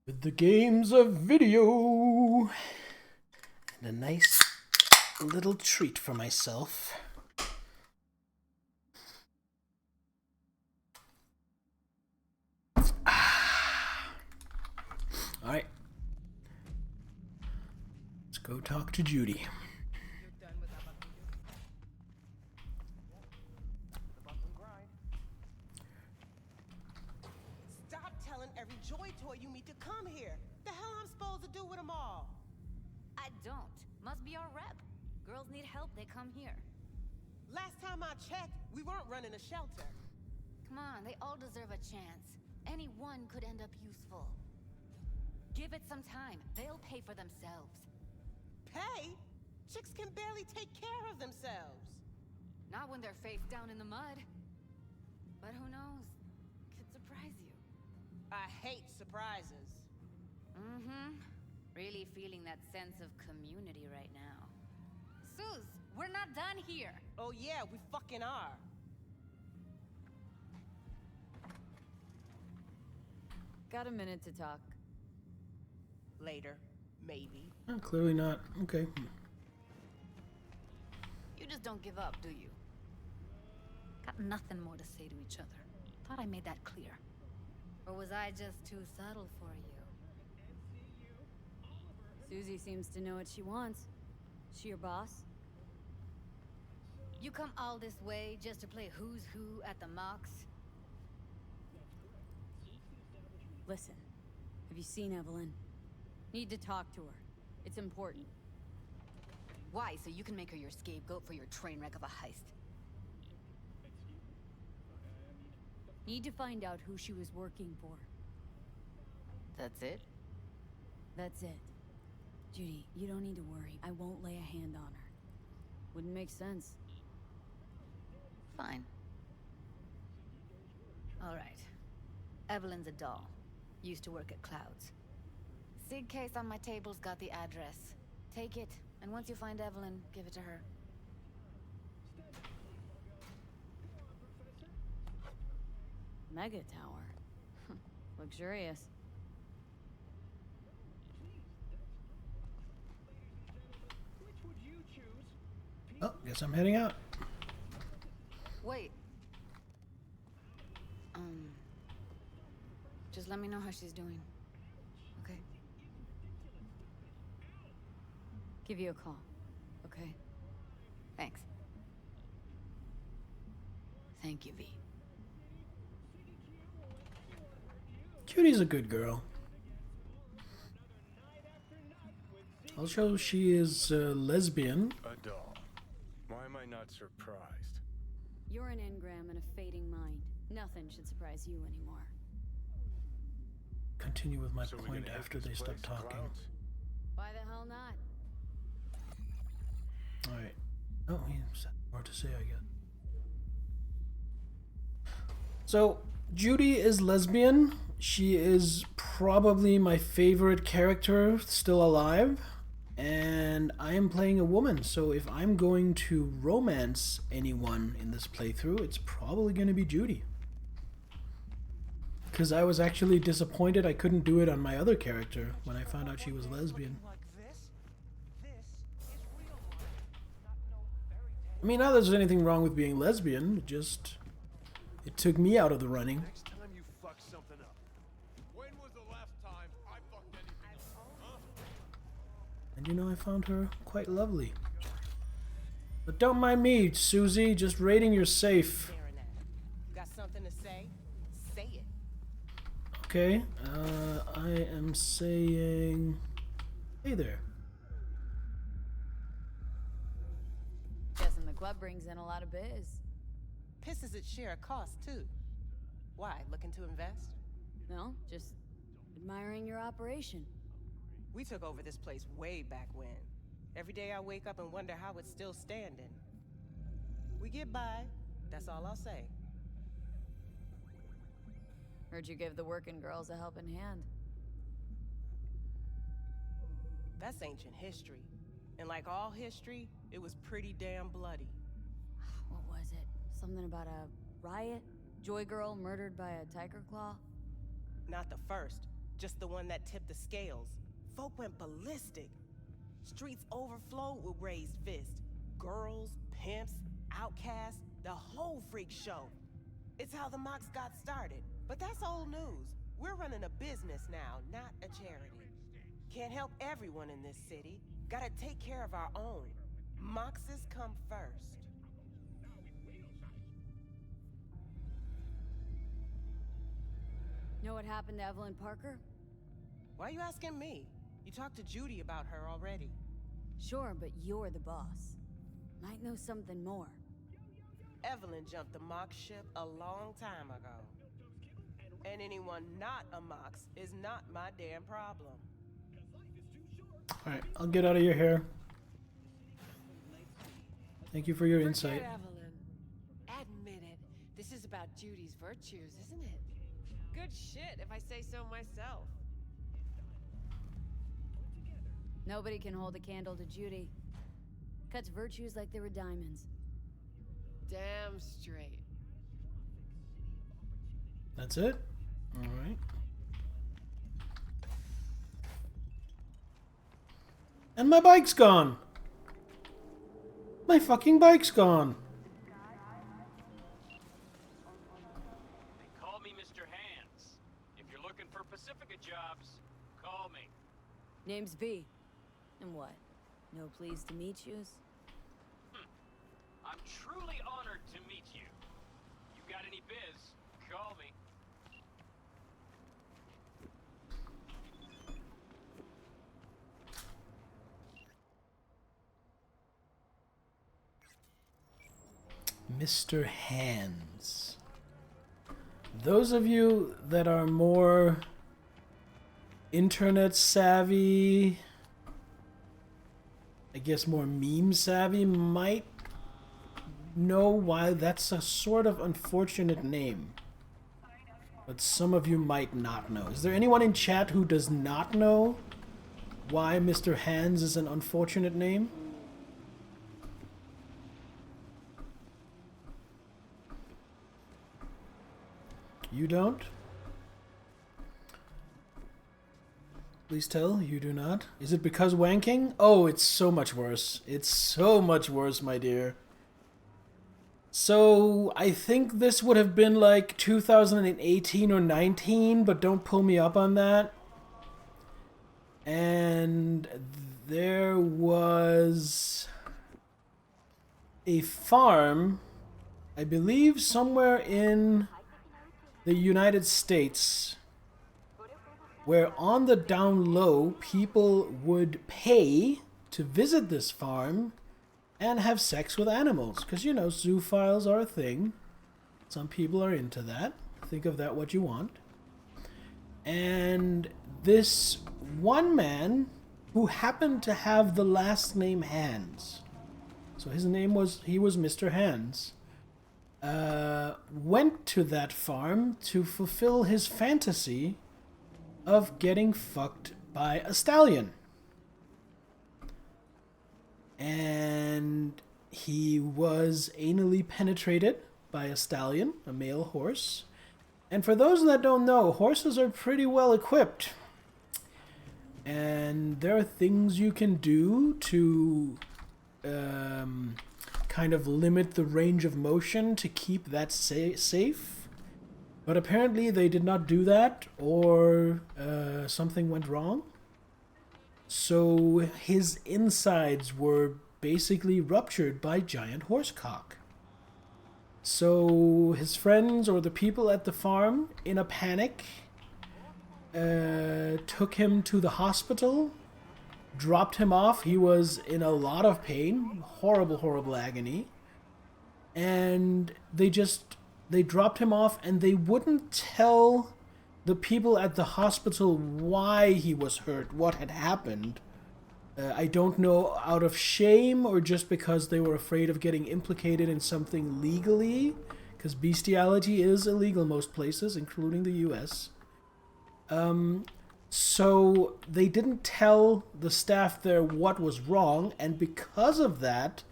with the games of video and a nice little treat for myself. All right, let's go talk to Judy. to come here. The hell I'm supposed to do with them all? I don't. Must be our rep. Girls need help, they come here. Last time I checked, we weren't running a shelter. Come on, they all deserve a chance. Any one could end up useful. Give it some time. They'll pay for themselves. Pay? Chicks can barely take care of themselves. Not when they're face down in the mud. But who knows? Could surprise you. I hate surprises. Mm-hmm. Really feeling that sense of community right now. Suze, we're not done here. Oh yeah, we fucking are. Got a minute to talk. Later, maybe. Clearly not. Okay. You just don't give up, do you? Got nothing more to say to each other. Thought I made that clear. Or was I just too subtle for you? Susie seems to know what she wants. She your boss? You come all this way just to play who's who at the mocks? Listen, have you seen Evelyn? Need to talk to her. It's important. Why? So you can make her your scapegoat for your train wreck of a heist? Need to find out who she was working for. That's it? That's it. Judy, you don't need to worry. I won't lay a hand on her. Wouldn't make sense. Fine. All right. Evelyn's a doll. Used to work at Clouds. Sig case on my table's got the address. Take it, and once you find Evelyn, give it to her. Mega tower. Luxurious. Oh, guess I'm heading out. Wait. Just let me know how she's doing. Okay? Give you a call. Okay? Thanks. Thank you, V. Judy's a good girl. Also, she is lesbian. A doll. Why am I not surprised? You're an engram and a fading mind. Nothing should surprise you anymore. Continue with my So we're point gonna after hit they this stop place, talking. Clouds? Why the hell not? Alright. Oh, he has more to say, I guess. So, Judy is lesbian. She is probably my favorite character still alive. And I am playing a woman, so if I'm going to romance anyone in this playthrough, it's probably going to be Judy. Because I was actually disappointed I couldn't do it on my other character when I found out she was lesbian. I mean, not that there's anything wrong with being lesbian, it took me out of the running. Next time you fuck something up. When was the last time I fucked anything up? Huh? And you know, I found her quite lovely. But don't mind me, Susie, just raiding your safe. Got something to say? Say it. Okay, I am saying... Hey there. Guessing the club brings in a lot of biz. Pisses its share of cost, too. Why, looking to invest? No, just admiring your operation. We took over this place way back when. Every day I wake up and wonder how it's still standing. We get by, that's all I'll say. Heard you give the working girls a helping hand. That's ancient history. And like all history, it was pretty damn bloody. What was it? Something about a riot? Joy girl murdered by a tiger claw? Not the first, just the one that tipped the scales. Folk went ballistic. Streets overflowed with raised fists. Girls, pimps, outcasts, the whole freak show. It's how the mocks got started. But that's old news. We're running a business now, not a charity. Can't help everyone in this city. Gotta take care of our own. Moxes come first. Know what happened to Evelyn Parker? Why are you asking me? You talked to Judy about her already. Sure, but you're the boss. Might know something more. Evelyn jumped the Mox ship a long time ago. And anyone not a Mox is not my damn problem. Alright, I'll get out of your hair. Thank you for your insight. Forget Evelyn. Admit it. This is about Judy's virtues, isn't it? Good shit, if I say so myself. Nobody can hold a candle to Judy. Cuts virtues like they were diamonds. Damn straight. That's it? Alright. And my bike's gone! My fucking bike's gone! They call me Mr. Hands. If you're looking for Pacifica jobs, call me. Name's V. And what? No pleased to meet yous? I'm truly honored to meet you. You got any biz, call me. Mr. Hands. Those of you that are more internet savvy, I guess more meme savvy, might know why that's a sort of unfortunate name. But some of you might not know. Is there anyone in chat who does not know why Mr. Hands is an unfortunate name? You don't? Please tell, you do not. Is it because wanking? Oh, it's so much worse. It's so much worse, my dear. So, I think this would have been like 2018 or 19, but don't pull me up on that. And there was a farm, I believe somewhere in the United States, where on the down low, people would pay to visit this farm and have sex with animals. Because, you know, zoophiles are a thing. Some people are into that. Think of that what you want. And this one man who happened to have the last name Hands, so his name was, he was Mr. Hands, went to that farm to fulfill his fantasy of getting fucked by a stallion. And he was anally penetrated by a stallion, a male horse. And for those that don't know, horses are pretty well equipped. And there are things you can do to kind of limit the range of motion to keep that safe. But apparently they did not do that, or something went wrong. So his insides were basically ruptured by giant horse cock. So his friends or the people at the farm, in a panic, took him to the hospital, dropped him off. He was in a lot of pain, horrible, horrible agony. And they dropped him off, and they wouldn't tell the people at the hospital why he was hurt, what had happened. I don't know, out of shame or just because they were afraid of getting implicated in something legally, because bestiality is illegal most places, including the US. So they didn't tell the staff there what was wrong, and because of that,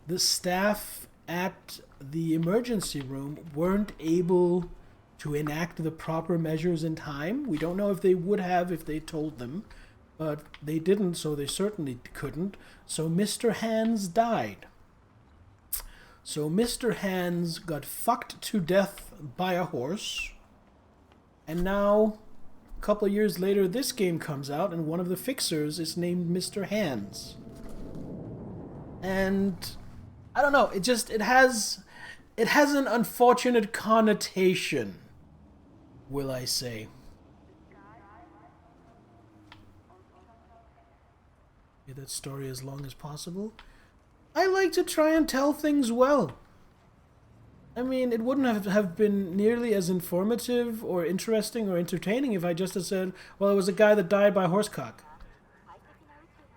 the staff at the emergency room weren't able to enact the proper measures in time. We don't know if they would have if they told them, but they didn't, so they certainly couldn't. So Mr. Hands died. So Mr. Hands got fucked to death by a horse, and now, a couple of years later, this game comes out, and one of the fixers is named Mr. Hands. And I don't know, it has an unfortunate connotation, will I say. that story as long as possible. I like to try and tell things well. I mean, it wouldn't have been nearly as informative or interesting or entertaining if I just had said, well, it was a guy that died by horsecock.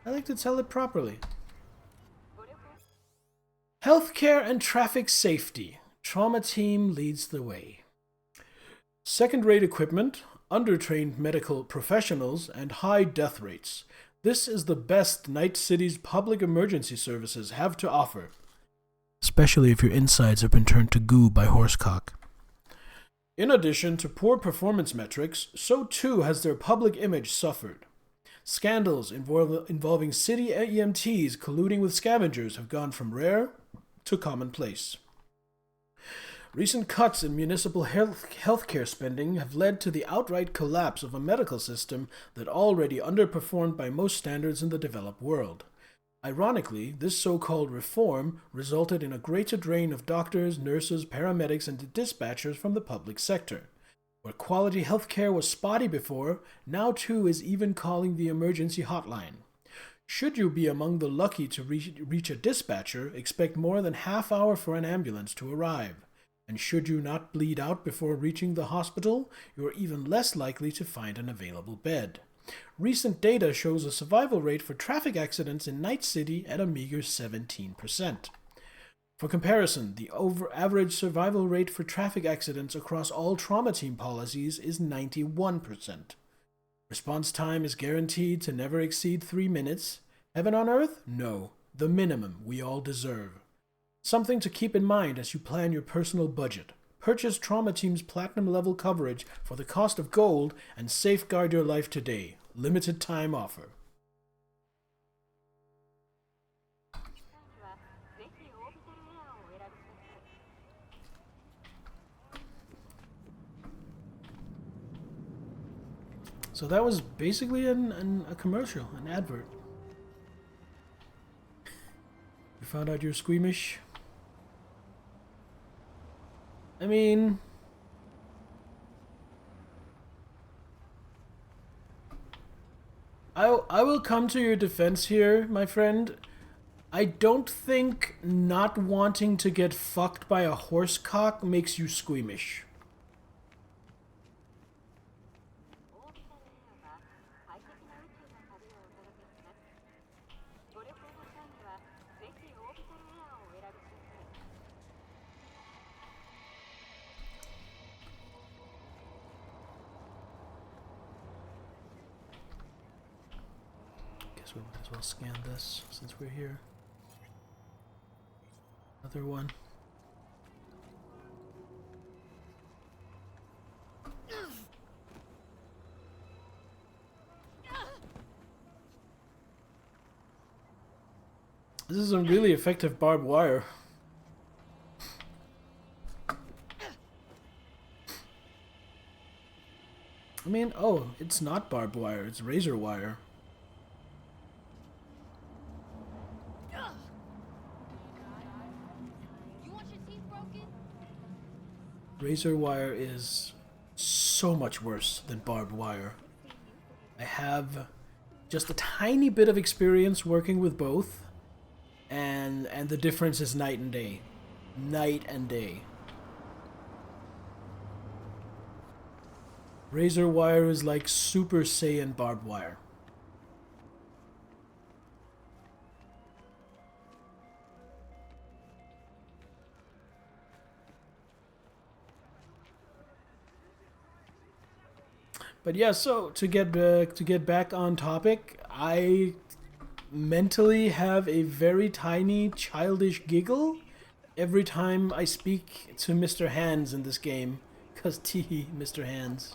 I like to tell it properly. Healthcare and traffic safety. Trauma team leads the way. Second-rate equipment, undertrained medical professionals, and high death rates. This is the best Night City's public emergency services have to offer. Especially if your insides have been turned to goo by horsecock. In addition to poor performance metrics, so too has their public image suffered. Scandals involving city EMTs colluding with scavengers have gone from rare to commonplace. Recent cuts in municipal healthcare spending have led to the outright collapse of a medical system that already underperformed by most standards in the developed world. Ironically, this so-called reform resulted in a greater drain of doctors, nurses, paramedics, and dispatchers from the public sector. Where quality healthcare was spotty before, now too is even calling the emergency hotline. Should you be among the lucky to reach a dispatcher, expect more than half hour for an ambulance to arrive. And should you not bleed out before reaching the hospital, you are even less likely to find an available bed. Recent data shows a survival rate for traffic accidents in Night City at a meager 17%. For comparison, the average survival rate for traffic accidents across all trauma team policies is 91%. Response time is guaranteed to never exceed 3 minutes. Heaven on earth? No. The minimum we all deserve. Something to keep in mind as you plan your personal budget. Purchase Trauma Team's platinum level coverage for the cost of gold and safeguard your life today. Limited time offer. So that was basically a commercial, an advert. You found out you're squeamish? I mean, I will come to your defense here, my friend. I don't think not wanting to get fucked by a horsecock makes you squeamish. Guess we might as well scan this since we're here. Another one. This is a really effective barbed wire. I mean, oh, it's not barbed wire, it's razor wire. Razor wire is so much worse than barbed wire. I have just a tiny bit of experience working with both, and the difference is night and day. Night and day. Razor wire is like Super Saiyan barbed wire. But yeah, so to get back on topic, I mentally have a very tiny childish giggle every time I speak to Mr. Hands in this game, cause teehee, Mr. Hands.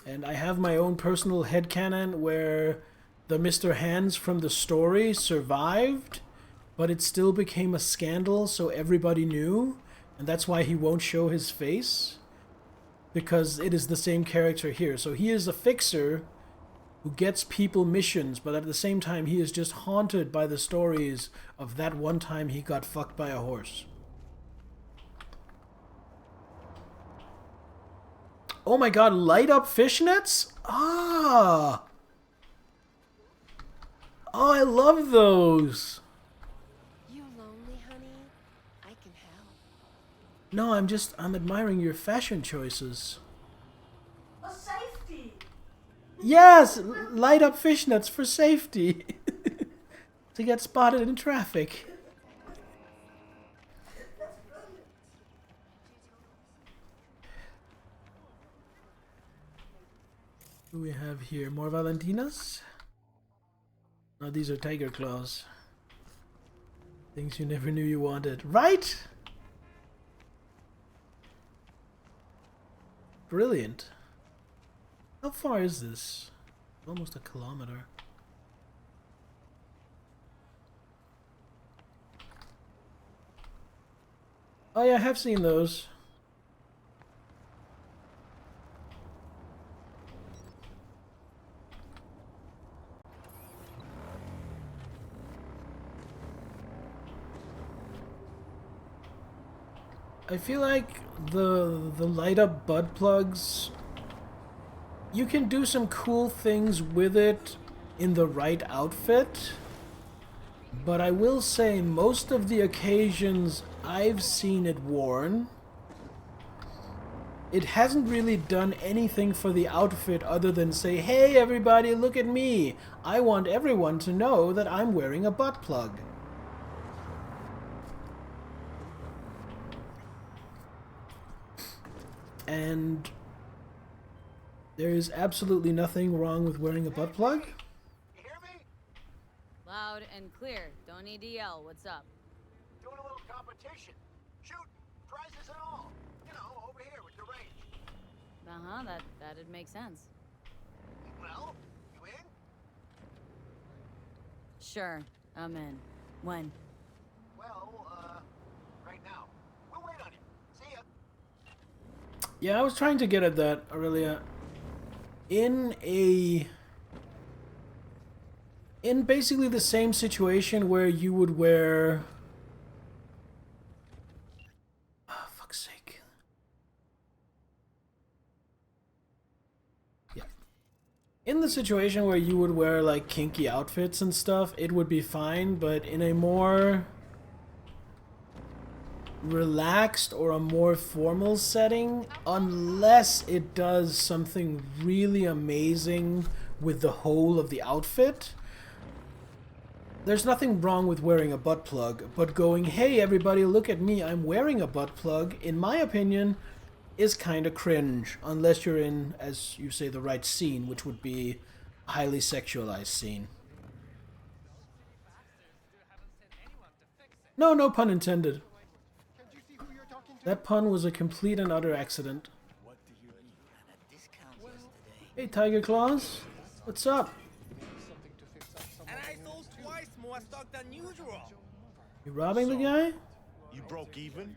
And I have my own personal headcanon where the Mr. Hands from the story survived, but it still became a scandal, so everybody knew, and that's why he won't show his face. Because it is the same character here. So he is a fixer who gets people missions, but at the same time he is just haunted by the stories of that one time he got fucked by a horse. Oh my god, light up fishnets? Ah! Oh, I love those. You lonely, honey? I can help. No, I'm admiring your fashion choices. For safety. Yes, light up fishnets for safety. To get spotted in traffic. Who do we have here? More Valentinas? No, these are tiger claws. Things you never knew you wanted. Right? Brilliant. How far is this? Almost a kilometer. Oh yeah, I have seen those. I feel like the light up butt plugs, you can do some cool things with it in the right outfit. But I will say most of the occasions I've seen it worn, it hasn't really done anything for the outfit other than say, hey everybody, look at me. I want everyone to know that I'm wearing a butt plug. And there is absolutely nothing wrong with wearing a butt plug. Loud and clear. Don't need to yell. What's up? Doing a little competition. Shoot, prizes and all. You know, over here with the range. Uh-huh, that'd make sense. Well, you in? Sure, I'm in. When? Well, right now. We'll wait on you. See ya. Yeah, I was trying to get at that, Aurelia. In basically the same situation where you would wear... Oh, fuck's sake. Yeah. In the situation where you would wear, like, kinky outfits and stuff, it would be fine, but in a more relaxed or a more formal setting, unless it does something really amazing with the whole of the outfit, there's nothing wrong with wearing a butt plug, but going, hey everybody, look at me, I'm wearing a butt plug, in my opinion, is kind of cringe, unless you're in, as you say, the right scene, which would be a highly sexualized scene. No, no pun intended. That pun was a complete and utter accident. Hey, Tiger Claws. What's up? And I sold twice more stock than usual. You robbing the guy? You broke even?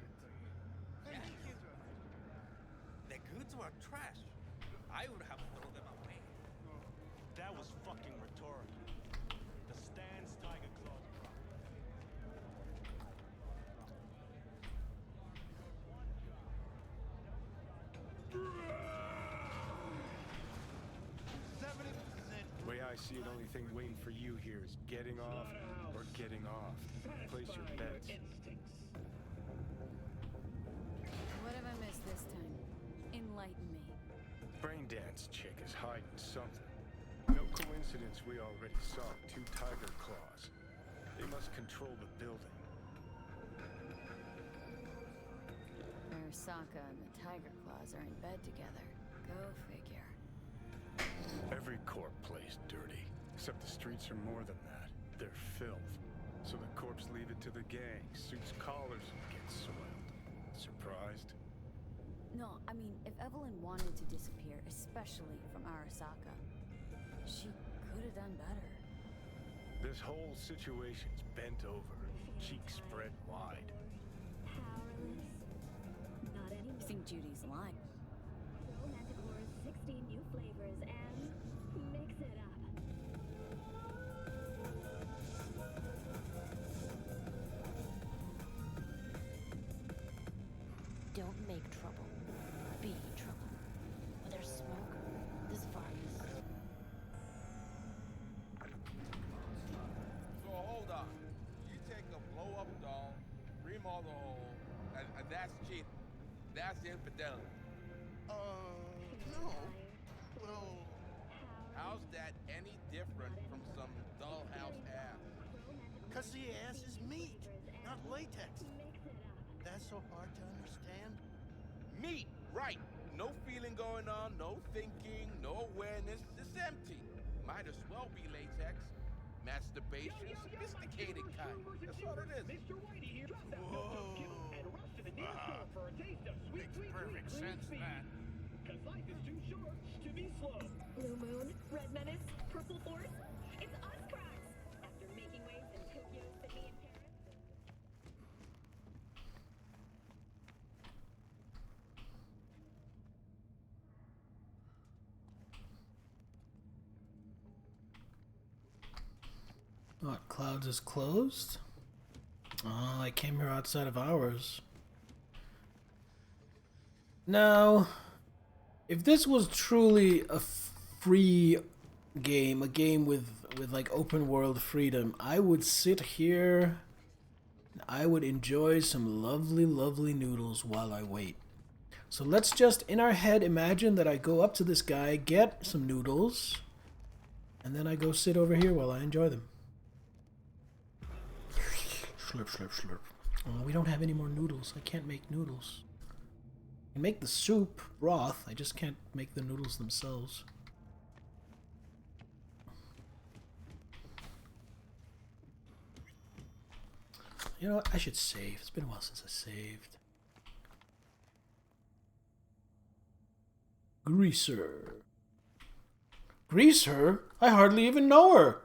The goods were trash. I would have thrown them away. That was fucking rhetorical. The Stan's Tiger Claws The way I see it, only thing waiting for you here is getting off or getting off. Place your bets. What have I missed this time? Enlighten me. Braindance chick is hiding something. No coincidence we already saw 2 tiger claws. They must control the building. Arasaka and the Tiger Claws are in bed together. Go figure. Every corp plays dirty, except the streets are more than that. They're filth. So the corps leave it to the gang. Suits collars and get soiled. Surprised? No, I mean, if Evelyn wanted to disappear, especially from Arasaka, she could have done better. This whole situation's bent over, cheeks spread wide. Not any. I think Judy's lying. Romantic Wars 16 new flavors and mix it up. Don't make trouble. Be trouble. Where there's smoke, there's fire. him all the hole, and that's cheating. That's infidelity. No. Well, how's that any different from some dollhouse ass? 'Cause the ass is meat, not latex. That's so hard to understand. Meat, right. No feeling going on, no thinking, no awareness. It's empty. Might as well be latex. Masturbation, sophisticated kind. That's all it is. Whoa. Makes perfect sense, man. Cause life is too short to be slow. Blue Moon, Red Menace, Purple Force. It's us, cracks! After making waves in Tokyo, Sydney, and Paris. What, Clouds is closed? Oh, I came here outside of hours. Now, if this was truly a free game, a game with like open world freedom, I would sit here and I would enjoy some lovely, lovely noodles while I wait. So let's just, in our head, imagine that I go up to this guy, get some noodles, and then I go sit over here while I enjoy them. Slurp, slurp, slurp. Oh, we don't have any more noodles. I can't make noodles. I can make the soup, broth, I just can't make the noodles themselves. You know what? I should save. It's been a while since I saved. Greaser. Greaser? I hardly even know her.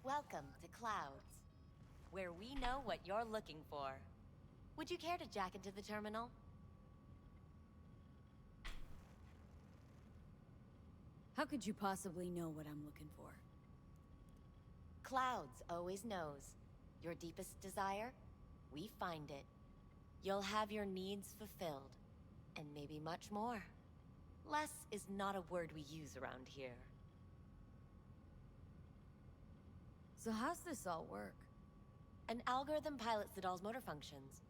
Welcome to Clouds, where we know what you're looking for. Would you care to jack into the terminal? How could you possibly know what I'm looking for? Clouds always knows. Your deepest desire? We find it. You'll have your needs fulfilled, and maybe much more. Less is not a word we use around here. So how's this all work? An algorithm pilots the doll's motor functions.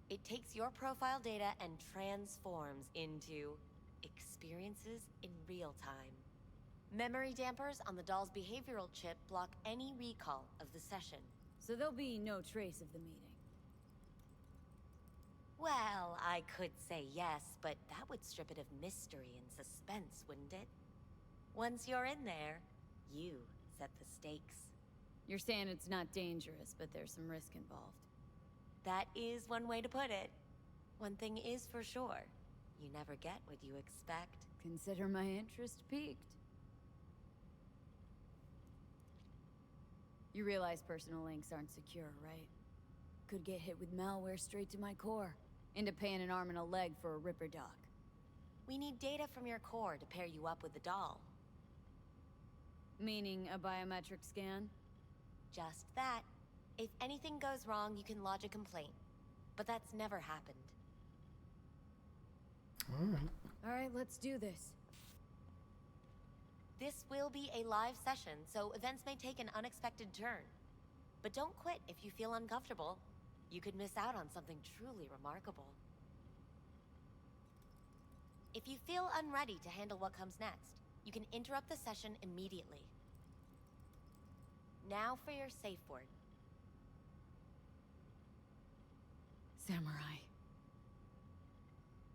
It takes your profile data and transforms into experiences in real time. Memory dampers on the doll's behavioral chip block any recall of the session. So there'll be no trace of the meeting. Well, I could say yes, but that would strip it of mystery and suspense, wouldn't it? Once you're in there, you set the stakes. You're saying it's not dangerous, but there's some risk involved. That is one way to put it. One thing is for sure. You never get what you expect. Consider my interest piqued. You realize personal links aren't secure, right? Could get hit with malware straight to my core. Into paying an arm and a leg for a Ripper doc. We need data from your core to pair you up with the doll. Meaning a biometric scan? Just that. If anything goes wrong, you can lodge a complaint. But that's never happened. Alright, let's do this. This will be a live session, so events may take an unexpected turn. But don't quit if you feel uncomfortable. You could miss out on something truly remarkable. If you feel unready to handle what comes next, you can interrupt the session immediately. Now for your safe word. Samurai.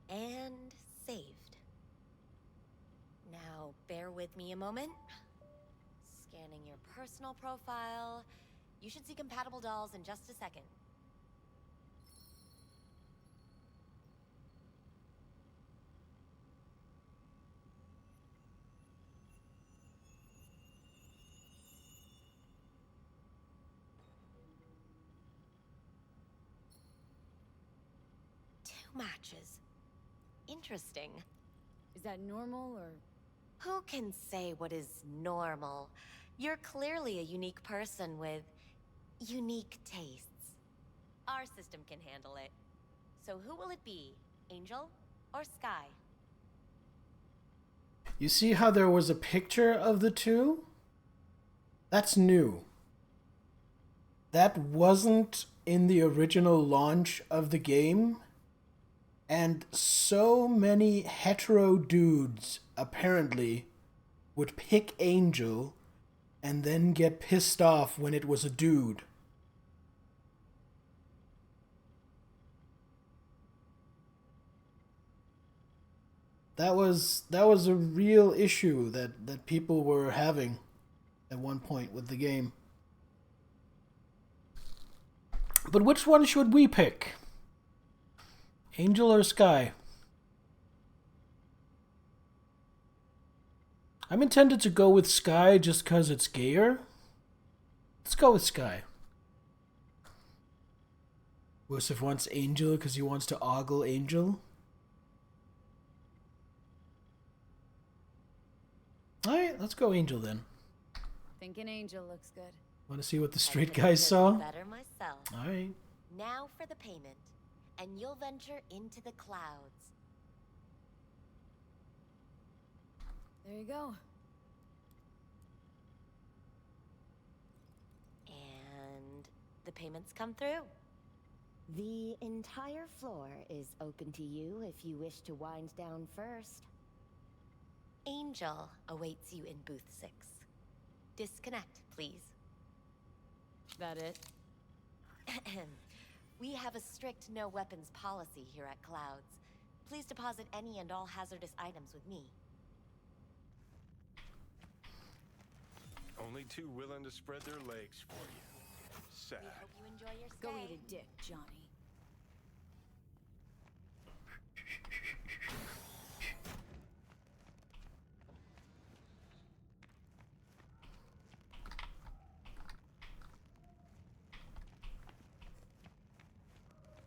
And saved. Now, bear with me a moment. Scanning your personal profile. You should see compatible dolls in just a second. Two matches. Interesting. Is that normal, or...? Who can say what is normal? You're clearly a unique person with unique tastes. Our system can handle it. So who will it be? Angel or Sky? You see how there was a picture of the two? That's new. That wasn't in the original launch of the game. And so many hetero dudes apparently would pick Angel and then get pissed off when it was a dude. That was a real issue that people were having at one point with the game. But which one should we pick? Angel or Sky? I'm intended to go with Sky just because it's gayer. Let's go with Sky. Wusif wants Angel because he wants to ogle Angel. Alright, let's go Angel then. Thinking Angel looks good. Want to see what the street guys saw? Better myself. Alright. Now for the payment, and you'll venture into the clouds. There you go. And the payments come through. The entire floor is open to you if you wish to wind down first. Angel awaits you in booth 6. Disconnect, please. That it? We have a strict no weapons policy here at Clouds. Please deposit any and all hazardous items with me. Only two willing to spread their legs for you. Sad. We hope you enjoy your stay. Go eat a dick, Johnny.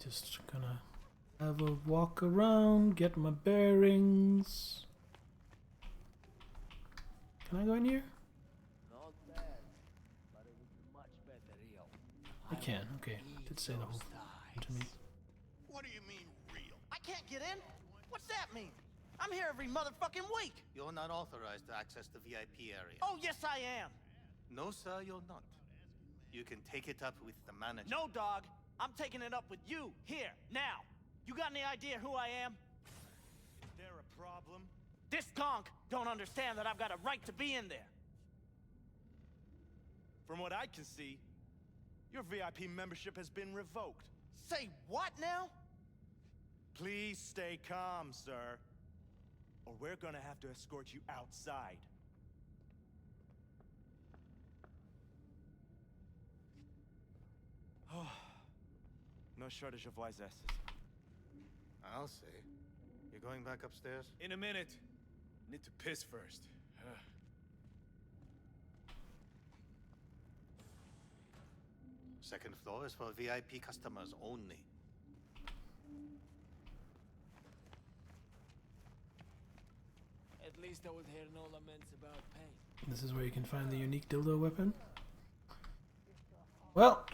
Just gonna have a walk around, get my bearings. Can I go in here? I can, okay. Did say the whole thing to me. What do you mean, real? I can't get in? What's that mean? I'm here every motherfucking week. You're not authorized to access the VIP area. Oh, yes, I am. No, sir, you're not. You can take it up with the manager. No, dog. I'm taking it up with you, here, now. You got any idea who I am? Is there a problem? This conk don't understand that I've got a right to be in there. From what I can see, your VIP membership has been revoked. Say what now? Please stay calm, sir. Or we're gonna have to escort you outside. No shortage of wise asses. I'll see. You're going back upstairs? In a minute. Need to piss first. Second floor is for VIP customers only. At least I would hear no laments about pain. This is where you can find the unique dildo weapon. Well,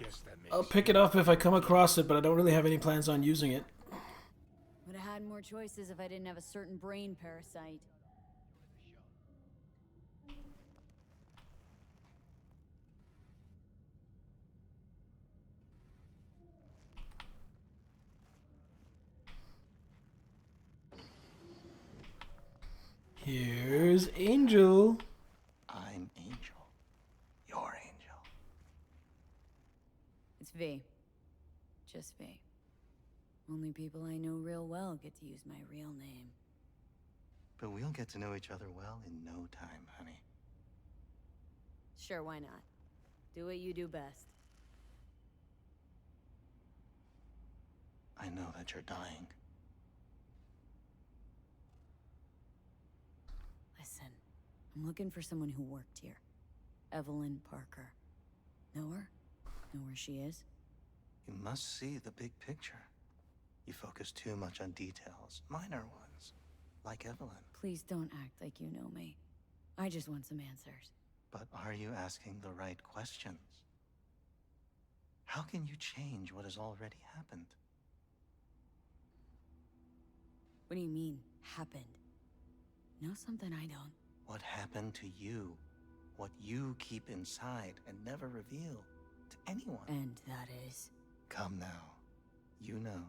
I'll pick it up if I come across it, but I don't really have any plans on using it. Would have had more choices if I didn't have a certain brain parasite. Here's Angel. I'm Angel. You're Angel. It's V. Just V. Only people I know real well get to use my real name. But we'll get to know each other well in no time, honey. Sure, why not? Do what you do best. I know that you're dying. Listen, I'm looking for someone who worked here. Evelyn Parker. Know her? Know where she is? You must see the big picture. You focus too much on details, minor ones, like Evelyn. Please don't act like you know me. I just want some answers. But are you asking the right questions? How can you change what has already happened? What do you mean, happened? Know something I don't? What happened to you what you keep inside and never reveal to anyone. And that is? Come now. You know.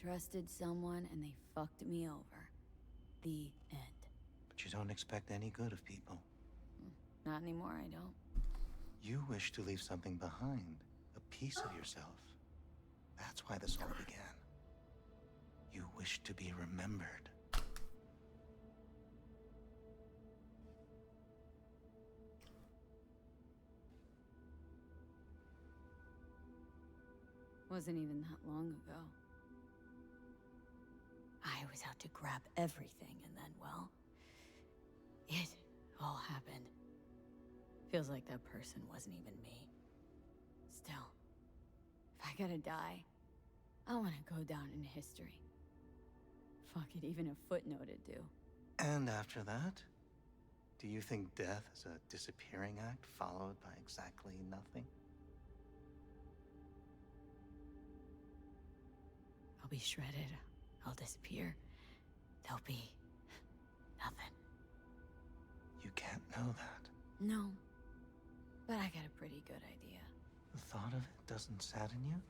Trusted someone and they fucked me over. The end. But you don't expect any good of people. Not anymore, I don't. You wish to leave something behind, a piece of yourself. That's why this all began. You wish to be remembered. Wasn't even that long ago. I was out to grab everything, and then, well, it all happened. Feels like that person wasn't even me. Still, if I gotta die, I want to go down in history. Fuck it, even a footnote would do. And after that? Do you think death is a disappearing act followed by exactly nothing? I'll be shredded. I'll disappear. There'll be nothing. You can't know that. No, but I got a pretty good idea. The thought of it doesn't sadden you?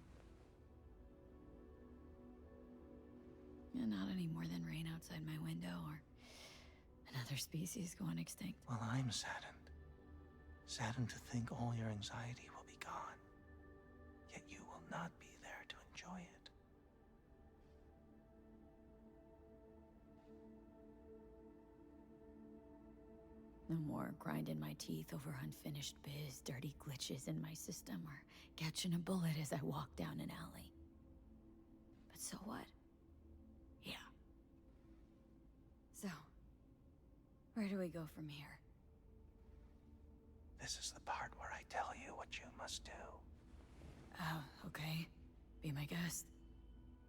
Yeah, not any more than rain outside my window or another species going extinct. Well, I'm saddened. Saddened to think all your anxiety will be gone. Yet you will not be there to enjoy it. No more grinding my teeth over unfinished biz, dirty glitches in my system, or catching a bullet as I walk down an alley. But so what? Yeah. So, where do we go from here? This is the part where I tell you what you must do. Oh, okay. Be my guest.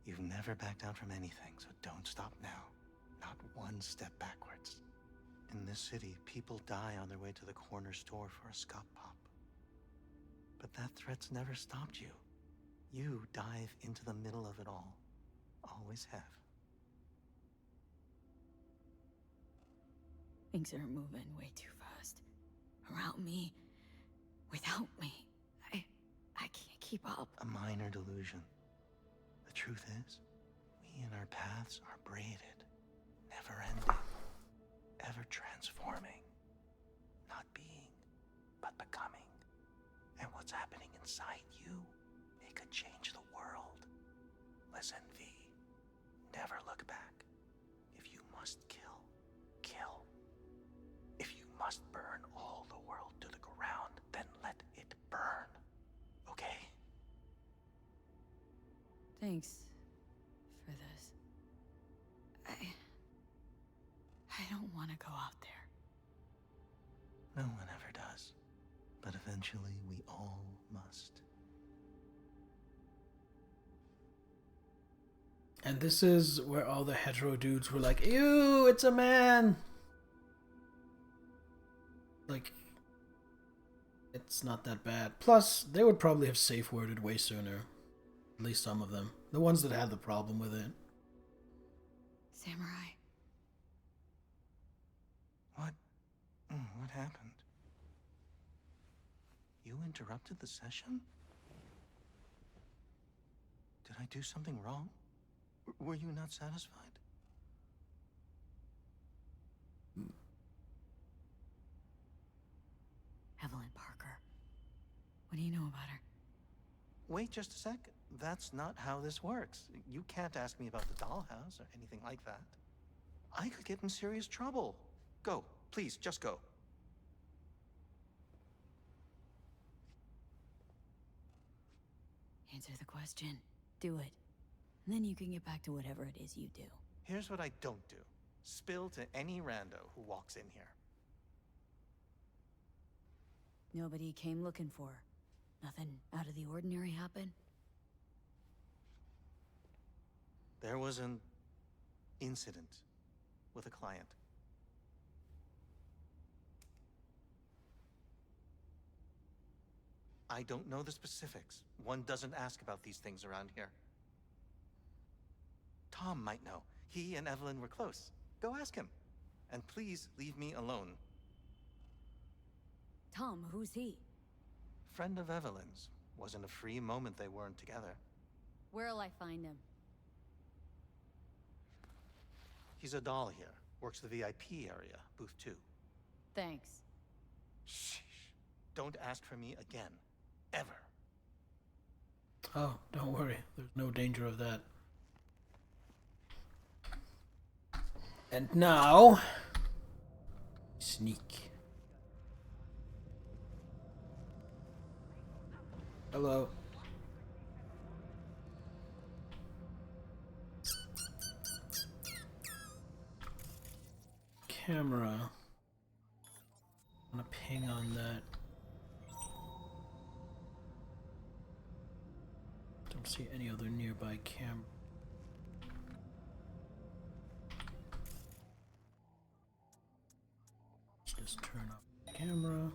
You've never backed down from anything, so don't stop now. Not one step backwards. In this city, people die on their way to the corner store for a scop pop. But that threat's never stopped you. You dive into the middle of it all. Always have. Things are moving way too fast. Around me, without me. I can't keep up. A minor delusion. The truth is, we and our paths are braided, never ending. Ever transforming. Not being, but becoming. And what's happening inside you, it could change the world. Listen, V. Never look back. If you must kill, kill. If you must burn all the world to the ground, then let it burn. Okay? Thanks for this. I don't want to go out there. No one ever does. But eventually we all must. And this is where all the hetero dudes were like, ew, it's a man! Like, it's not that bad. Plus, they would probably have safe worded way sooner. At least some of them. The ones that had the problem with it. Samurai. What happened? You interrupted the session? Did I do something wrong? Were you not satisfied? Evelyn Parker. What do you know about her? Wait just a sec. That's not how this works. You can't ask me about the dollhouse or anything like that. I could get in serious trouble. Go. Please, just go. Answer the question. Do it. And then you can get back to whatever it is you do. Here's what I don't do. Spill to any rando who walks in here. Nobody came looking for her. Nothing out of the ordinary happened? There was an incident with a client. I don't know the specifics. One doesn't ask about these things around here. Tom might know. He and Evelyn were close. Go ask him. And please leave me alone. Tom, who's he? Friend of Evelyn's. Wasn't a free moment they weren't together. Where'll I find him? He's a doll here. Works the VIP area, booth 2. Thanks. Sheesh. Don't ask for me again. Ever. Oh, don't worry. There's no danger of that. And now... sneak. Hello. Camera. I'm gonna ping on that. Don't see any other nearby camera. Let's just turn off the camera.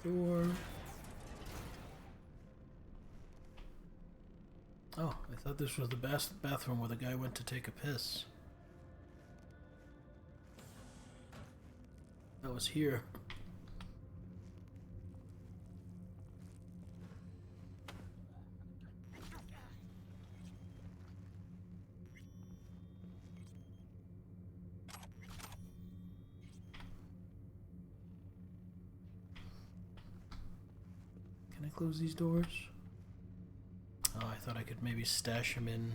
Door. Oh, I thought this was the bathroom where the guy went to take a piss. That was here. Can I close these doors? Oh, I thought I could maybe stash him in.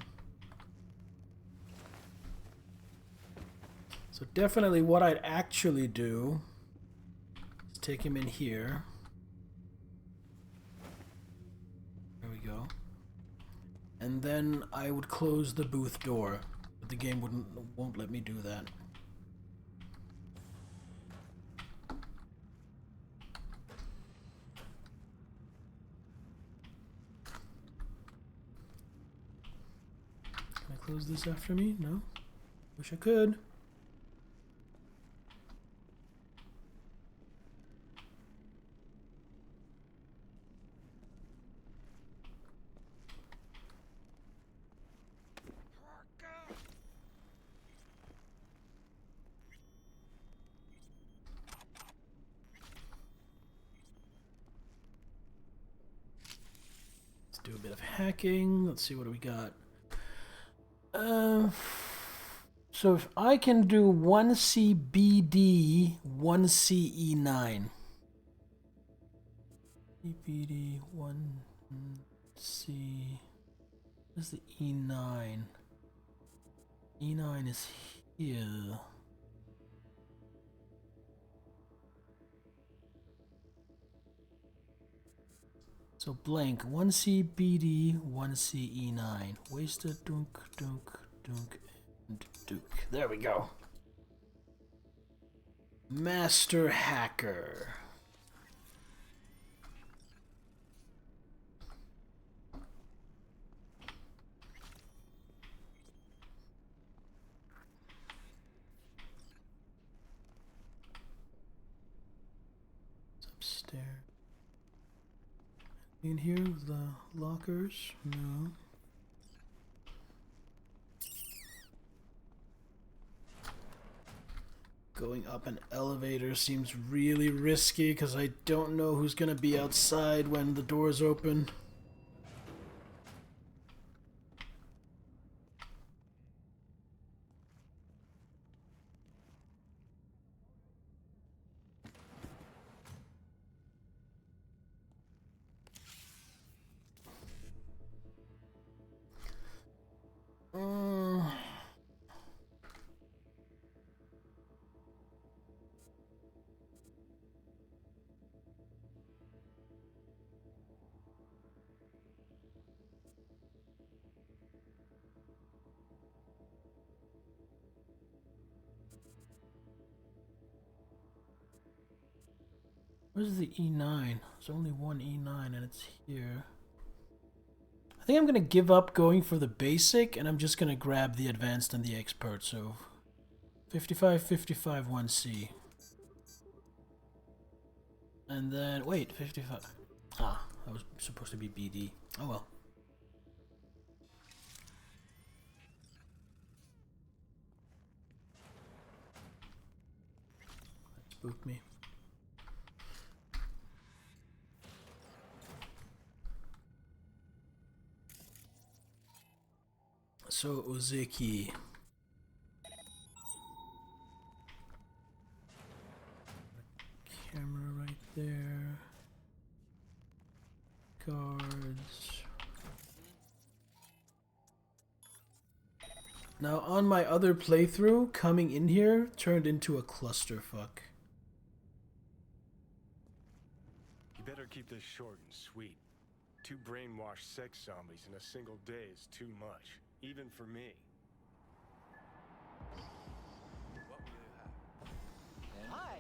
So definitely what I'd actually do is take him in here. There we go. And then I would close the booth door. But the game won't let me do that. Can I close this after me? No? Wish I could. Do a bit of hacking. Let's see what do we got. So if I can do 1CBD, 1CE9. CBD, 1C. Where's the E9? E9 is here. So blank, 1CBD, 1CE9. Wasted, dunk, dunk, dunk, and duke. There we go. Master Hacker. It's upstairs. In here with the lockers? No. Going up an elevator seems really risky because I don't know who's gonna be outside when the doors open. Where's the E9? There's only one E9 and it's here. I think I'm going to give up going for the basic and I'm just going to grab the advanced and the expert. So 55, 55, 1C. And then, wait, 55. Ah, that was supposed to be BD. Oh well. That spooked me. So, Ozeki. Camera right there. Guards. Now, on my other playthrough, coming in here turned into a clusterfuck. You better keep this short and sweet. 2 brainwashed sex zombies in a single day is too much, even for me. Hi.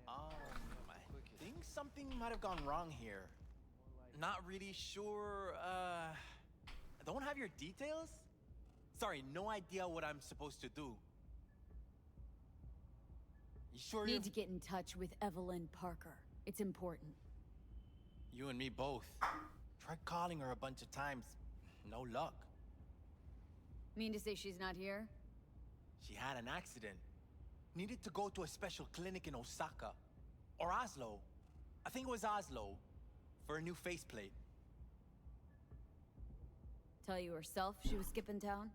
I think something might have gone wrong here. Not really sure. I don't have your details? Sorry, no idea what I'm supposed to do. You sure Need to get in touch with Evelyn Parker. It's important. You and me both. Tried calling her a bunch of times. No luck. Mean to say she's not here? She had an accident. Needed to go to a special clinic in Osaka. Or Oslo. I think it was Oslo. For a new faceplate. Tell you herself she was skipping town?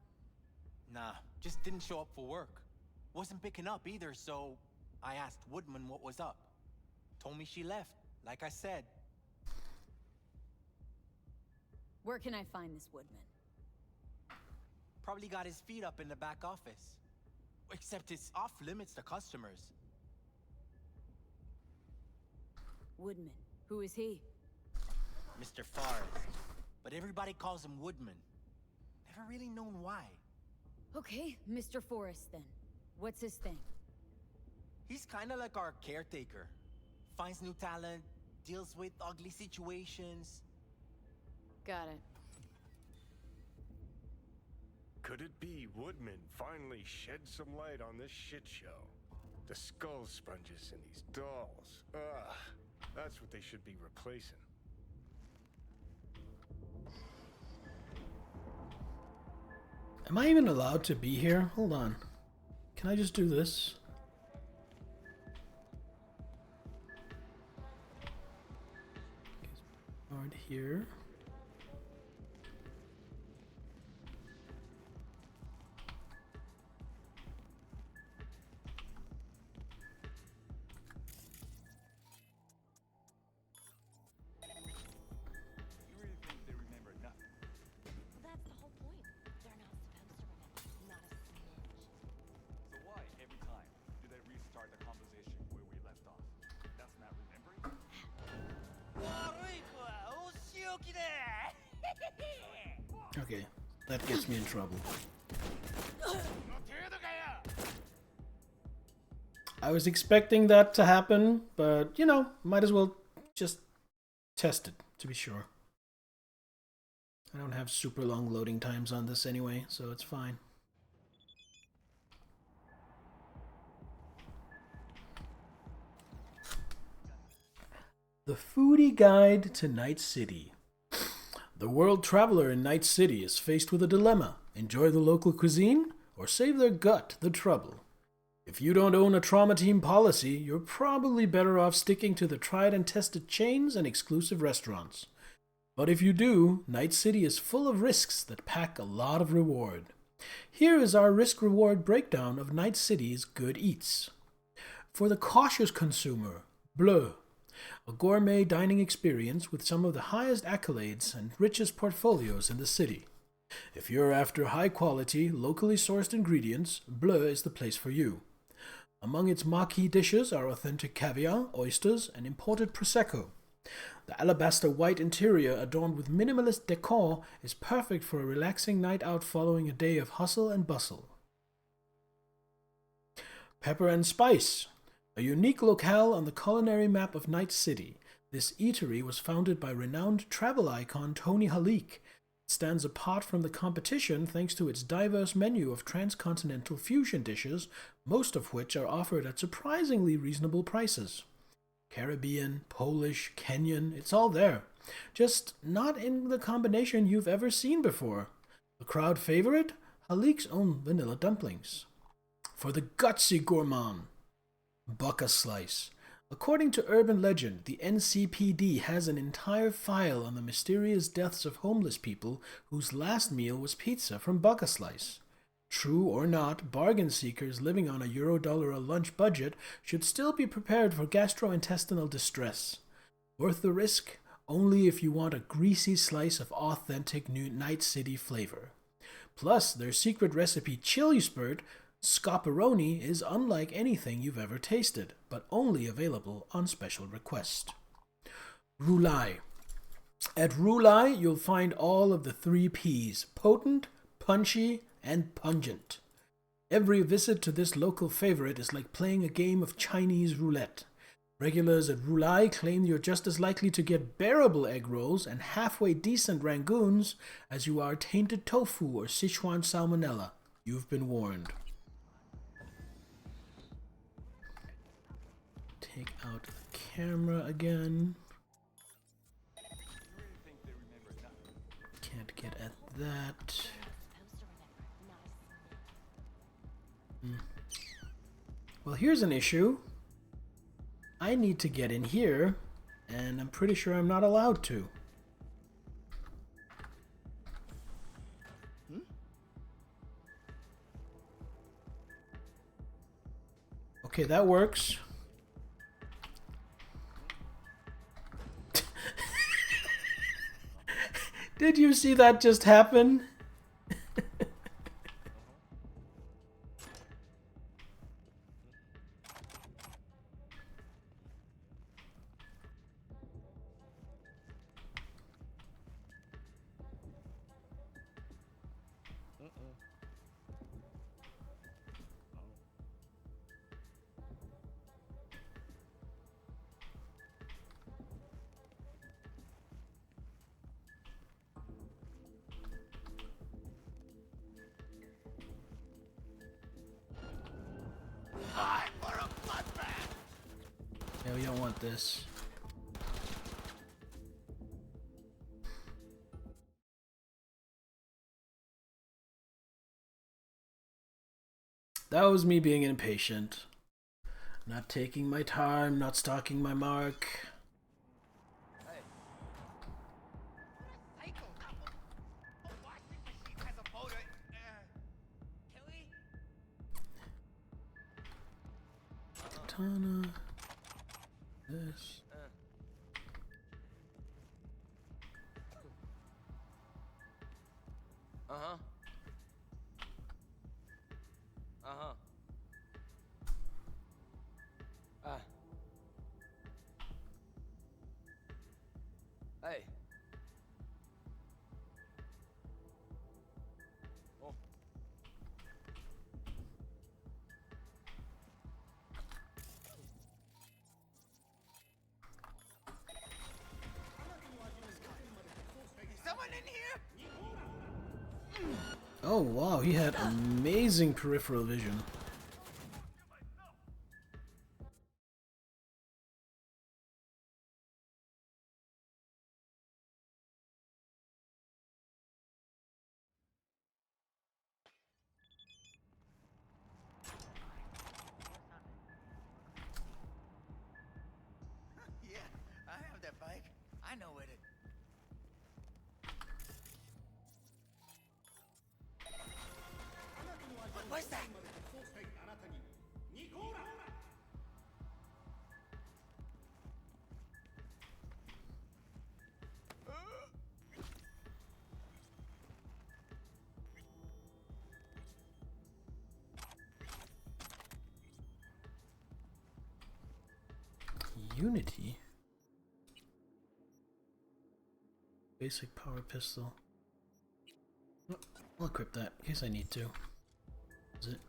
Nah, just didn't show up for work. Wasn't picking up either, so I asked Woodman what was up. Told me she left, like I said. Where can I find this Woodman? Probably got his feet up in the back office. Except it's off limits to customers. Woodman. Who is he? Mr. Forrest. But everybody calls him Woodman. Never really known why. Okay, Mr. Forrest then. What's his thing? He's kinda like our caretaker. Finds new talent, deals with ugly situations. Got it. Could it be Woodman finally shed some light on this shit show? The skull sponges in these dolls. Ugh, that's what they should be replacing. Am I even allowed to be here? Hold on. Can I just do this? Guard here. Okay, that gets me in trouble. I was expecting that to happen, but, you know, might as well just test it, to be sure. I don't have super long loading times on this anyway, so it's fine. The Foodie Guide to Night City. The world traveler in Night City is faced with a dilemma: enjoy the local cuisine or save their gut the trouble. If you don't own a trauma team policy, you're probably better off sticking to the tried and tested chains and exclusive restaurants. But if you do, Night City is full of risks that pack a lot of reward. Here is our risk-reward breakdown of Night City's good eats. For the cautious consumer, Bleu, a gourmet dining experience with some of the highest accolades and richest portfolios in the city. If you're after high-quality, locally sourced ingredients, Bleu is the place for you. Among its marquee dishes are authentic caviar, oysters, and imported prosecco. The alabaster white interior adorned with minimalist decor is perfect for a relaxing night out following a day of hustle and bustle. Pepper and Spice, a unique locale on the culinary map of Night City. This eatery was founded by renowned travel icon Tony Halik. It stands apart from the competition thanks to its diverse menu of transcontinental fusion dishes, most of which are offered at surprisingly reasonable prices. Caribbean, Polish, Kenyan, it's all there. Just not in the combination you've ever seen before. The crowd favorite? Halik's own vanilla dumplings. For the gutsy gourmand, Bucka Slice. According to urban legend, the NCPD has an entire file on the mysterious deaths of homeless people whose last meal was pizza from Bucka Slice. True or not, bargain seekers living on a $1 a lunch budget should still be prepared for gastrointestinal distress. Worth the risk? Only if you want a greasy slice of authentic New Night City flavor. Plus, their secret recipe chili spurt, Scopperoni, is unlike anything you've ever tasted, but only available on special request. Roulai. At Roulai, you'll find all of the 3 Ps: potent, punchy, and pungent. Every visit to this local favorite is like playing a game of Chinese roulette. Regulars at Roulai claim you're just as likely to get bearable egg rolls and halfway decent rangoons as you are tainted tofu or Sichuan salmonella. You've been warned. Take out the camera again. Can't get at that. Well, here's an issue. I need to get in here, and I'm pretty sure I'm not allowed to. Okay, that works. Did you see that just happen? Yeah, we don't want this. That was me being impatient. Not taking my time, not stalking my mark. Katana. This. Uh-huh. Uh-huh. Hey. Oh. Someone in here? Oh wow, he had amazing peripheral vision. Yeah, I have that bike. I know it. What's that? Unity? Basic power pistol. I'll equip that in case I need to. Is it?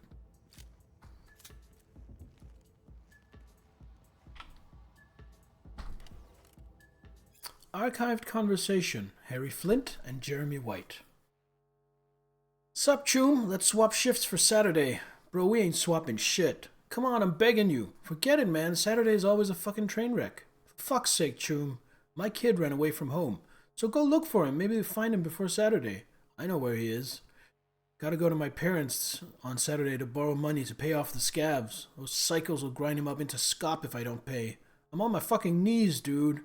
Archived conversation. Harry Flint and Jeremy White. Sup, Choom? Let's swap shifts for Saturday. Bro, we ain't swapping shit. Come on, I'm begging you. Forget it, man. Saturday is always a fucking train wreck. For fuck's sake, Choom. My kid ran away from home. So go look for him. Maybe we'll find him before Saturday. I know where he is. Gotta go to my parents on Saturday to borrow money to pay off the scabs. Those psychos will grind him up into scop if I don't pay. I'm on my fucking knees, dude.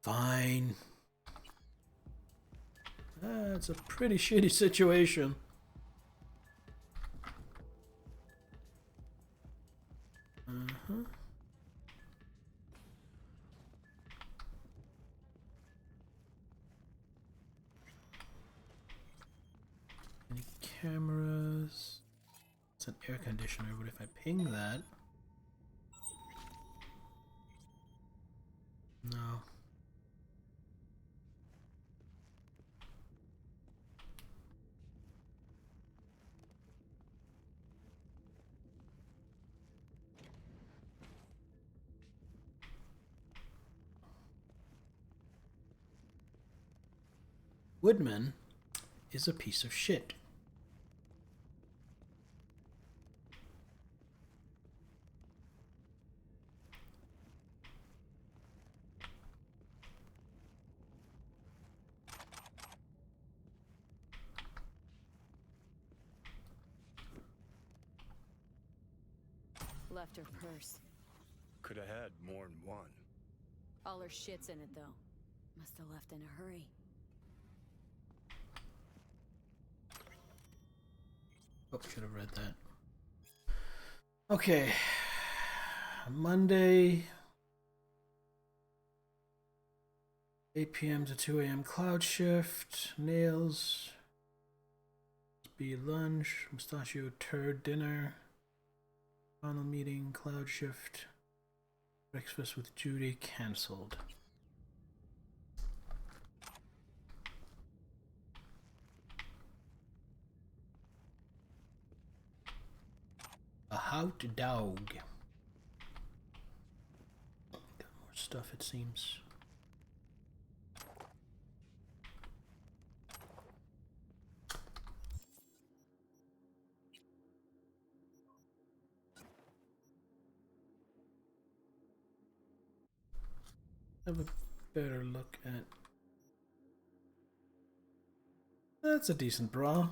Fine. It's a pretty shitty situation. Any cameras? It's an air conditioner, but if I ping that... No. Woodman is a piece of shit. Left her purse. Could have had more than one. All her shit's in it, though. Must have left in a hurry. Oh, should have read that. Okay. Monday, 8 p.m. to 2 a.m. cloud shift. Nails. Be lunch. Mustachio turd dinner. Final meeting. Cloud shift. Breakfast with Judy cancelled. A hot dog. Got more stuff, it seems. Have a better look at... That's a decent bra.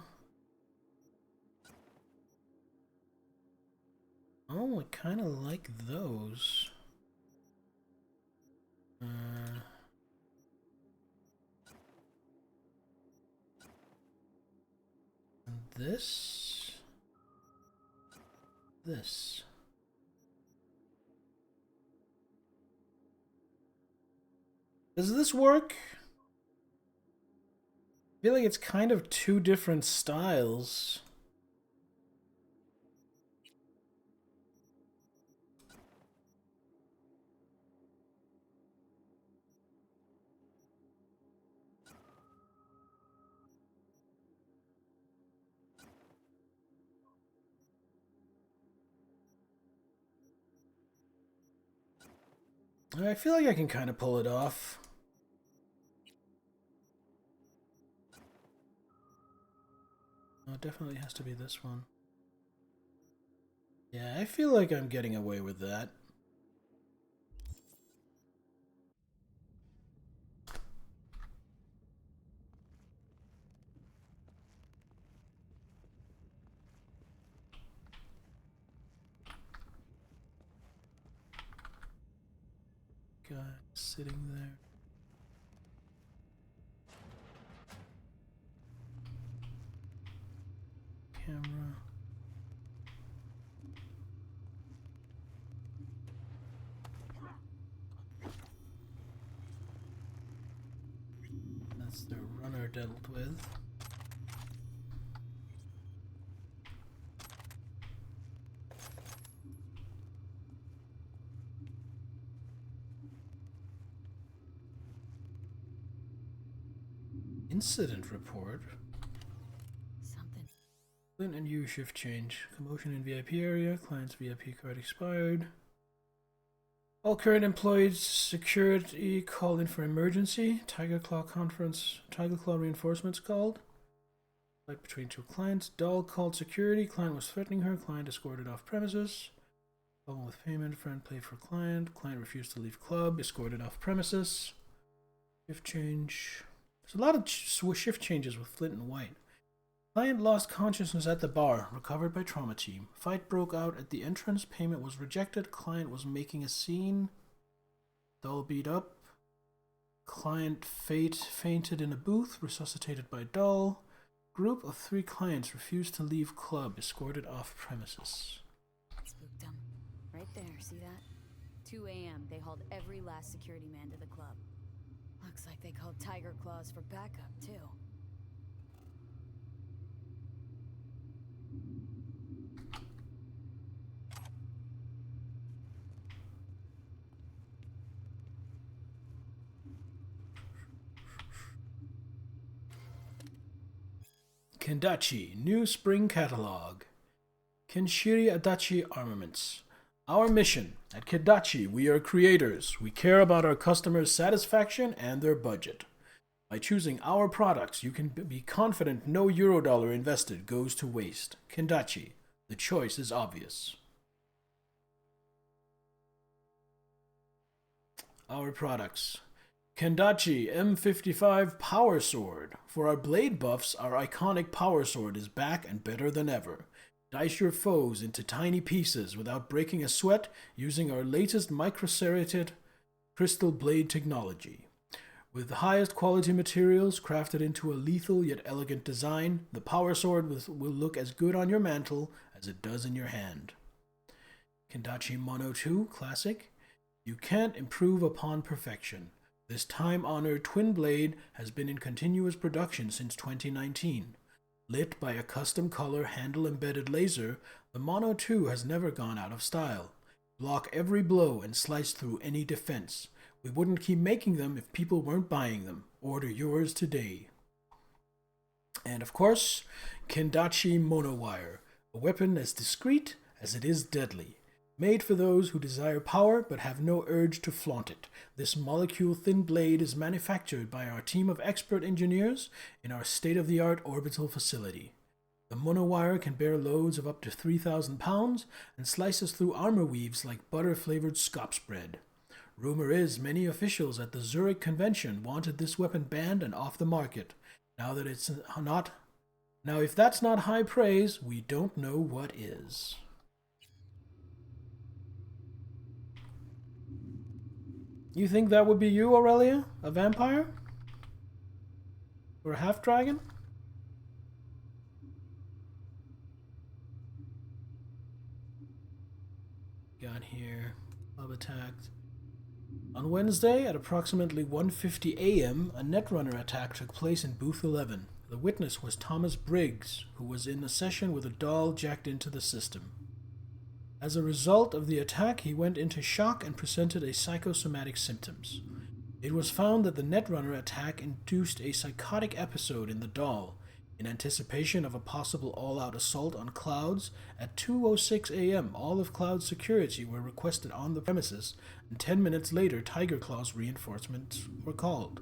Oh, I kind of like those. And this. This. Does this work? I feel like it's kind of two different styles. I feel like I can kind of pull it off. Oh, it definitely has to be this one. Yeah, I feel like I'm getting away with that. Guy sitting there. Camera. That's the runner dealt with. Incident report. Something. Clint and you shift change. Commotion in VIP area. Client's VIP card expired. All current employees security called in for emergency. Tiger Claw conference. Tiger Claw reinforcements called. Fight between two clients. Doll called security. Client was threatening her. Client escorted off premises. Problem with payment. Friend paid for client. Client refused to leave club. Escorted off premises. Shift change. There's a lot of shift changes with Flint and White. Client lost consciousness at the bar. Recovered by trauma team. Fight broke out at the entrance. Payment was rejected. Client was making a scene. Doll beat up. Client fainted in a booth. Resuscitated by doll. Group of 3 clients refused to leave club. Escorted off premises. Spooked them. Right there, see that? 2 a.m. They hauled every last security man to the club. Looks like they called Tiger Claws for backup, too. Kendachi, new spring catalog. Kenshiri Adachi Armaments. Our mission. At Kendachi, we are creators. We care about our customers' satisfaction and their budget. By choosing our products, you can be confident no Eurodollar invested goes to waste. Kendachi, the choice is obvious. Our products. Kendachi M55 Power Sword. For our blade buffs, our iconic Power Sword is back and better than ever. Dice your foes into tiny pieces without breaking a sweat using our latest microserrated crystal blade technology. With the highest quality materials crafted into a lethal yet elegant design, the Power Sword will look as good on your mantle as it does in your hand. Kendachi Mono 2 Classic. You can't improve upon perfection. This time-honored twin blade has been in continuous production since 2019. Lit by a custom color handle-embedded laser, the Mono 2 has never gone out of style. Block every blow and slice through any defense. We wouldn't keep making them if people weren't buying them. Order yours today. And of course, Kendachi Monowire, a weapon as discreet as it is deadly. Made for those who desire power but have no urge to flaunt it, this molecule-thin blade is manufactured by our team of expert engineers in our state-of-the-art orbital facility. The monowire can bear loads of up to 3,000 pounds and slices through armor weaves like butter-flavored Scotch bread. Rumor is many officials at the Zurich convention wanted this weapon banned and off the market. Now if that's not high praise, we don't know what is. You think that would be you, Aurelia? A vampire? Or a half-dragon? Got here. Club attacked. On Wednesday, at approximately 1:50 a.m., a Netrunner attack took place in Booth 11. The witness was Thomas Briggs, who was in a session with a doll jacked into the system. As a result of the attack, he went into shock and presented a psychosomatic symptoms. It was found that the Netrunner attack induced a psychotic episode in the doll. In anticipation of a possible all-out assault on Clouds, at 2:06 a.m. all of Cloud's security were requested on the premises, and 10 minutes later Tiger Claw's reinforcements were called.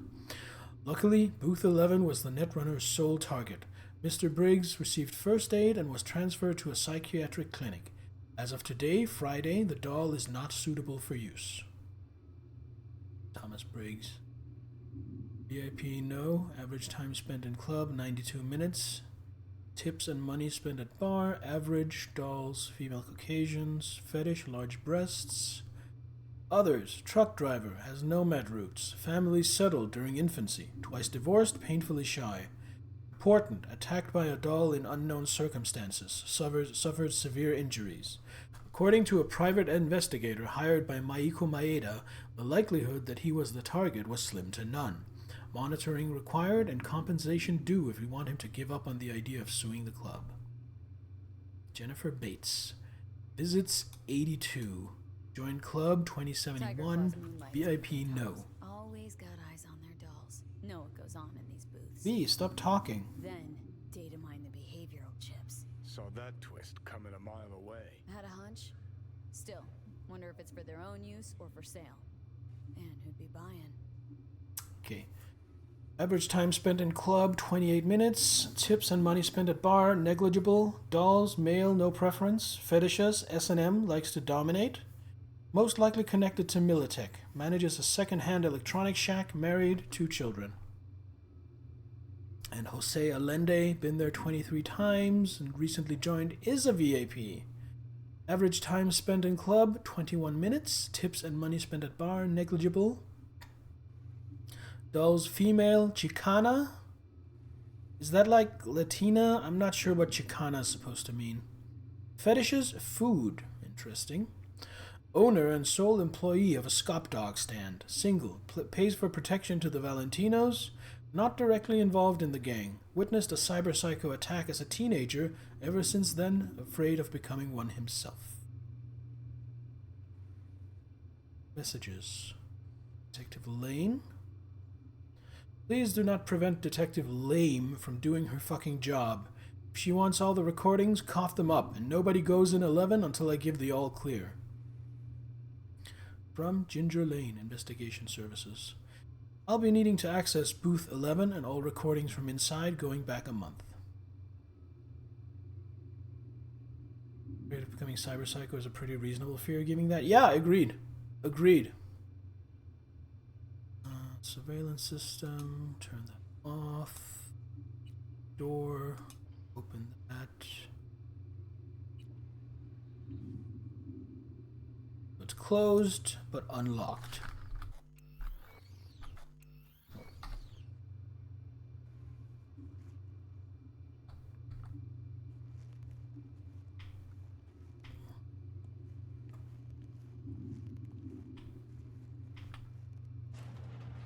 Luckily, Booth 11 was the Netrunner's sole target. Mr. Briggs received first aid and was transferred to a psychiatric clinic. As of today, Friday, the doll is not suitable for use. Thomas Briggs. VIP, no. Average time spent in club, 92 minutes. Tips and money spent at bar. Average, dolls, female Caucasians. Fetish, large breasts. Others, truck driver, has nomad roots. Family settled during infancy. Twice divorced, painfully shy. Important, attacked by a doll in unknown circumstances. Suffered severe injuries. According to a private investigator hired by Maiko Maeda, the likelihood that he was the target was slim to none. Monitoring required and compensation due if we want him to give up on the idea of suing the club. Jennifer Bates. Visits 82. Join club 2071. VIP no. Always got eyes on their dolls. Know what goes on in these booths. V, stop talking. Then, data mine the behavioral chips. Saw that twist coming a mile away. Had a hunch? Still, wonder if it's for their own use or for sale. And who'd be buying? Okay. Average time spent in club, 28 minutes. Tips and money spent at bar, negligible. Dolls, male, no preference. Fetishes, S&M, likes to dominate. Most likely connected to Militech. Manages a second-hand electronic shack, married, 2 children. And Jose Allende, been there 23 times and recently joined, is a VAP. Average time spent in club, 21 minutes. Tips and money spent at bar, negligible. Dolls, female, Chicana. Is that like Latina? I'm not sure what Chicana is supposed to mean. Fetishes, food. Interesting. Owner and sole employee of a Scop Dog stand. Single. Pays for protection to the Valentinos. Not directly involved in the gang. Witnessed a cyber psycho attack as a teenager. Ever since then, afraid of becoming one himself. Messages. Detective Lane. Please do not prevent Detective Lame from doing her fucking job. If she wants all the recordings, cough them up, and nobody goes in 11 until I give the all clear. From Ginger Lane Investigation Services. I'll be needing to access booth 11 and all recordings from inside going back a month. Afraid of becoming cyber psycho is a pretty reasonable fear, giving that. Yeah, agreed. Agreed. Surveillance system, turn that off. Door, open that. It's closed, but unlocked.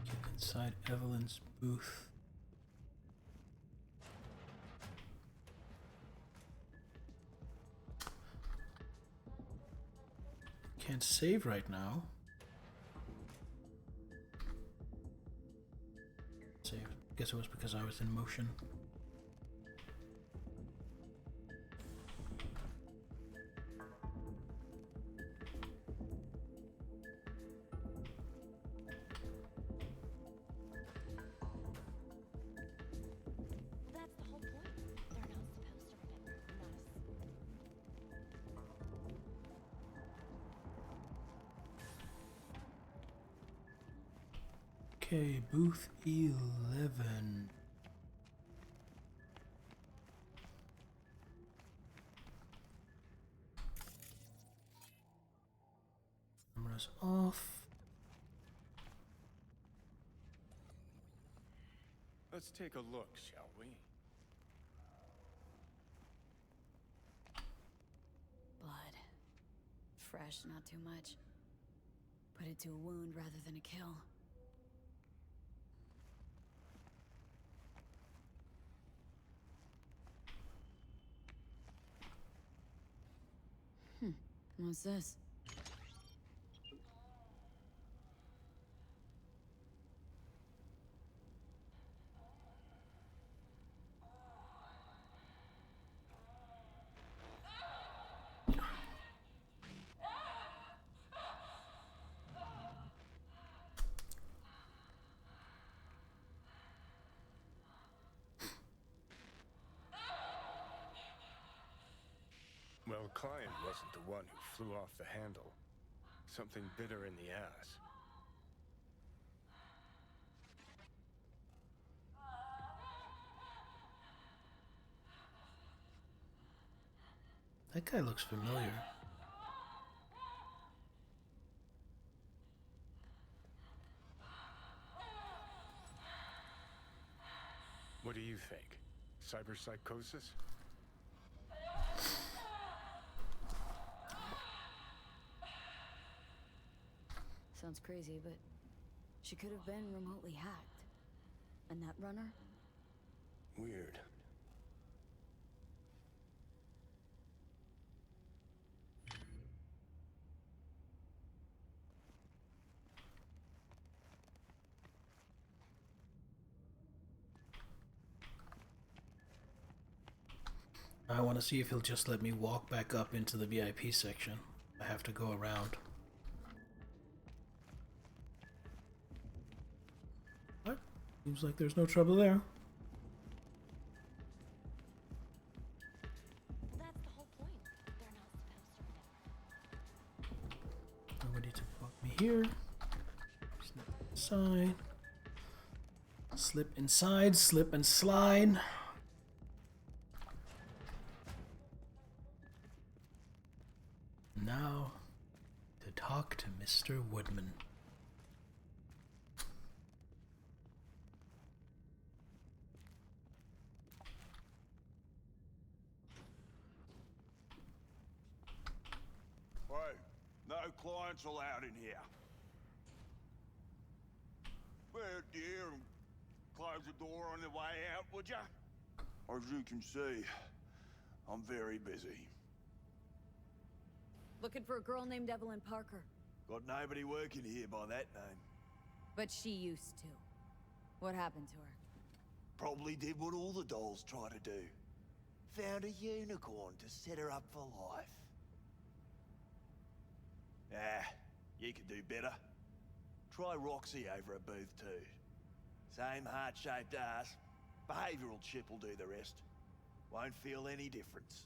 Get inside Evelyn's booth. Can't save right now. Save. Guess it was because I was in motion. That's the whole point. They're not supposed to remember us. Okay, booth 11. Cameras off. Let's take a look, shall we? Blood. Fresh, not too much. Put it to a wound rather than a kill. What's this? Well, Klein wasn't the one who flew off the handle. Something bitter in the ass. That guy looks familiar. What do you think? Cyberpsychosis? Sounds crazy, but she could have been remotely hacked. And that runner? Weird. I want to see if he'll just let me walk back up into the VIP section. I have to go around. What? Seems like there's no trouble there. That's the whole point. They're not supposed to remember. Nobody to fuck me here. Slip inside. Slip inside, slip and slide. Now, to talk to Mr. Woodman. Hey, no clients allowed in here. Well, dear, and close the door on the way out, would ya? As you can see, I'm very busy. Looking for a girl named Evelyn Parker. Got nobody working here by that name. But she used to. What happened to her? Probably did what all the dolls try to do. Found a unicorn to set her up for life. Ah, you could do better. Try Roxy over at booth 2. Same heart-shaped ass. Behavioral chip will do the rest. Won't feel any difference.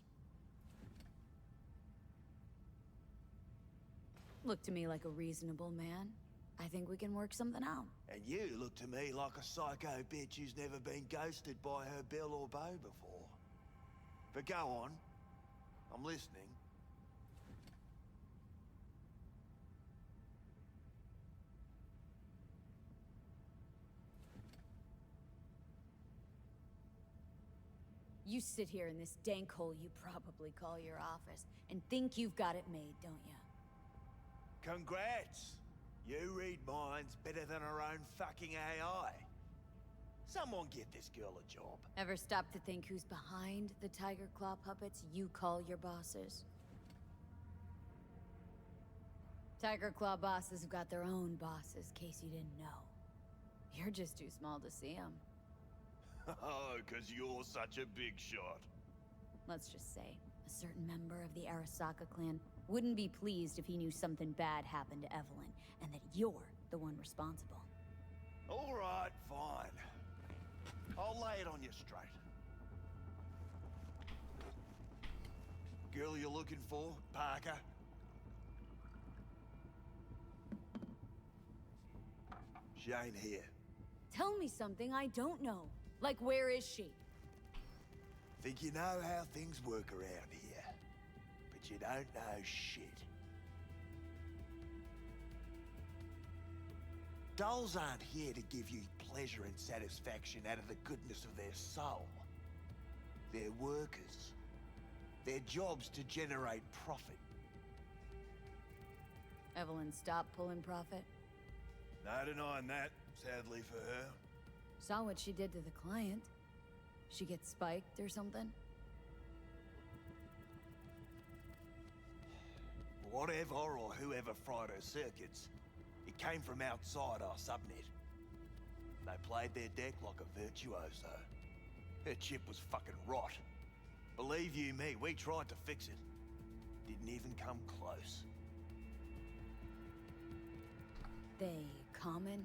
Look to me like a reasonable man. I think we can work something out. And you look to me like a psycho bitch who's never been ghosted by her belle or beau before. But go on. I'm listening. You sit here in this dank hole you probably call your office and think you've got it made, don't you? Congrats! You read minds better than her own fucking AI. Someone get this girl a job. Ever stop to think who's behind the tiger claw puppets you call your bosses? Tiger claw bosses have got their own bosses, case you didn't know. You're just too small to see them. Oh, 'cause you're such a big shot. Let's just say, a certain member of the Arasaka clan wouldn't be pleased if he knew something bad happened to Evelyn, and that you're the one responsible. All right, fine. I'll lay it on you straight. Girl you're looking for, Parker? She ain't here. Tell me something I don't know. Like, where is she? Think you know how things work around here, but you don't know shit. Dolls aren't here to give you pleasure and satisfaction out of the goodness of their soul. They're workers. Their job's to generate profit. Evelyn stopped pulling profit? No denying that, sadly for her. Saw what she did to the client. She gets spiked or something? Whatever or whoever fried her circuits, it came from outside our subnet. They played their deck like a virtuoso. Her chip was fucking rot. Believe you me, we tried to fix it. Didn't even come close. They common?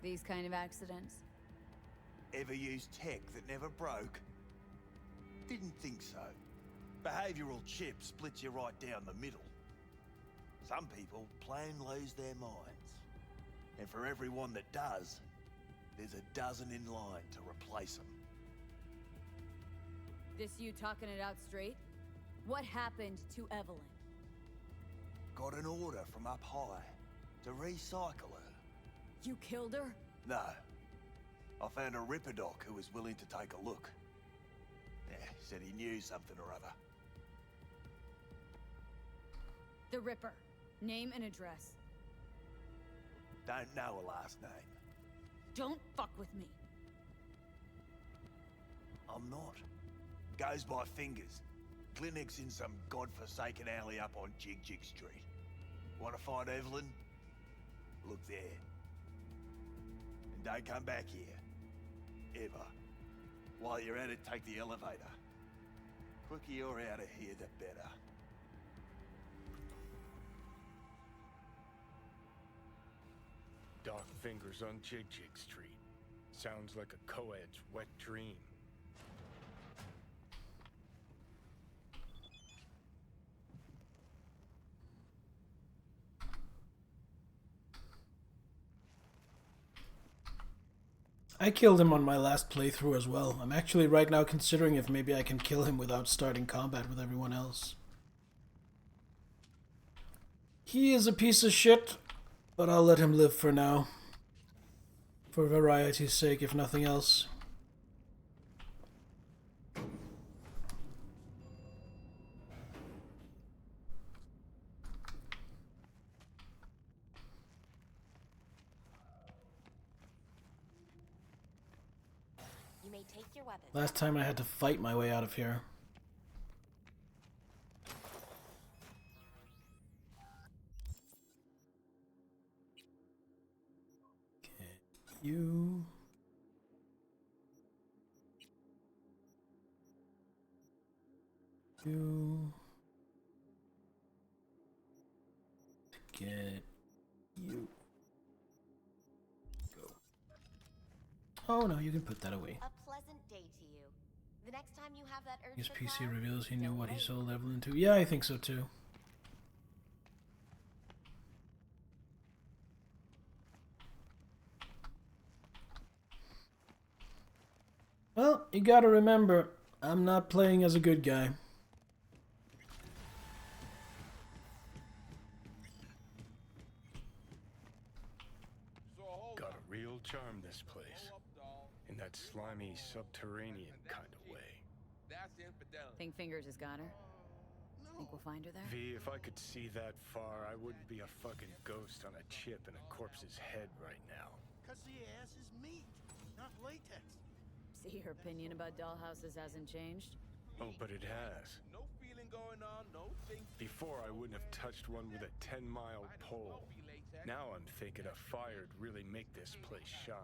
These kind of accidents? Ever used tech that never broke? Didn't think so. Behavioral chip splits you right down the middle. Some people plain lose their minds. And for everyone that does, there's a dozen in line to replace them. This you talking it out straight? What happened to Evelyn? Got an order from up high to recycle her. You killed her? No. I found a Ripper doc who was willing to take a look. Yeah, said he knew something or other. The Ripper. Name and address. Don't know a last name. Don't fuck with me. I'm not. Goes by fingers. Clinic's in some godforsaken alley up on Jig Jig Street. Want to find Evelyn? Look there. And don't come back here. Ever. While you're at it, take the elevator. Quicker you're out of here, the better. Dark fingers on Jig Jig Street. Sounds like a co-ed's wet dream. I killed him on my last playthrough as well. I'm actually right now considering if maybe I can kill him without starting combat with everyone else. He is a piece of shit, but I'll let him live for now. For variety's sake, if nothing else. You may take your weapons. Last time I had to fight my way out of here. You. You. Get you. Go. Oh no, you can put that away. A pleasant day to you. The next time you have that urge His for PC clout, reveals he knew don't what he wait. sold Evelyn to. Yeah, I think so too. Well, you gotta remember, I'm not playing as a good guy. Got a real charm, this place. In that slimy, subterranean kind of way. That's infidelity. Think Fingers has got her? Think we'll find her there? V, if I could see that far, I wouldn't be a fucking ghost on a chip in a corpse's head right now. Cause the ass is meat, not latex. See, your opinion about dollhouses hasn't changed? Oh, but it has. No feeling going on, no thinking. Before, I wouldn't have touched one with a 10-mile pole. Now I'm thinking a fire'd really make this place shine.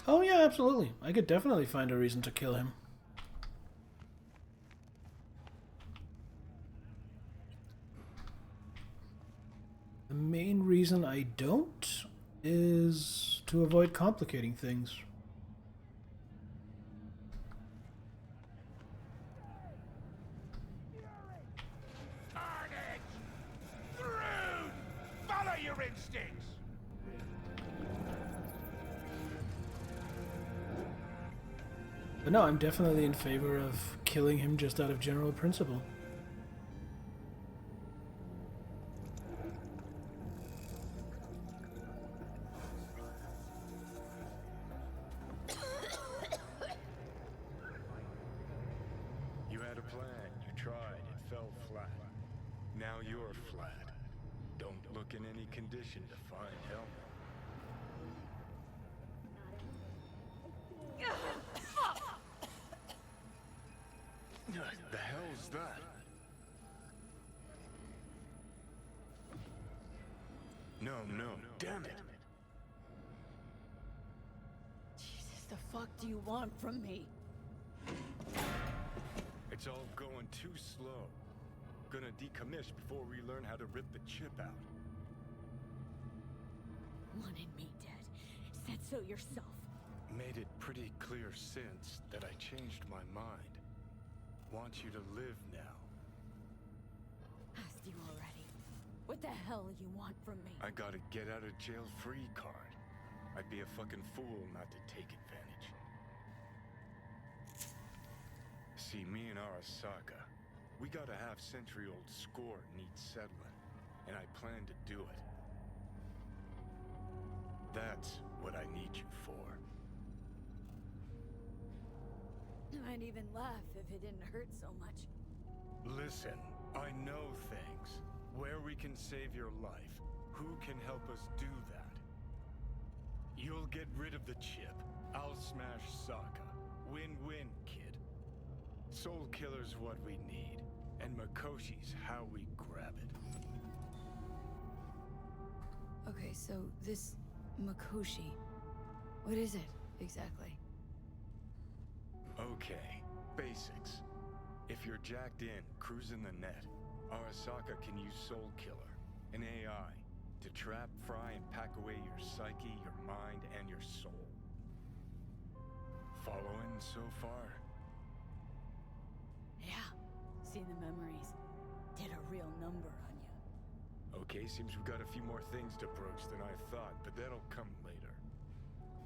Oh yeah, absolutely. I could definitely find a reason to kill him. The main reason I don't is to avoid complicating things. Carnage! Through! Follow your instincts! But no, I'm definitely in favor of killing him just out of general principle. You had a plan, you tried, it fell flat. Now you're flat. Don't look in any condition to find help. The hell's that? No, damn it. Jesus, the fuck do you want from me? It's all going too slow. Gonna decommiss before we learn how to rip the chip out. Wanted me dead. Said so yourself. Made it pretty clear since that I changed my mind. Want you to live now. Asked you already. What the hell you want from me? I got a get out of jail free card. I'd be a fucking fool not to take advantage. See, me and Arasaka, we got a half-century-old score needs settling, and I plan to do it. That's what I need you for. I'd even laugh if it didn't hurt so much. Listen, I know things. Where we can save your life. Who can help us do that? You'll get rid of the chip. I'll smash Sokka. Win-win, kid. Soul Killer's what we need, and Makoshi's how we grab it. Okay, so this Makoshi, what is it exactly? Okay, basics. If you're jacked in, cruising the net, Arasaka can use Soul Killer, an AI, to trap, fry, and pack away your psyche, your mind, and your soul. Following so far? Yeah, seen the memories. Did a real number on you. Okay, seems we've got a few more things to broach than I thought, but that'll come later.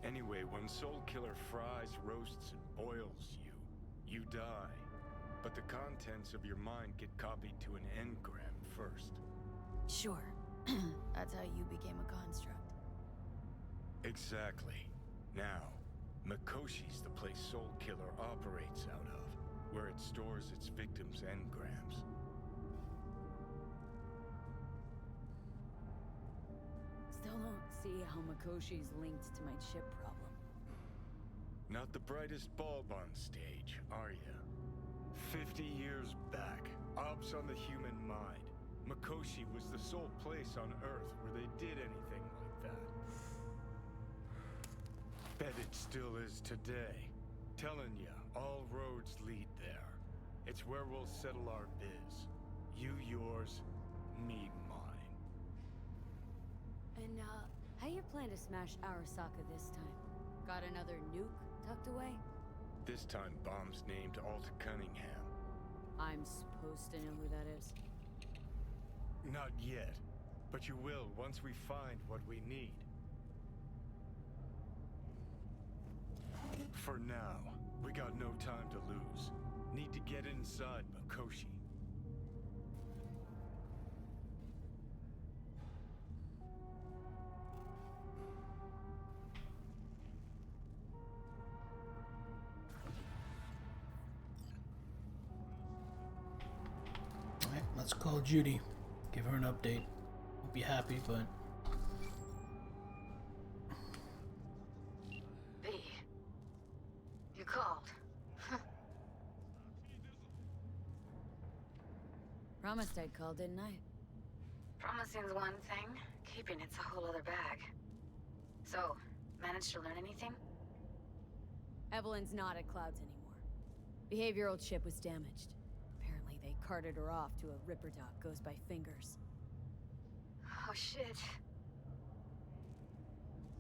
Anyway, when Soul Killer fries, roasts, and boils you, you die. But the contents of your mind get copied to an engram first. Sure. That's how you became a construct. Exactly. Now, Mikoshi's the place Soul Killer operates out of, where it stores its victims' engrams. Still don't see how Mikoshi's linked to my chip problem. Not the brightest bulb on stage, are you? 50 years back, Ops on the human mind. Mikoshi was the sole place on Earth where they did anything like that. Bet it still is today. Telling ya, all roads lead there. It's where we'll settle our biz. You yours, me mine. And, how you plan to smash Arasaka this time? Got another nuke tucked away? This time bomb's named Alt Cunningham. I'm supposed to know who that is. Not yet, but you will once we find what we need. For now, we got no time to lose. Need to get inside Mikoshi. Alright, let's call Judy. Give her an update. Won't be happy, but... V, you called. Promised I'd call, didn't I? Promising's one thing, keeping it's a whole other bag. So, managed to learn anything? Evelyn's not at Clouds anymore. Behavioral chip was damaged. Apparently they carted her off to a Ripper dock goes by Fingers. Oh shit.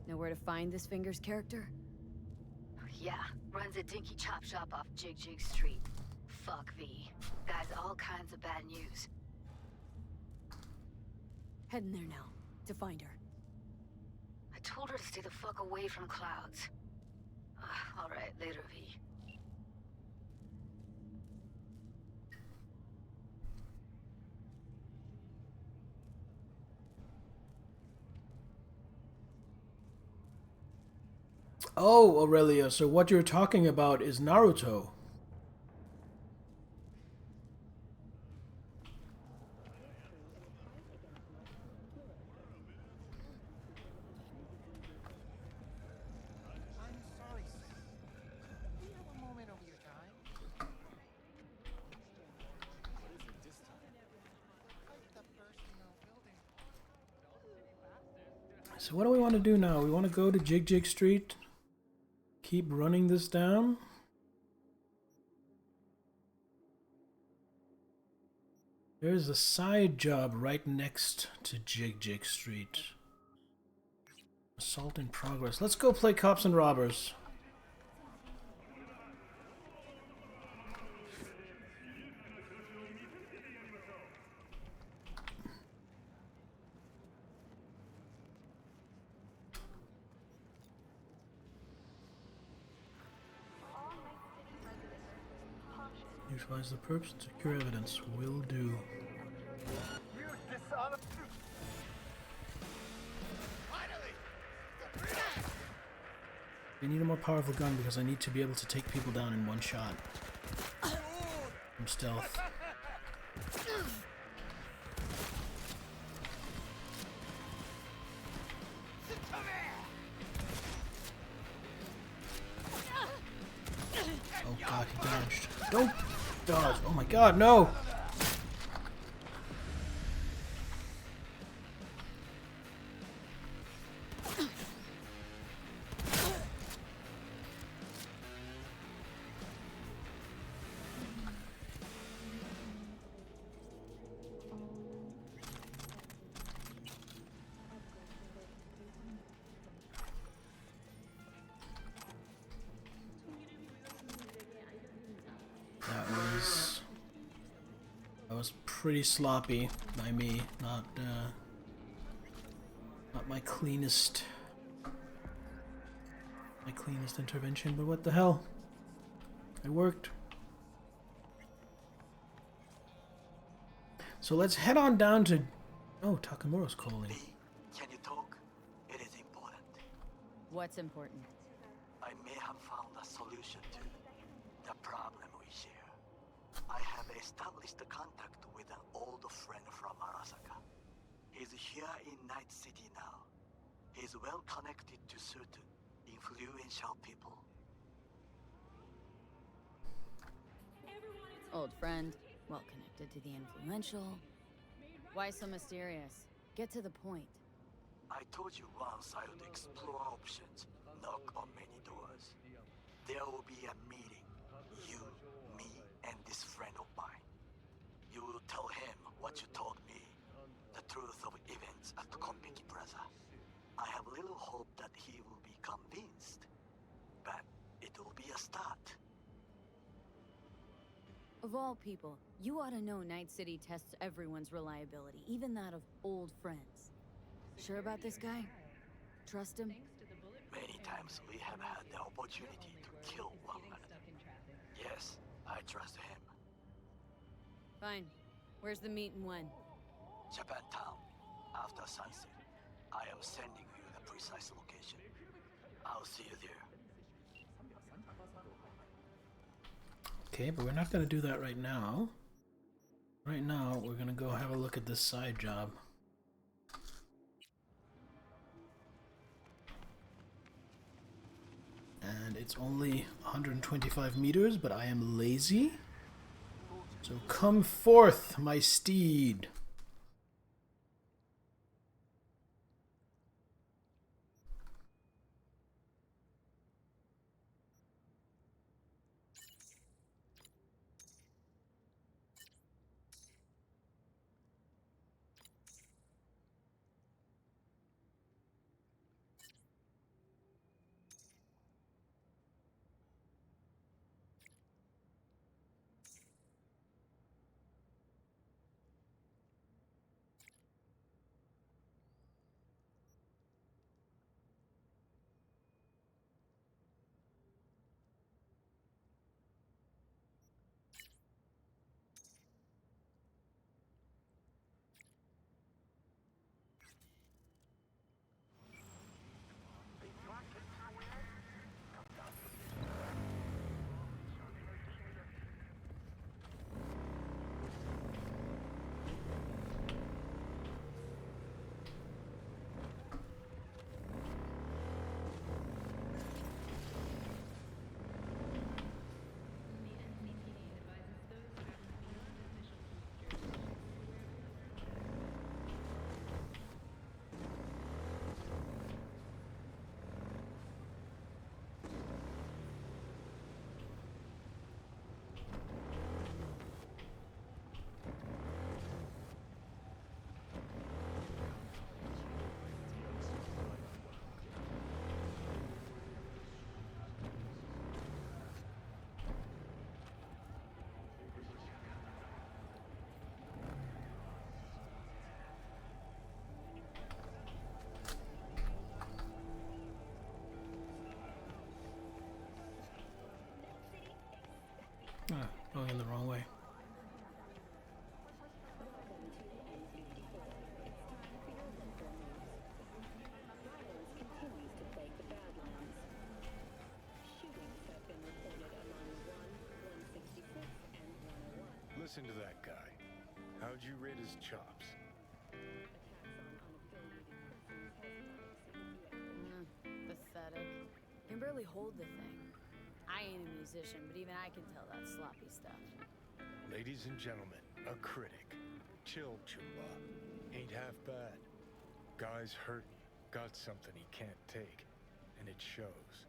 Know where to find this Fingers character? Yeah, runs a dinky chop shop off Jig Jig Street. Fuck V. Guy's all kinds of bad news. Heading there now, to find her. I told her to stay the fuck away from Clouds. Alright, later, V. Oh, Aurelia, so what you're talking about is Naruto. I'm sorry, sir. Could we have a moment of your time? What is it this time? Like the personal building. So what do we want to do now? We want to go to Jig Jig Street? Keep running this down? There's a side job right next to Jig Jig Street. Assault in progress. Let's go play Cops and Robbers. Neutralize the perps and secure evidence. Will do. I need a more powerful gun because I need to be able to take people down in one shot. From stealth. Oh god, he dodged. Don't dodge. Oh my god, no! pretty sloppy by me. Not my cleanest intervention, but what the hell? It worked. So let's head on down to... Oh, Takamura's calling. Can you talk? It is important. What's important? I may have found a solution to the problem we share. I have established a contact with an old friend from Arasaka. He's here in Night City now. He's well connected to certain influential people. Old friend, well connected to the influential. Why so mysterious? Get to the point. I told you once I would explore options, knock on many doors. There will be a meeting. You, me, and this friend of mine. You will tell him what you told me. The truth of events at Konpeki Plaza. I have little hope that he will be convinced. But it will be a start. Of all people, you ought to know Night City tests everyone's reliability, even that of old friends. Sure about this guy? Trust him? Many times we have had the opportunity to kill one another. Yes, I trust him. Fine. Where's the meet and when? Japantown, after sunset. I am sending you the precise location. I'll see you there. Okay, but we're not going to do that right now. Right now, we're going to go have a look at this side job. And it's only 125 meters, but I am lazy. So come forth, my steed. Ah, going in the wrong way. Listen to that guy. How'd you rate his chops? Pathetic. Can barely hold the thing. I ain't a musician, but even I can tell that's sloppy stuff. Ladies and gentlemen, a critic. Chill, Chumba. Ain't half bad. Guy's hurting. Got something he can't take. And it shows.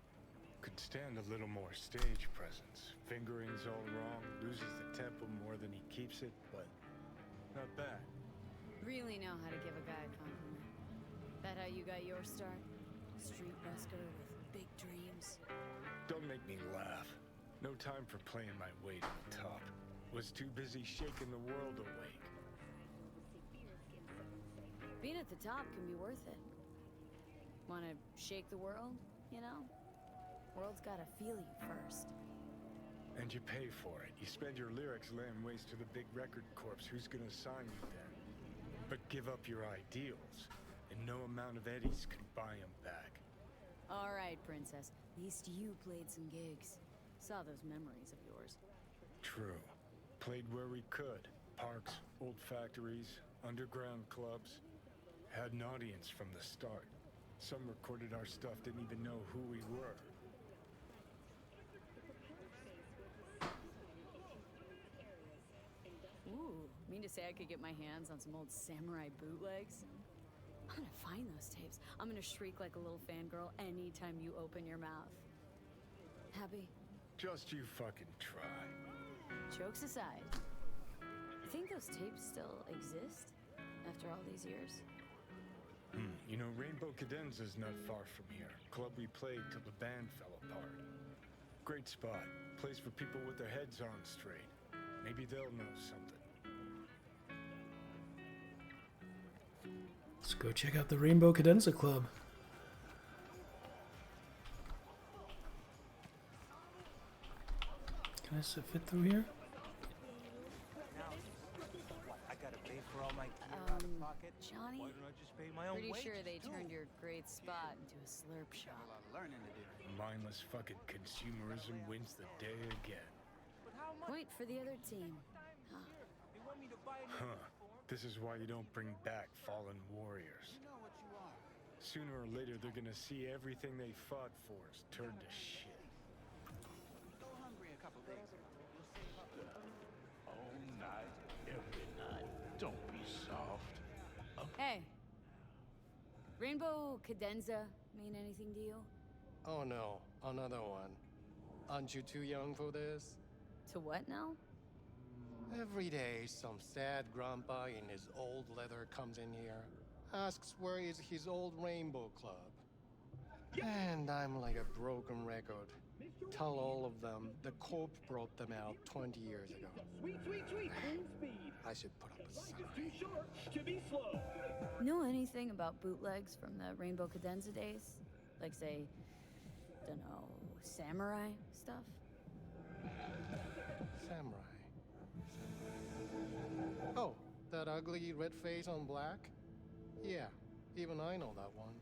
Could stand a little more stage presence. Fingering's all wrong. Loses the tempo more than he keeps it, but not bad. Really know how to give a guy a compliment. That how you got your start? Street busker with big dreams? Don't make me laugh. No time for playing my way to the top. Was too busy shaking the world awake. Being at the top can be worth it. Wanna shake the world, you know? World's gotta feel you first. And you pay for it. You spend your lyrics laying waste to the big record corps. Who's gonna sign you then? But give up your ideals, and no amount of eddies can buy them back. All right, Princess. At least you played some gigs. Saw those memories of yours. True. Played where we could. Parks, old factories, underground clubs. Had an audience from the start. Some recorded our stuff, didn't even know who we were. Ooh, mean to say I could get my hands on some old samurai bootlegs? I'm gonna find those tapes. I'm gonna shriek like a little fangirl anytime you open your mouth. Happy? Just you fucking try. Jokes aside, you think those tapes still exist after all these years? You know, Rainbow Cadenza's not far from here. Club we played till the band fell apart. Great spot. Place for people with their heads on straight. Maybe they'll know something. Let's go check out the Rainbow Cadenza Club. Can I fit through here? I gotta pay for all my gear out of pocket. Johnny? Why don't I just pay my own Pretty wages, sure they too? turned your great spot into a slurp shop. A lot of learning to do. Mindless fucking consumerism wins the day again. Point for the other team. Huh. Huh. This is why you don't bring back fallen warriors. Sooner or later, they're gonna see everything they fought for is turned to shit. Go hungry a couple days. All night, every night. Don't be soft. Hey. Rainbow Cadenza mean anything to you? Oh no, another one. Aren't you too young for this? To what now? Every day, some sad grandpa in his old leather comes in here, asks where is his old Rainbow Club. And I'm like a broken record. Tell all of them the Corp brought them out 20 years ago. Sweet. Full speed. I should put up a Life sign. is too short to be slow. Know anything about bootlegs from the Rainbow Cadenza days? Like, say, dunno, samurai stuff? Samurai. Oh, that ugly red face on black? Yeah, even I know that one.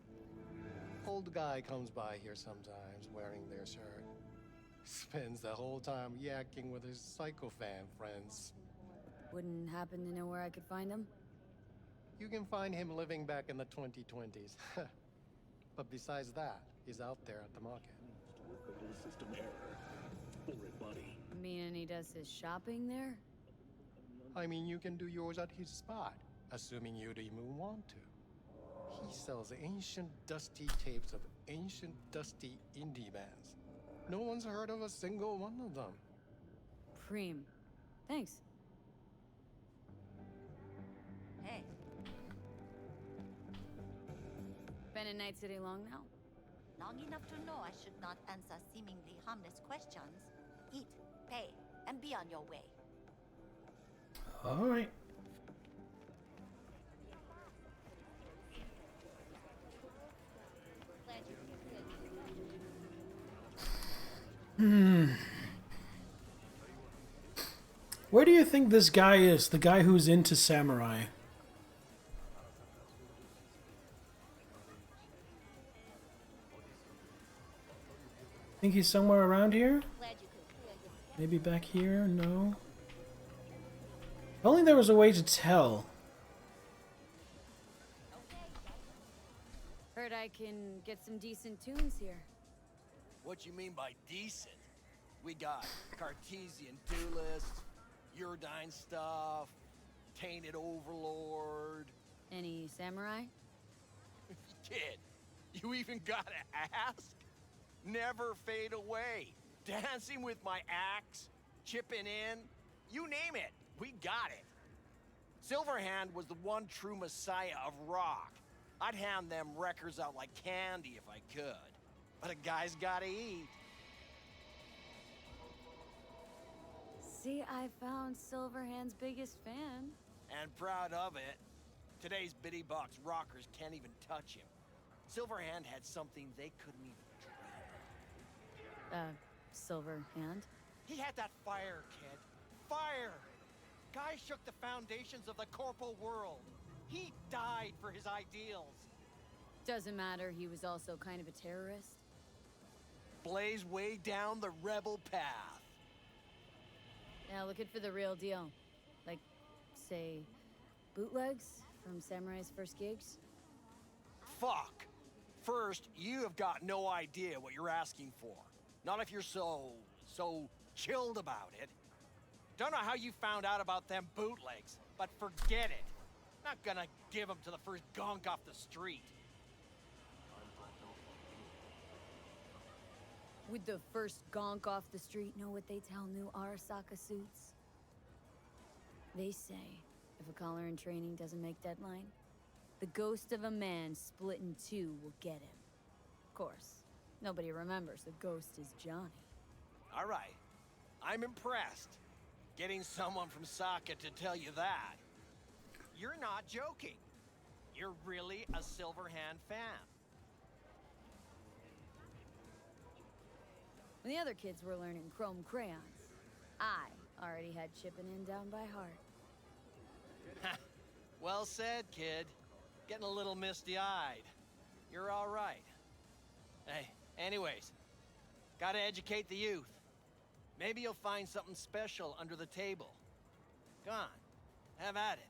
Old guy comes by here sometimes wearing their shirt. Spends the whole time yakking with his psychofan friends. Wouldn't happen to know where I could find him? You can find him living back in the 2020s. But besides that, he's out there at the market. System error. For it, buddy. Meaning he does his shopping there? I mean, you can do yours at his spot, assuming you'd even want to. He sells ancient, dusty tapes of ancient, dusty indie bands. No one's heard of a single one of them. Preem. Thanks. Hey. Been in Night City long now? Long enough to know I should not answer seemingly harmless questions. Eat, pay, and be on your way. All right. Where do you think this guy is? The guy who's into samurai? Think he's somewhere around here? Maybe back here? No. If only there was a way to tell. Heard I can get some decent tunes here. What you mean by decent? We got Cartesian duelists, Uridine stuff, Tainted Overlord. Any samurai? Kid, you even gotta ask? Never fade away. Dancing with my axe, chipping in, you name it, we got it. Silverhand was the one true messiah of rock. I'd hand them records out like candy if I could. But a guy's gotta eat. See, I found Silverhand's biggest fan. And proud of it. Today's bitty box rockers can't even touch him. Silverhand had something they couldn't even dream. Silver Hand? He had that fire, kid. Fire! Guy shook the foundations of the corporal world. He died for his ideals. Doesn't matter, he was also kind of a terrorist. Blaze way down the rebel path. Now looking for the real deal. Like, say, bootlegs from Samurai's first gigs? Fuck. First, you have got no idea what you're asking for. Not if you're so chilled about it. Don't know how you found out about them bootlegs, but forget it. Not gonna give them to the first gonk off the street. Would the first gonk off the street know what they tell new Arasaka suits? They say, if a collar in training doesn't make deadline, the ghost of a man split in two will get him. Of course, nobody remembers the ghost is Johnny. All right. I'm impressed. Getting someone from Saka to tell you that. You're not joking. You're really a Silverhand fan. When the other kids were learning chrome crayons, I already had chipping in down by heart. Well said, kid. Getting a little misty-eyed. You're all right. Hey, anyways, gotta educate the youth. Maybe you'll find something special under the table. Go on, have at it.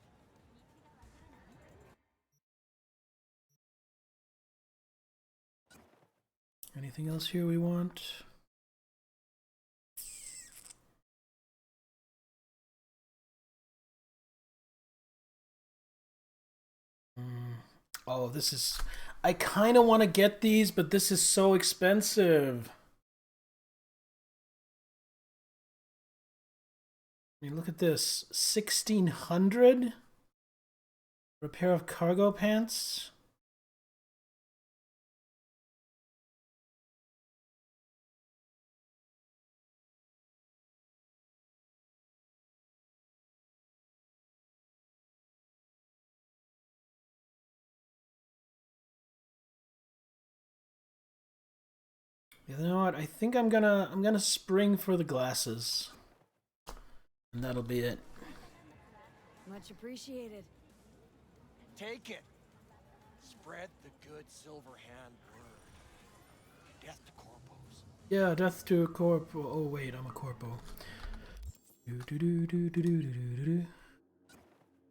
Anything else here we want? Oh, this is... I kind of want to get these, but this is so expensive. I mean, look at this. 1,600 for a pair of cargo pants. You know what? I think I'm gonna spring for the glasses. And that'll be it. Much appreciated. Take it. Spread the good Silverhand word. Death to corpos. Yeah, death to a corpo. Oh wait, I'm a corpo.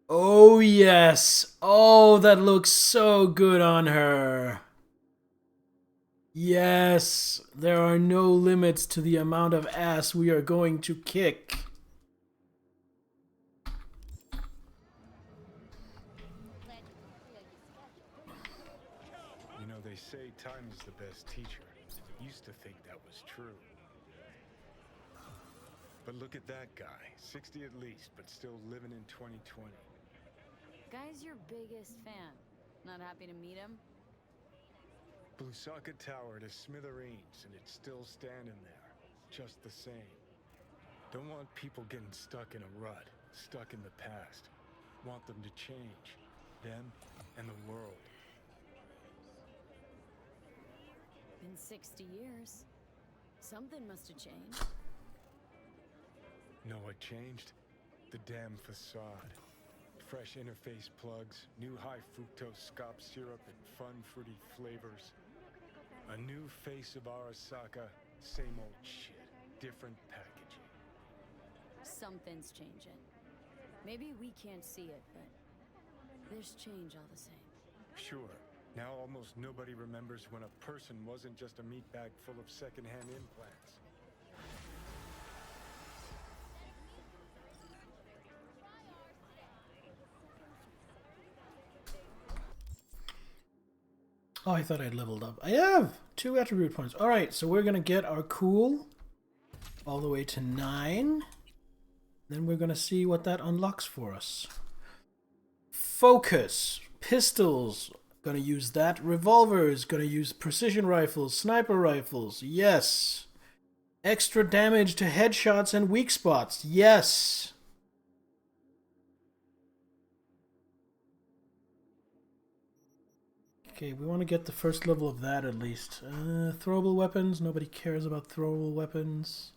Oh yes. Oh, that looks so good on her. Yes, there are no limits to the amount of ass we are going to kick. You know, they say time is the best teacher. Used to think that was true. But look at that guy, 60 at least, but still living in 2020. Guy's your biggest fan. Not happy to meet him? Blusaka Tower to smithereens, and it's still standing there, just the same. Don't want people getting stuck in a rut, stuck in the past. Want them to change, them and the world. Been 60 years. Something must have changed. Know what changed? The damn facade. Fresh interface plugs, new high fructose scop syrup, and fun fruity flavors. A new face of Arasaka, same old shit, different packaging. Something's changing. Maybe we can't see it, but there's change all the same. Sure, now almost nobody remembers when a person wasn't just a meat bag full of secondhand implants. Oh, I thought I'd leveled up. I have 2 attribute points. Alright, so we're going to get our cool all the way to 9. Then we're going to see what that unlocks for us. Focus. Pistols. Going to use that. Revolvers. Going to use precision rifles. Sniper rifles. Yes. Extra damage to headshots and weak spots. Yes. Okay, we want to get the first level of that at least. Throwable weapons. Nobody cares about throwable weapons.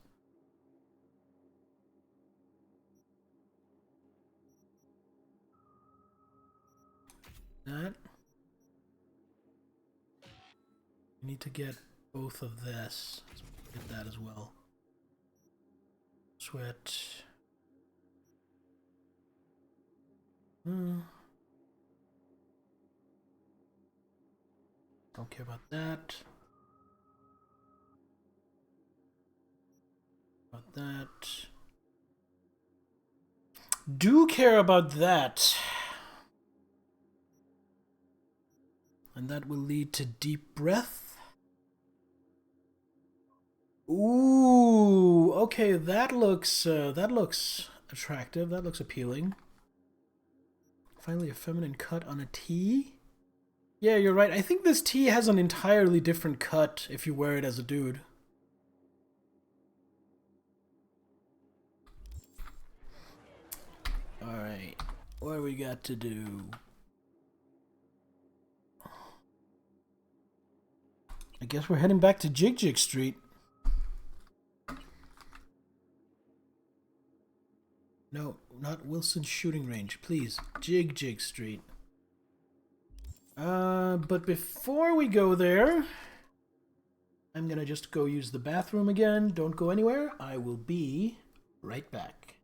That. We need to get both of this. So get that as well. Sweat. Don't care about that. About that. Do care about that. And that will lead to deep breath. Ooh, okay, that looks attractive. That looks appealing. Finally, a feminine cut on a tee. Yeah, you're right. I think this tee has an entirely different cut if you wear it as a dude. Alright, what do we got to do? I guess we're heading back to Jig Jig Street. No, not Wilson Shooting Range, please. Jig Jig Street. But before we go there, I'm gonna just go use the bathroom again. Don't go anywhere. I will be right back.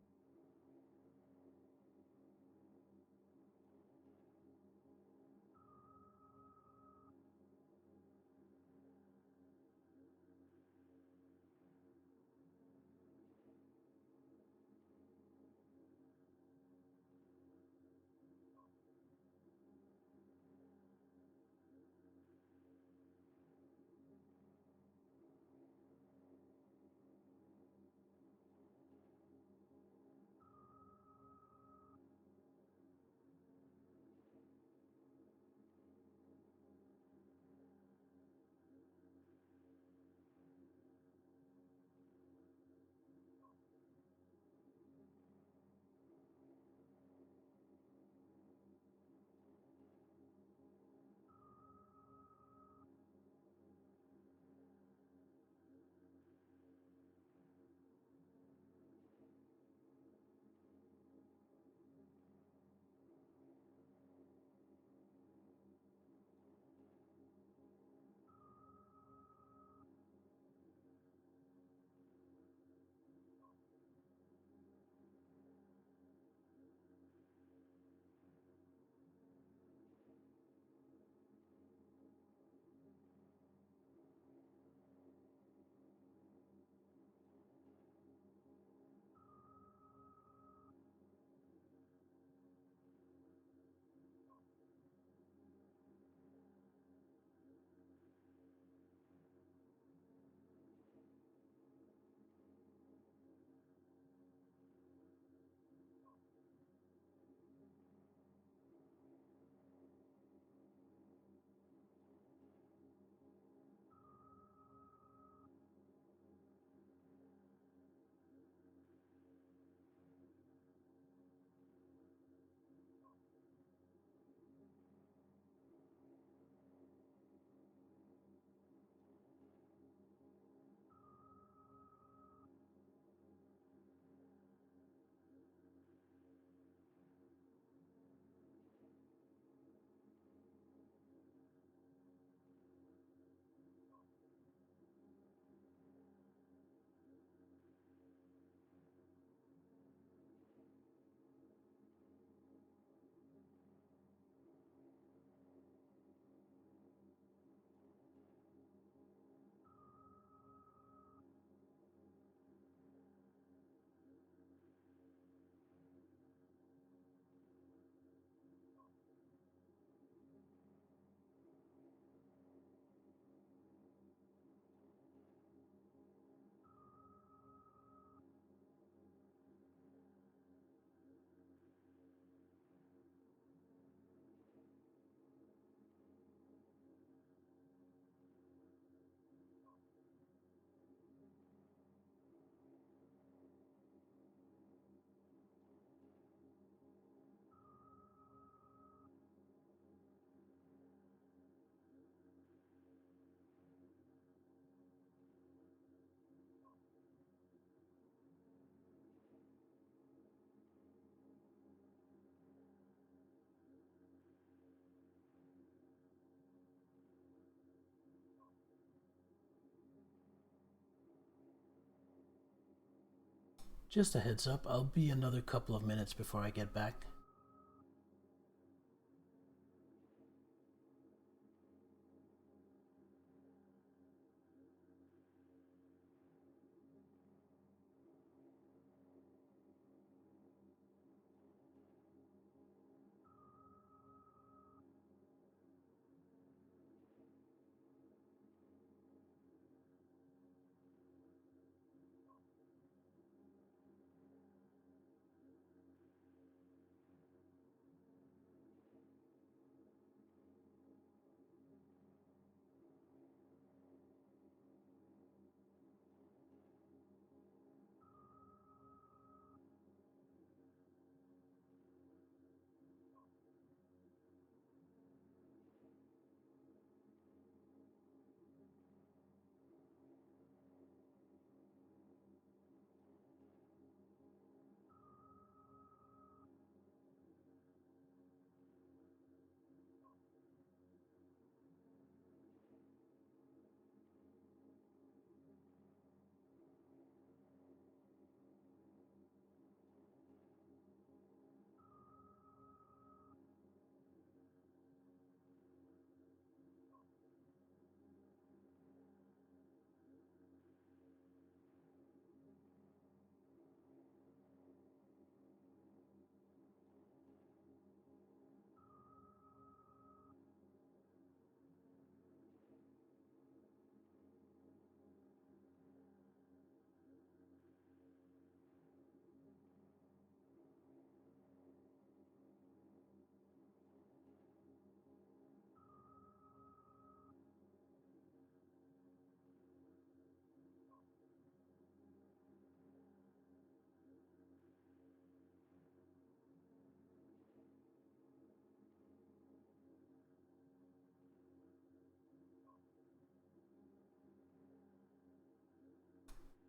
Just a heads up, I'll be another couple of minutes before I get back.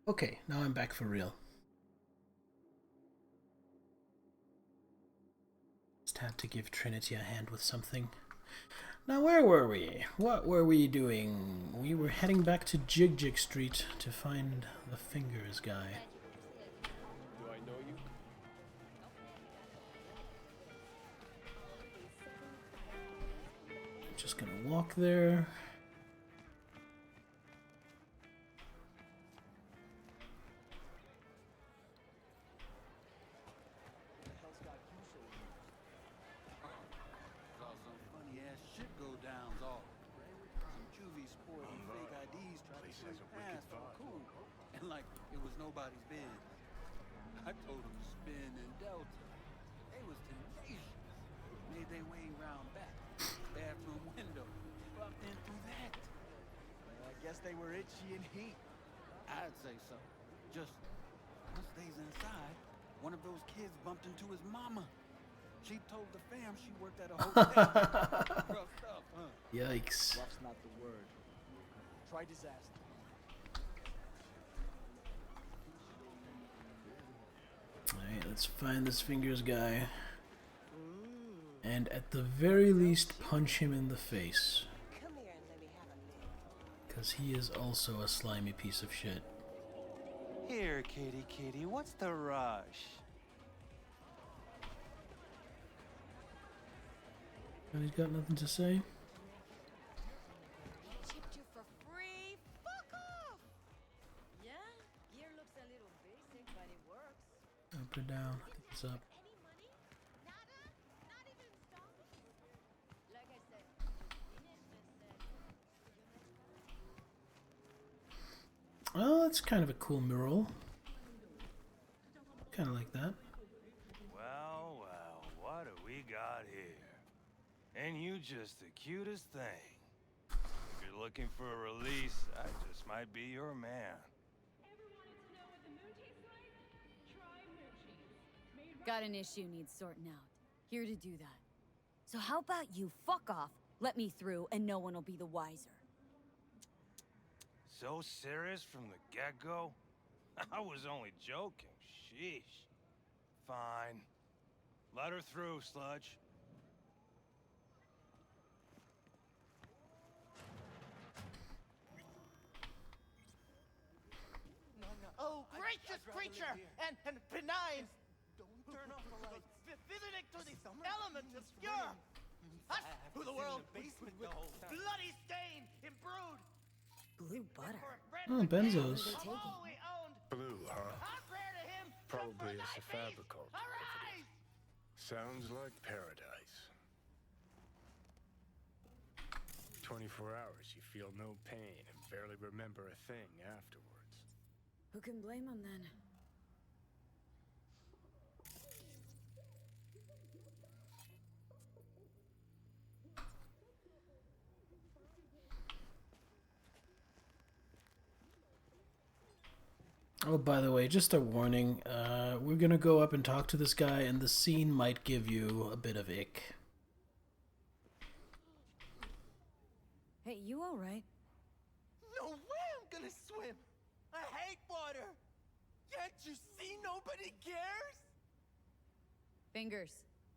Okay, now I'm back for real. Just had to give Trinity a hand with something. Now where were we? What were we doing? We were heading back to Jig Street to find the Fingers guy. Do I know you? Just gonna walk there. Nobody's biz. I told them to spin in Delta. They was tenacious. Made their way round back. Bathroom window. Bumped in through that. I guess they were itchy and heat. I'd say so. Just once they's inside, one of those kids bumped into his mama. She told the fam she worked at a hotel. Rough stuff, huh? Yikes. Rough's not the word. Try disaster. Alright, let's find this Fingers guy. And at the very least, punch him in the face. Because he is also a slimy piece of shit. Here, kitty, what's the rush? And he's got nothing to say? Chipped you for free? Fuck off! Yeah, gear looks a little basic, but it works. Up or down? I think it's up. Like I said, Oh, that's kind of a cool mural. Kind of like that. Well, what do we got here? And you just the cutest thing. If you're looking for a release, I just might be your man. got an issue needs sorting out. Here to do that. So how about you fuck off, let me through, and no one will be the wiser. So serious from the get-go? I was only joking. Sheesh. Fine. Let her through, Sludge. No, Oh, gracious creature and benign. Don't turn off the lights. Visiting to the elements obscure. Hush, who the world basement with the whole time. bloody stain imbrued. Blue butter. Oh, benzos. Of all we owned. Blue, huh? Our prayer to him. Probably a thy Cyberpunk. Arise! Sounds like paradise. 24 hours, you feel no pain and barely remember a thing afterwards. Who can blame him then? Oh, by the way, just a warning. We're gonna go up and talk to this guy, and the scene might give you a bit of ick. Hey, you alright? No way I'm gonna swim. I hate water. Can't you see nobody cares? Fingers.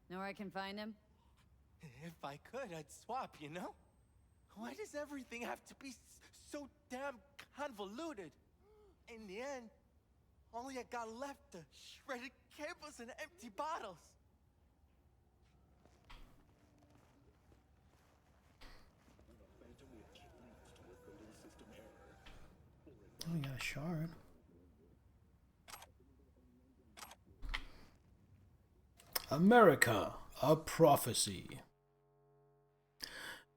Know where I can find him? If I could, I'd swap, you know? Why does everything have to be so damn convoluted? In the end, all I got left are shredded cables and empty bottles. Oh, we got a shard. America, a prophecy.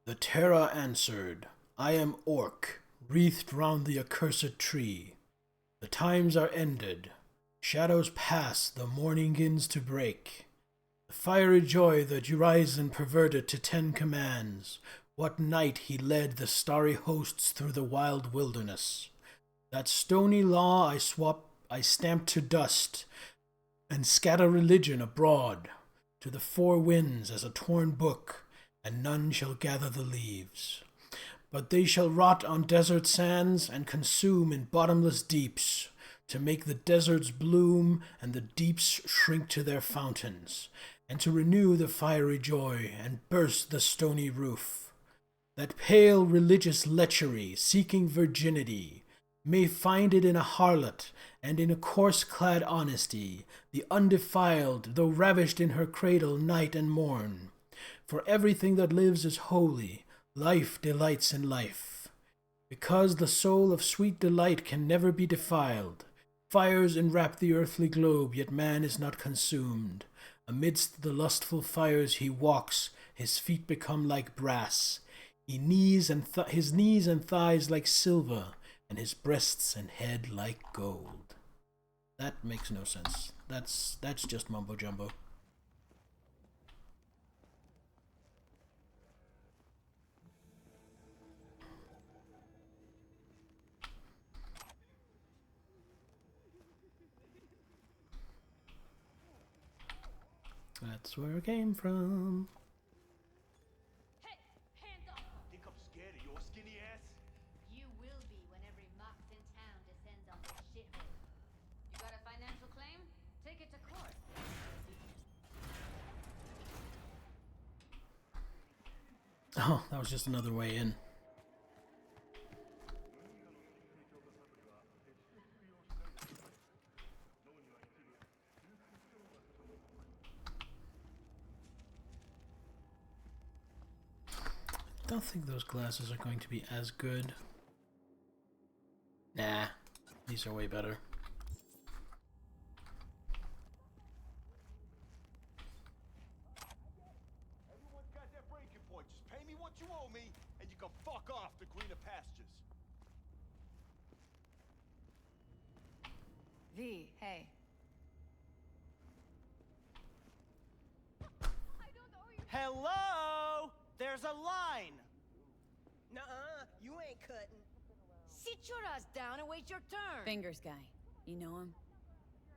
The Terra answered, I am Orc, wreathed round the accursed tree. The times are ended. Shadows pass, the morning begins to break. The fiery joy that Urizen perverted to 10 commands. What night he led the starry hosts through the wild wilderness. That stony law I stamp to dust, and scatter religion abroad, to the 4 winds as a torn book, and none shall gather the leaves. But they shall rot on desert sands and consume in bottomless deeps, to make the deserts bloom and the deeps shrink to their fountains, and to renew the fiery joy and burst the stony roof. That pale religious lechery, seeking virginity, may find it in a harlot and in a coarse-clad honesty, the undefiled, though ravished in her cradle night and morn. For everything that lives is holy, life delights in life. Because the soul of sweet delight can never be defiled, fires enwrap the earthly globe, yet man is not consumed. Amidst the lustful fires he walks, his feet become like brass, his knees and thighs like silver, and his breasts and head like gold. That makes no sense. That's just mumbo jumbo. That's where it came from. Hey, hands up! Think I'm scared of your skinny ass? You will be when every mox in town descends on this shithole. You got a financial claim? Take it to court. Oh, that was just another way in. I don't think those glasses are going to be as good. Nah, these are way better. Everyone's got their breaking point. Just pay me what you owe me, and you can fuck off to greener pastures. V, hey. Hello! There's a line! Nuh-uh, you ain't cutting. Sit your ass down and wait your turn. Fingers guy. You know him?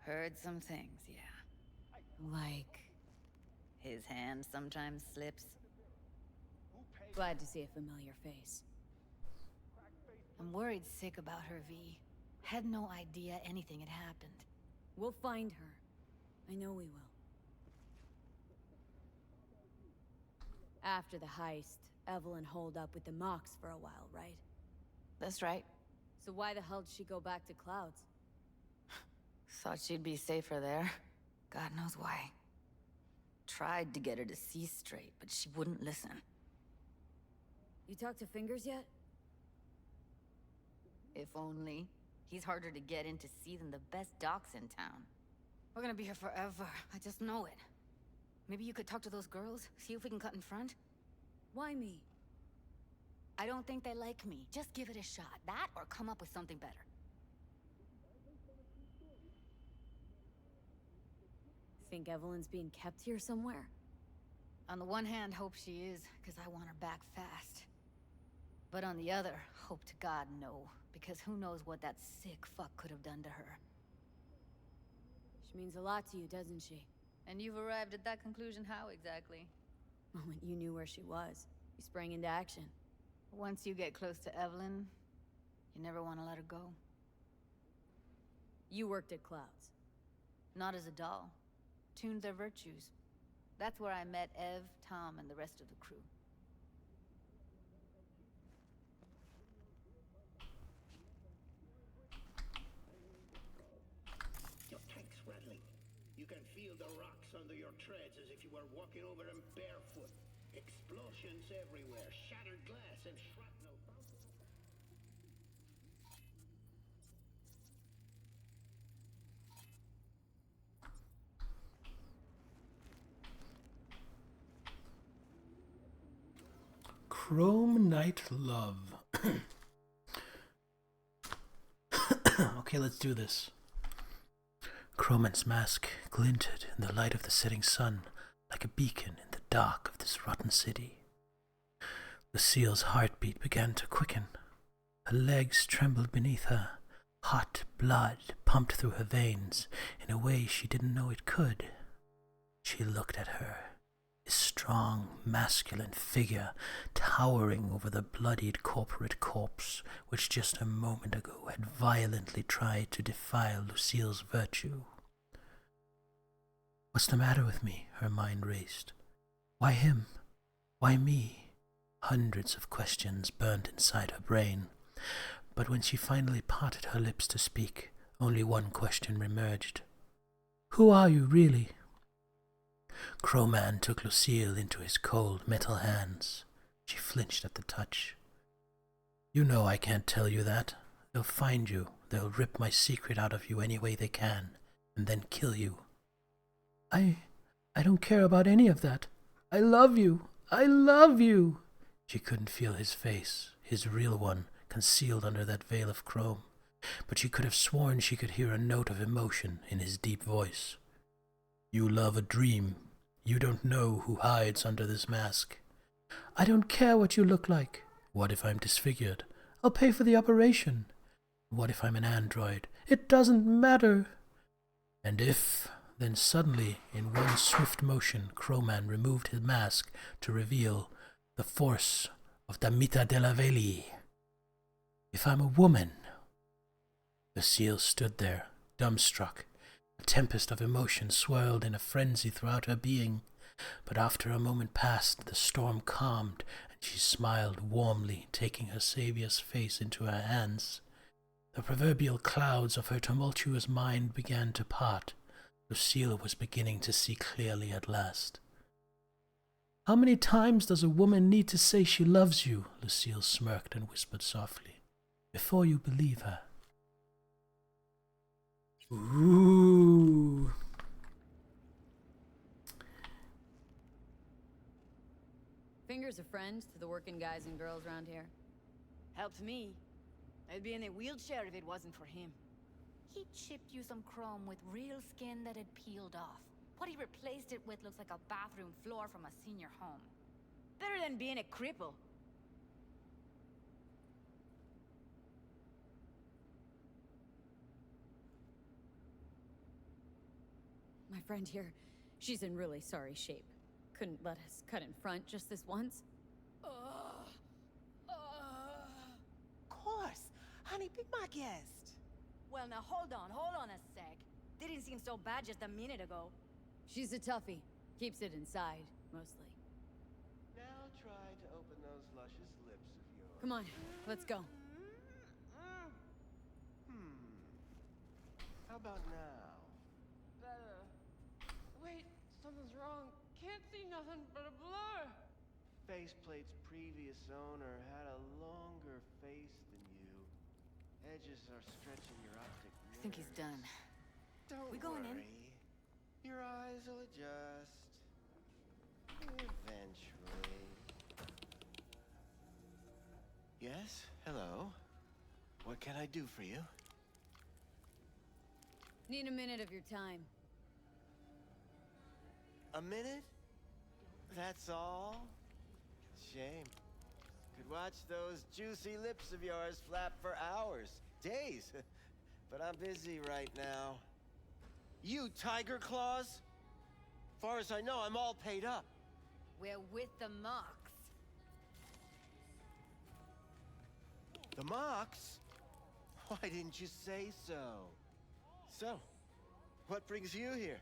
Heard some things, yeah. Like... His hand sometimes slips. Glad to see a familiar face. I'm worried sick about her, V. Had no idea anything had happened. We'll find her. I know we will. After the heist, Evelyn holed up with the Mox for a while, right? That's right. So why the hell did she go back to Clouds? Thought she'd be safer there. God knows why. Tried to get her to see straight, but she wouldn't listen. You talked to Fingers yet? If only. He's harder to get in to see than the best docs in town. We're gonna be here forever. I just know it. Maybe you could talk to those girls, see if we can cut in front? Why me? I don't think they like me. Just give it a shot. That or come up with something better. Think Evelyn's being kept here somewhere? On the one hand, hope she is, because I want her back fast. But on the other, hope to God no, because who knows what that sick fuck could have done to her. She means a lot to you, doesn't she? And you've arrived at that conclusion how exactly? The moment you knew where she was, you sprang into action. Once you get close to Evelyn, you never want to let her go. You worked at Clouds. Not as a doll. Tuned their virtues. That's where I met Ev, Tom, and the rest of the crew. Your tank's rattling. You can feel the rocks under your treads as if you were walking over them barefoot. Explosions everywhere, shattered glass and shrapnel bouncing. Chrome Knight Love. Okay, let's do this. Chroman's mask glinted in the light of the setting sun like a beacon in the dark of this rotten city. Lucille's heartbeat began to quicken. Her legs trembled beneath her. Hot blood pumped through her veins in a way she didn't know it could. She looked at her, his strong, masculine figure towering over the bloodied corporate corpse which just a moment ago had violently tried to defile Lucille's virtue. What's the matter with me? Her mind raced. Why him? Why me? Hundreds of questions burned inside her brain, but when she finally parted her lips to speak, only one question emerged. Who are you, really? Crowman took Lucille into his cold metal hands. She flinched at the touch. You know I can't tell you that. They'll find you. They'll rip my secret out of you any way they can, and then kill you. I don't care about any of that. I love you. I love you. She couldn't feel his face, his real one, concealed under that veil of chrome, but she could have sworn she could hear a note of emotion in his deep voice. You love a dream. You don't know who hides under this mask. I don't care what you look like. What if I'm disfigured? I'll pay for the operation. What if I'm an android? It doesn't matter. And if... Then suddenly, in one swift motion, Crowman removed his mask to reveal the force of Damita della Veli. If I'm a woman... Lucille stood there, dumbstruck. A tempest of emotion swirled in a frenzy throughout her being, but after a moment passed, the storm calmed, and she smiled warmly, taking her savior's face into her hands. The proverbial clouds of her tumultuous mind began to part. Lucille was beginning to see clearly at last. How many times does a woman need to say she loves you? Lucille smirked and whispered softly, before you believe her. Ooh. Fingers a friend to the working guys and girls around here. Helped me. I'd be in a wheelchair if it wasn't for him. He chipped you some chrome with real skin that had peeled off. What he replaced it with looks like a bathroom floor from a senior home. Better than being a cripple. My friend here, she's in really sorry shape. Couldn't let us cut in front just this once. Of course. Honey, be my guest. Well, now hold on a sec. Didn't seem so bad just a minute ago. She's a toughie. Keeps it inside, mostly. Now try to open those luscious lips of yours. Come on, let's go. How about now? Better. Wait, something's wrong. Can't see nothing but a blur. Faceplate's previous owner had a longer face than you. Edges are stretching your optic nerves. I think he's done. Don't We going in? worry. Your eyes will adjust. Eventually. Yes? Hello? What can I do for you? Need a minute of your time. A minute? That's all? Shame. Could watch those juicy lips of yours flap for hours, days. But I'm busy right now. You Tiger Claws? Far as I know, I'm all paid up. We're with the Mox. The Mox? Why didn't you say so? So, what brings you here?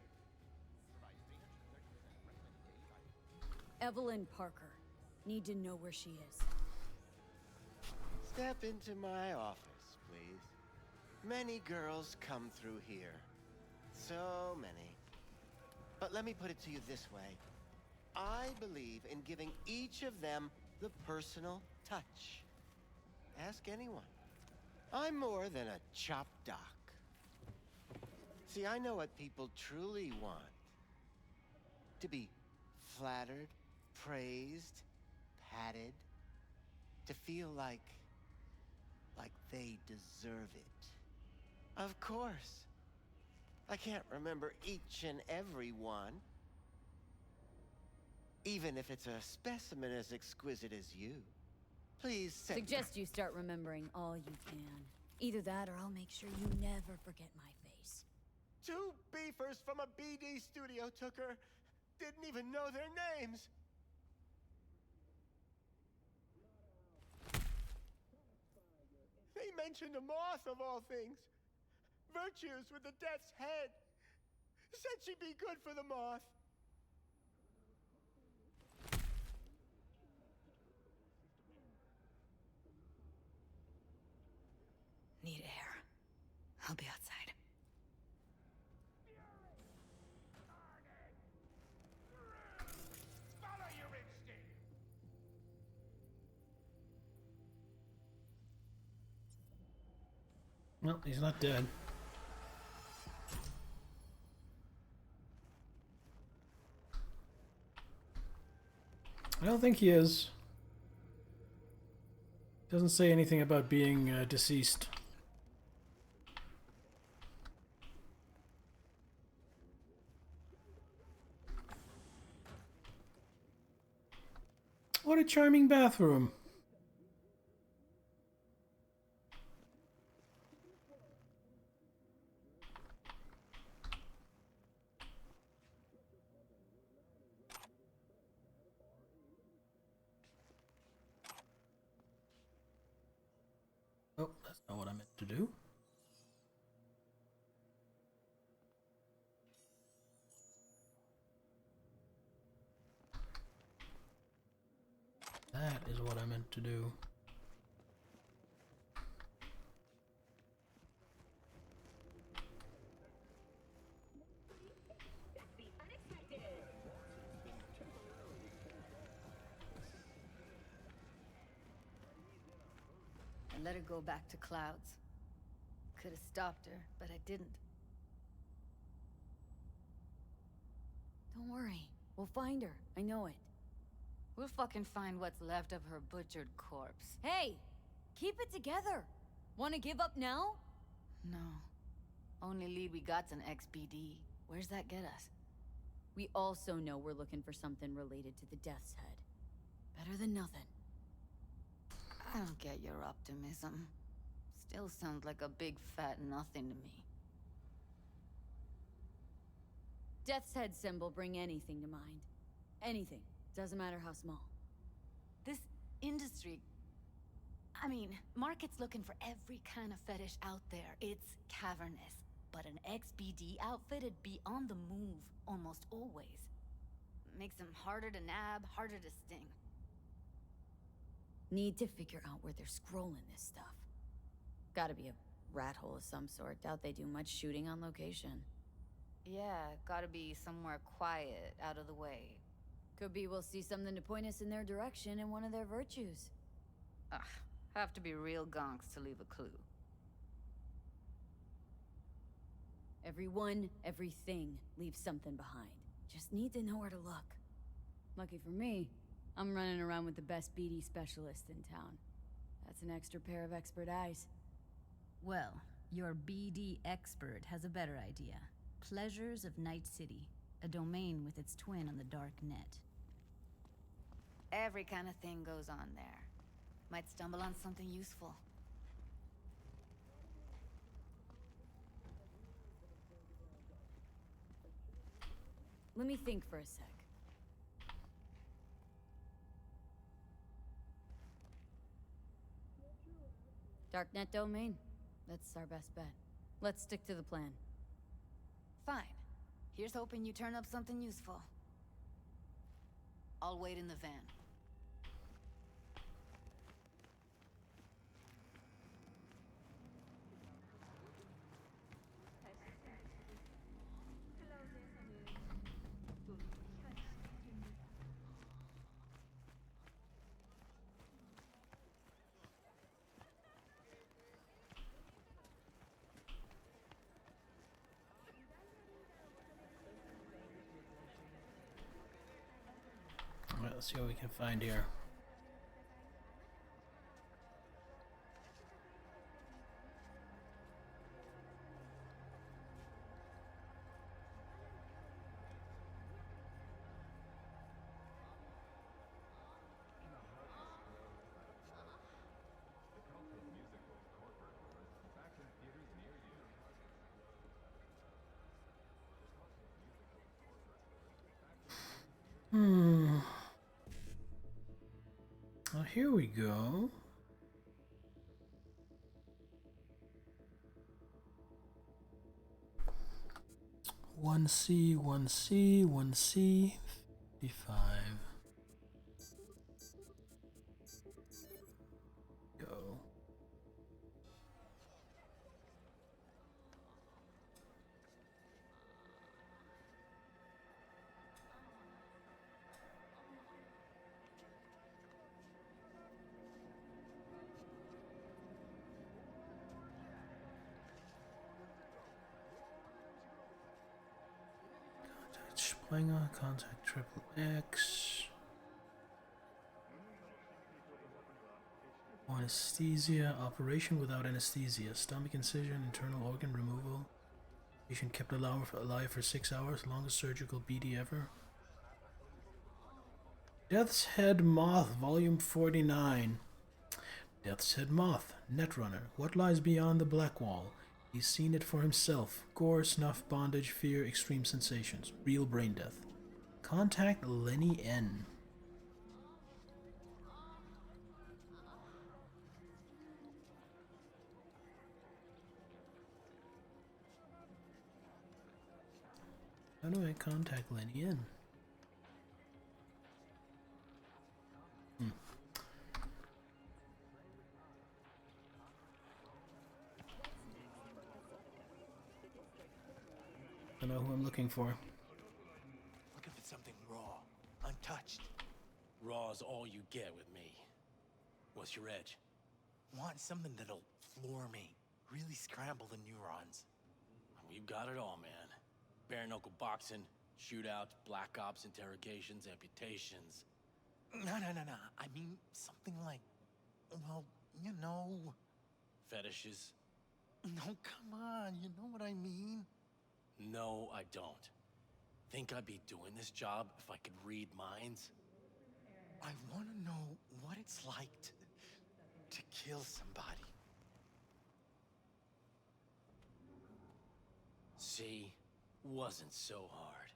Evelyn Parker. Need to know where she is. Step into my office, please. Many girls come through here. So many. But let me put it to you this way. I believe in giving each of them the personal touch. Ask anyone. I'm more than a chop doc. See, I know what people truly want. To be flattered, praised, patted. To feel like they deserve it. Of course. I can't remember each and every one. Even if it's a specimen as exquisite as you. Please set... Suggest you start remembering all you can. Either that or I'll make sure you never forget my face. 2 beefers from a BD studio took her. Didn't even know their names. They mentioned a moth of all things. Virtues with the death's head. Said she'd be good for the moth. Need air. I'll be outside. Follow your instinct. Well, he's not dead. I don't think he is. Doesn't say anything about being deceased. What a charming bathroom. Oh, that's not what I meant to do. That is what I meant to do. I let her go back to Clouds. Could have stopped her, but I didn't. Don't worry. We'll find her. I know it. We'll fucking find what's left of her butchered corpse. Hey! Keep it together! Wanna give up now? No. Only lead we got's an XBD. Where's that get us? We also know we're looking for something related to the Death's Head. Better than nothing. I don't get your optimism. Still sounds like a big fat nothing to me. Death's Head symbol bring anything to mind. Anything. Doesn't matter how small. This industry... I mean, market's looking for every kind of fetish out there. It's cavernous. But an XBD outfit'd be on the move, almost always. Makes them harder to nab, harder to sting. Need to figure out where they're scrolling this stuff. Gotta be a Rat hole of some sort. Doubt they do much shooting on location. Yeah, gotta be somewhere quiet, out of the way. Could be we'll see something to point us in their direction in one of their virtues. Ugh, have to be real gonks to leave a clue. Everyone, everything leaves something behind. Just need to know where to look. Lucky for me, I'm running around with the best BD specialist in town. That's an extra pair of expert eyes. Well, your BD expert has a better idea. Pleasures of Night City, a domain with its twin on the dark net. Every kind of thing goes on there. Might stumble on something useful. Let me think for a sec. Darknet domain. That's our best bet. Let's stick to the plan. Fine. Here's hoping you turn up something useful. I'll wait in the van. Alright, let's see what we can find here. Oh, here we go. One C, 55. Go. Splinger, contact triple X. Anesthesia, operation without anesthesia. Stomach incision, internal organ removal. Patient kept alive for 6 hours, longest surgical BD ever. Death's Head Moth, Volume 49. Death's Head Moth, Netrunner. What lies beyond the black wall? He's seen it for himself. Gore, snuff, bondage, fear, extreme sensations. Real brain death. Contact Lenny N. How do I contact Lenny N? I know who I'm looking for. Looking for something raw, untouched. Raw's all you get with me. What's your edge? Want something that'll floor me, really scramble the neurons. We've got it all, man. Bare knuckle boxing, shootouts, black ops, interrogations, amputations. No. I mean, something like, well, you know. Fetishes? No, come on, you know what I mean? No, I don't. Think I'd be doing this job if I could read minds? I want to know what it's like to kill somebody. See? Wasn't so hard.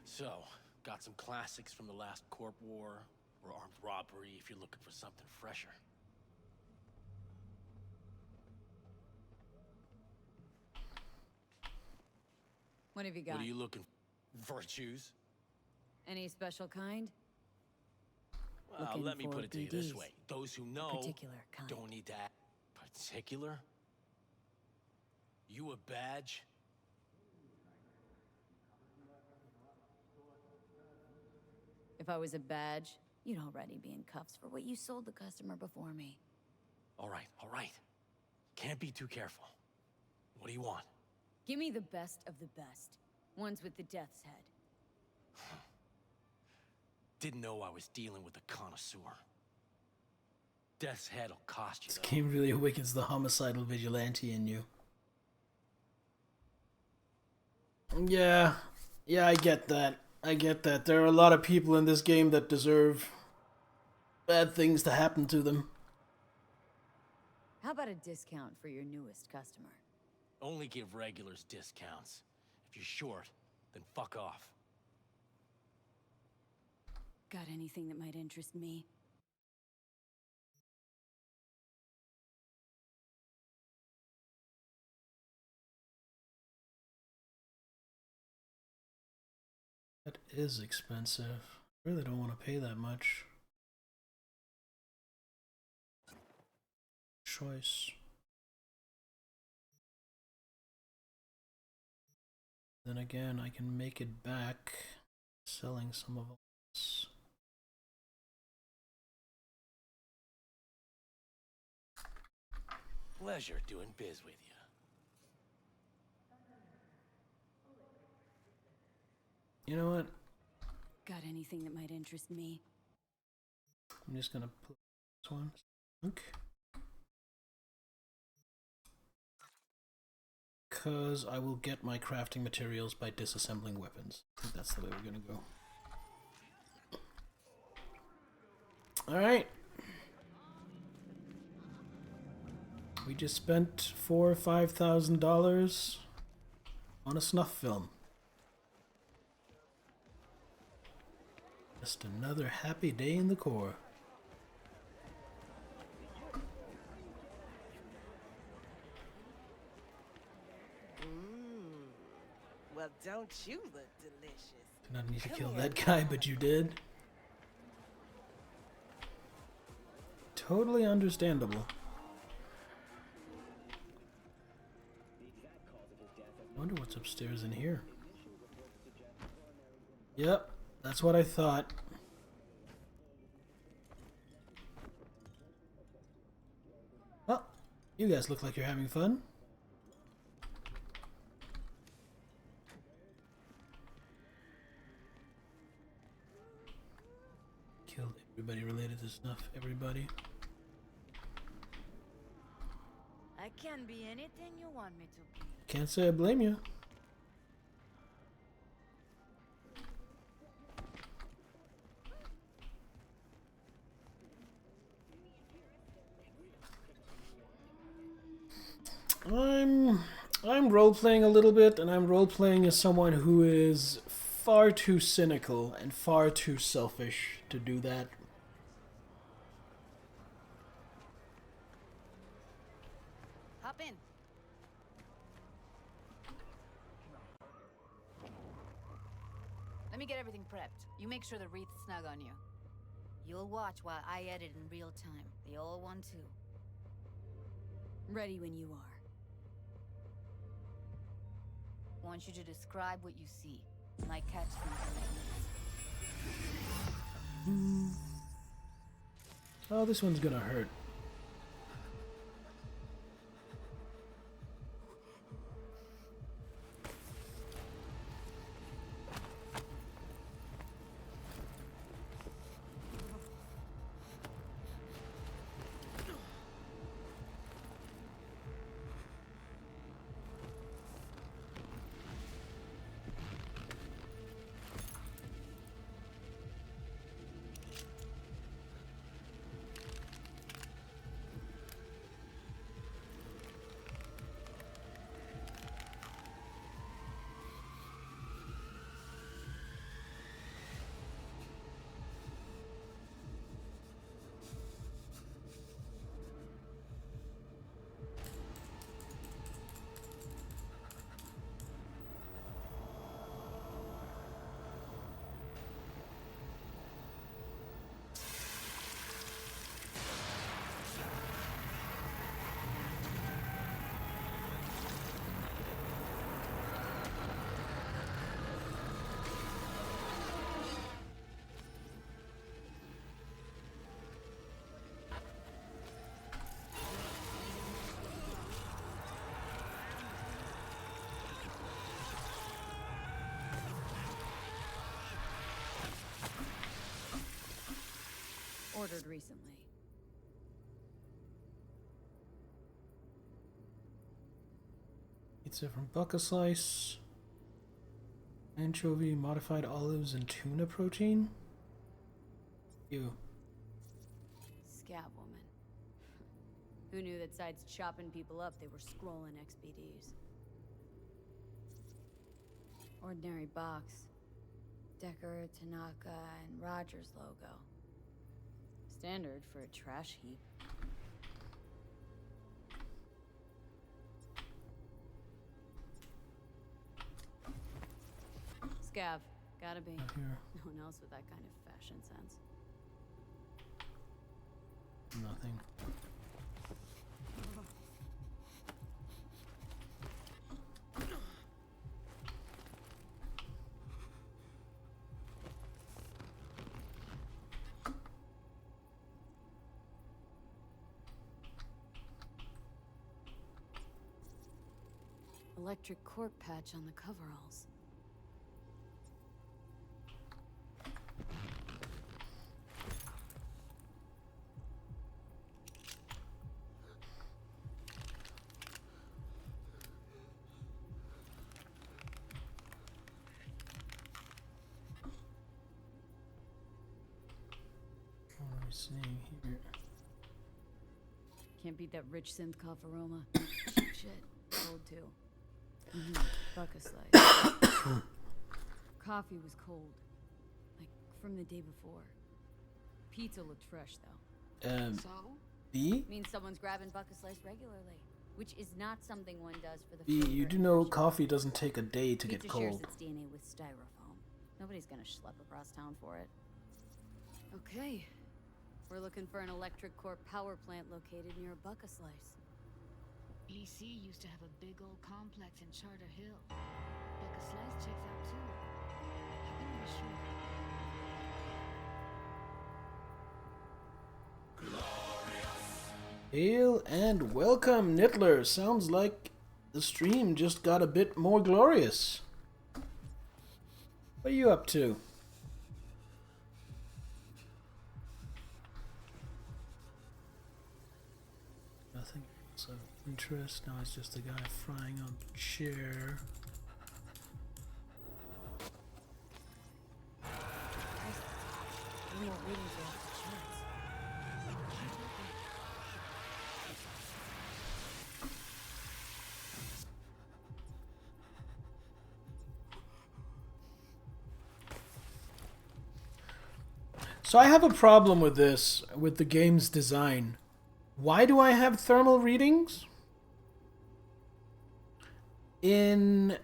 So, got some classics from the last Corp War, or armed robbery if you're looking for something fresher. What have you got? What are you looking for? Virtues? Any special kind? Well, let me put it to you this BDs. way. Those who know Particular kind. don't need that. Particular? You a badge? If I was a badge, you'd already be in cuffs for what you sold the customer before me. All right. Can't be too careful. What do you want? Give me the best of the best. Ones with the death's head. Didn't know I was dealing with a connoisseur. Death's head will cost you, This though. game really awakens the homicidal vigilante in you. Yeah, I get that. There are a lot of people in this game that deserve bad things to happen to them. How about a discount for your newest customer? Only give regulars discounts. If you're short, then fuck off. Got anything that might interest me? That is expensive. I really don't want to pay that much. Choice. Then again, I can make it back selling some of this. Pleasure doing biz with you. You know what? Got anything that might interest me? I'm just gonna put this one. Okay. Because I will get my crafting materials by disassembling weapons. I think that's the way we're gonna go. Alright. We just spent $4,000 or $5,000 on a snuff film. Just another happy day in the Corps. Well, don't you look delicious? Did not need to kill that guy, but you did. Totally understandable. I wonder what's upstairs in here. Yep, that's what I thought. Well, you guys look like you're having fun. Killed everybody related to snuff. Everybody. I can be anything you want me to be. Can't say I blame you. I'm role-playing a little bit, and I'm role-playing as someone who is far too cynical and far too selfish to do that. Hop in. Let me get everything prepped. You make sure the wreath's snug on you. You'll watch while I edit in real time. The old one too. Ready when you are. Want you to describe what you see. Might catch things in that. Oh, this one's gonna hurt. Ordered recently. Pizza from Bucka Slice. Anchovy, modified olives, and tuna protein? Ew. Scab woman. Who knew that besides chopping people up, they were scrolling XBDs? Ordinary box. Decker, Tanaka, and Rogers logo. Standard for a trash heap. Scav. Gotta be. Here. No one else with that kind of fashion sense. Nothing. Electric cork patch on the coveralls. What are we seeing here? Can't beat that rich synth cough aroma. Shit. Cold too. Bucka slice. Coffee was cold. Like from the day before. Pizza looked fresh though. So? B? Means someone's grabbing Bucka slice regularly. Which is not something one does for the B, you do know coffee doesn't take a day to get Pizza shares cold. its DNA with styrofoam. Nobody's gonna schlep across town for it. Okay. We're looking for an electric core power plant located near Bucka Slice. EC used to have a big old complex in Charter Hill. Bucka Slice checks out too. How can we be sure? Hail and welcome, Nittler. Sounds like the stream just got a bit more glorious. What are you up to? Nothing else of interest. Now it's just a guy frying on the chair. So I have a problem with this, with the game's design. Why do I have thermal readings? In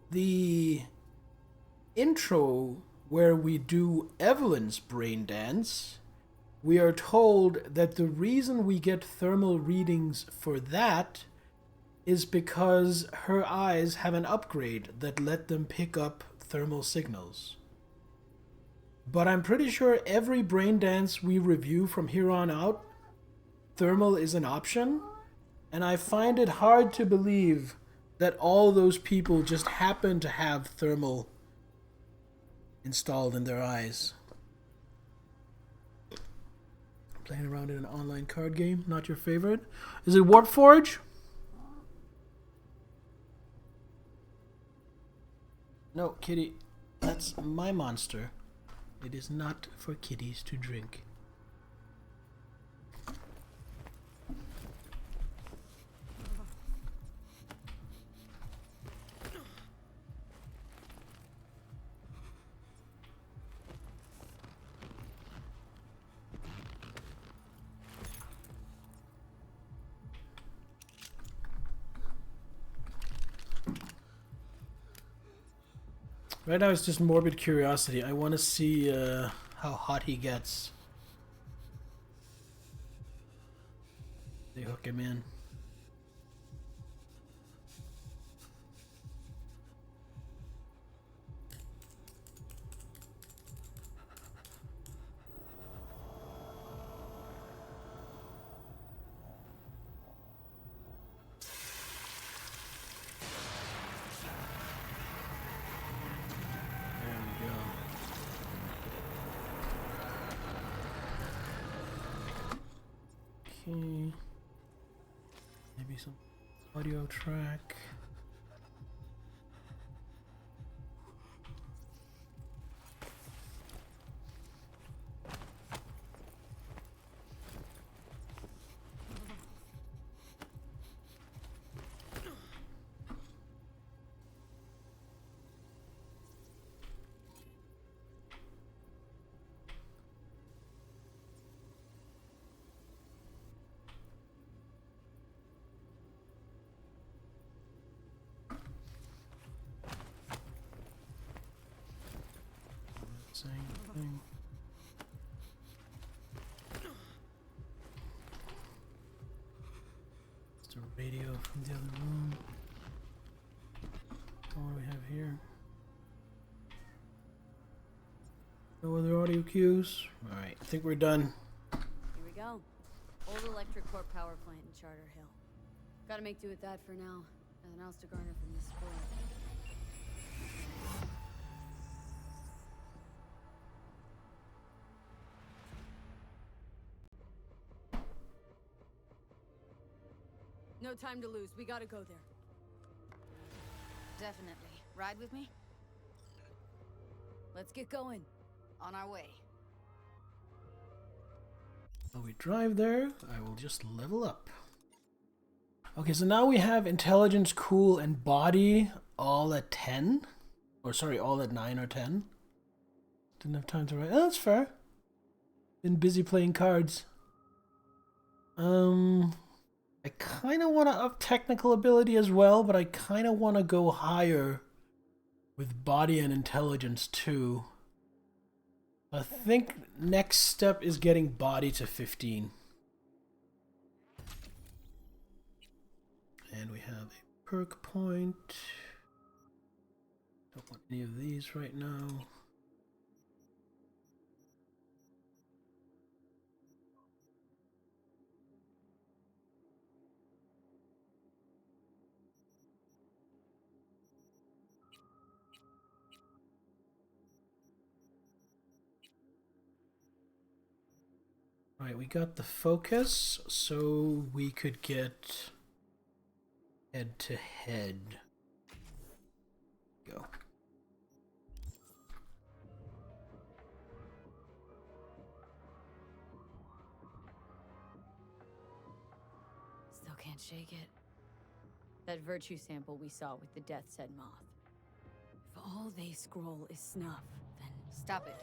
the intro where we do Evelyn's brain dance, we are told that the reason we get thermal readings for that is because her eyes have an upgrade that let them pick up thermal signals. But I'm pretty sure every brain dance we review from here on out, thermal is an option, and I find it hard to believe that all those people just happen to have thermal installed in their eyes. Playing around in an online card game, not your favorite? Is it Warpforge? No, kitty, that's my monster. It is not for kitties to drink. Right now it's just morbid curiosity. I want to see how hot he gets. They hook him in. There we go. Okay. Maybe some audio track. Same thing. It's a radio from the other room. What do we have here? No other audio cues? Alright, I think we're done. Here we go. Old electric corp power plant in Charter Hill. Gotta make do with that for now. Nothing else to garner from this spoil. No time to lose. We gotta go there. Definitely. Ride with me? Let's get going. On our way. While we drive there, I will just level up. Okay, so now we have intelligence, cool, and body all at 10. Or sorry, all at 9 or 10. Didn't have time to write. Oh, that's fair. Been busy playing cards. I kind of want to up technical ability as well, but I kind of want to go higher with body and intelligence too. I think next step is getting body to 15. And we have a perk point. Don't want any of these right now. Right, we got the focus, so we could get head to head. Go. Still can't shake it. That virtue sample we saw with the Death's Head moth. If all they scroll is snuff, then... Stop it.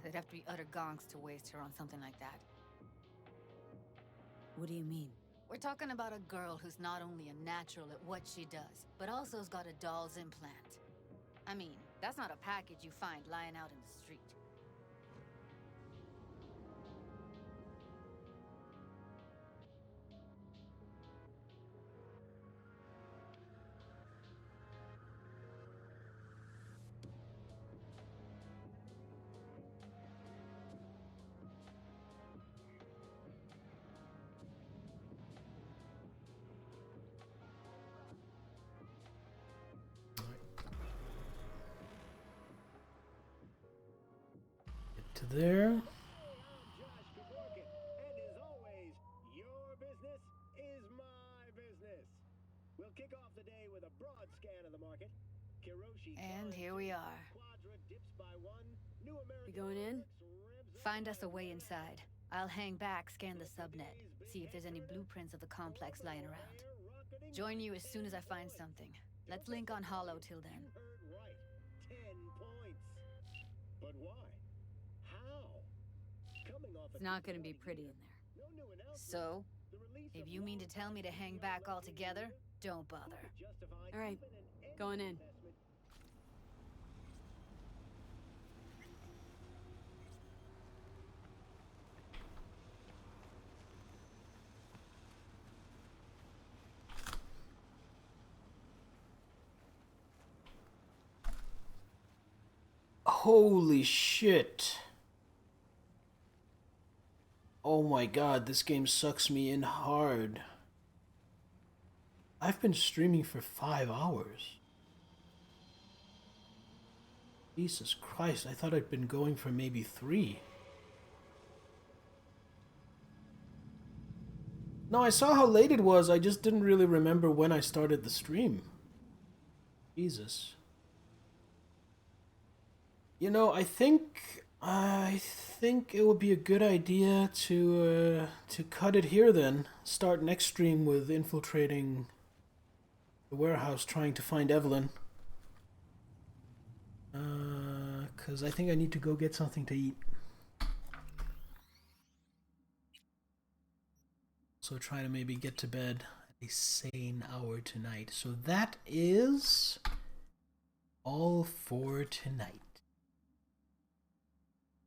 They'd have to be utter gonks to waste her on something like that. What do you mean? We're talking about a girl who's not only a natural at what she does, but also has got a doll's implant. I mean, that's not a package you find lying out in the street. To there. And as always, your business is my business. We'll kick off the day with a broad scan of the market. And here we are. We going in? Find us a way inside. I'll hang back, scan the subnet, see if there's any blueprints of the complex lying around. Join you as soon as I find something. Let's link on Hollow till then. Right. 10 points. But why? It's not gonna be pretty in there. So, if you mean to tell me to hang back altogether, don't bother. All right, going in. Holy shit. Oh my god, this game sucks me in hard. I've been streaming for 5 hours. Jesus Christ, I thought I'd been going for maybe 3. No, I saw how late it was. I just didn't really remember when I started the stream. Jesus. You know, I think it would be a good idea to cut it here then. Start next stream with infiltrating the warehouse, trying to find Evelyn. 'Cause I think I need to go get something to eat. So try to maybe get to bed at a sane hour tonight. So that is all for tonight.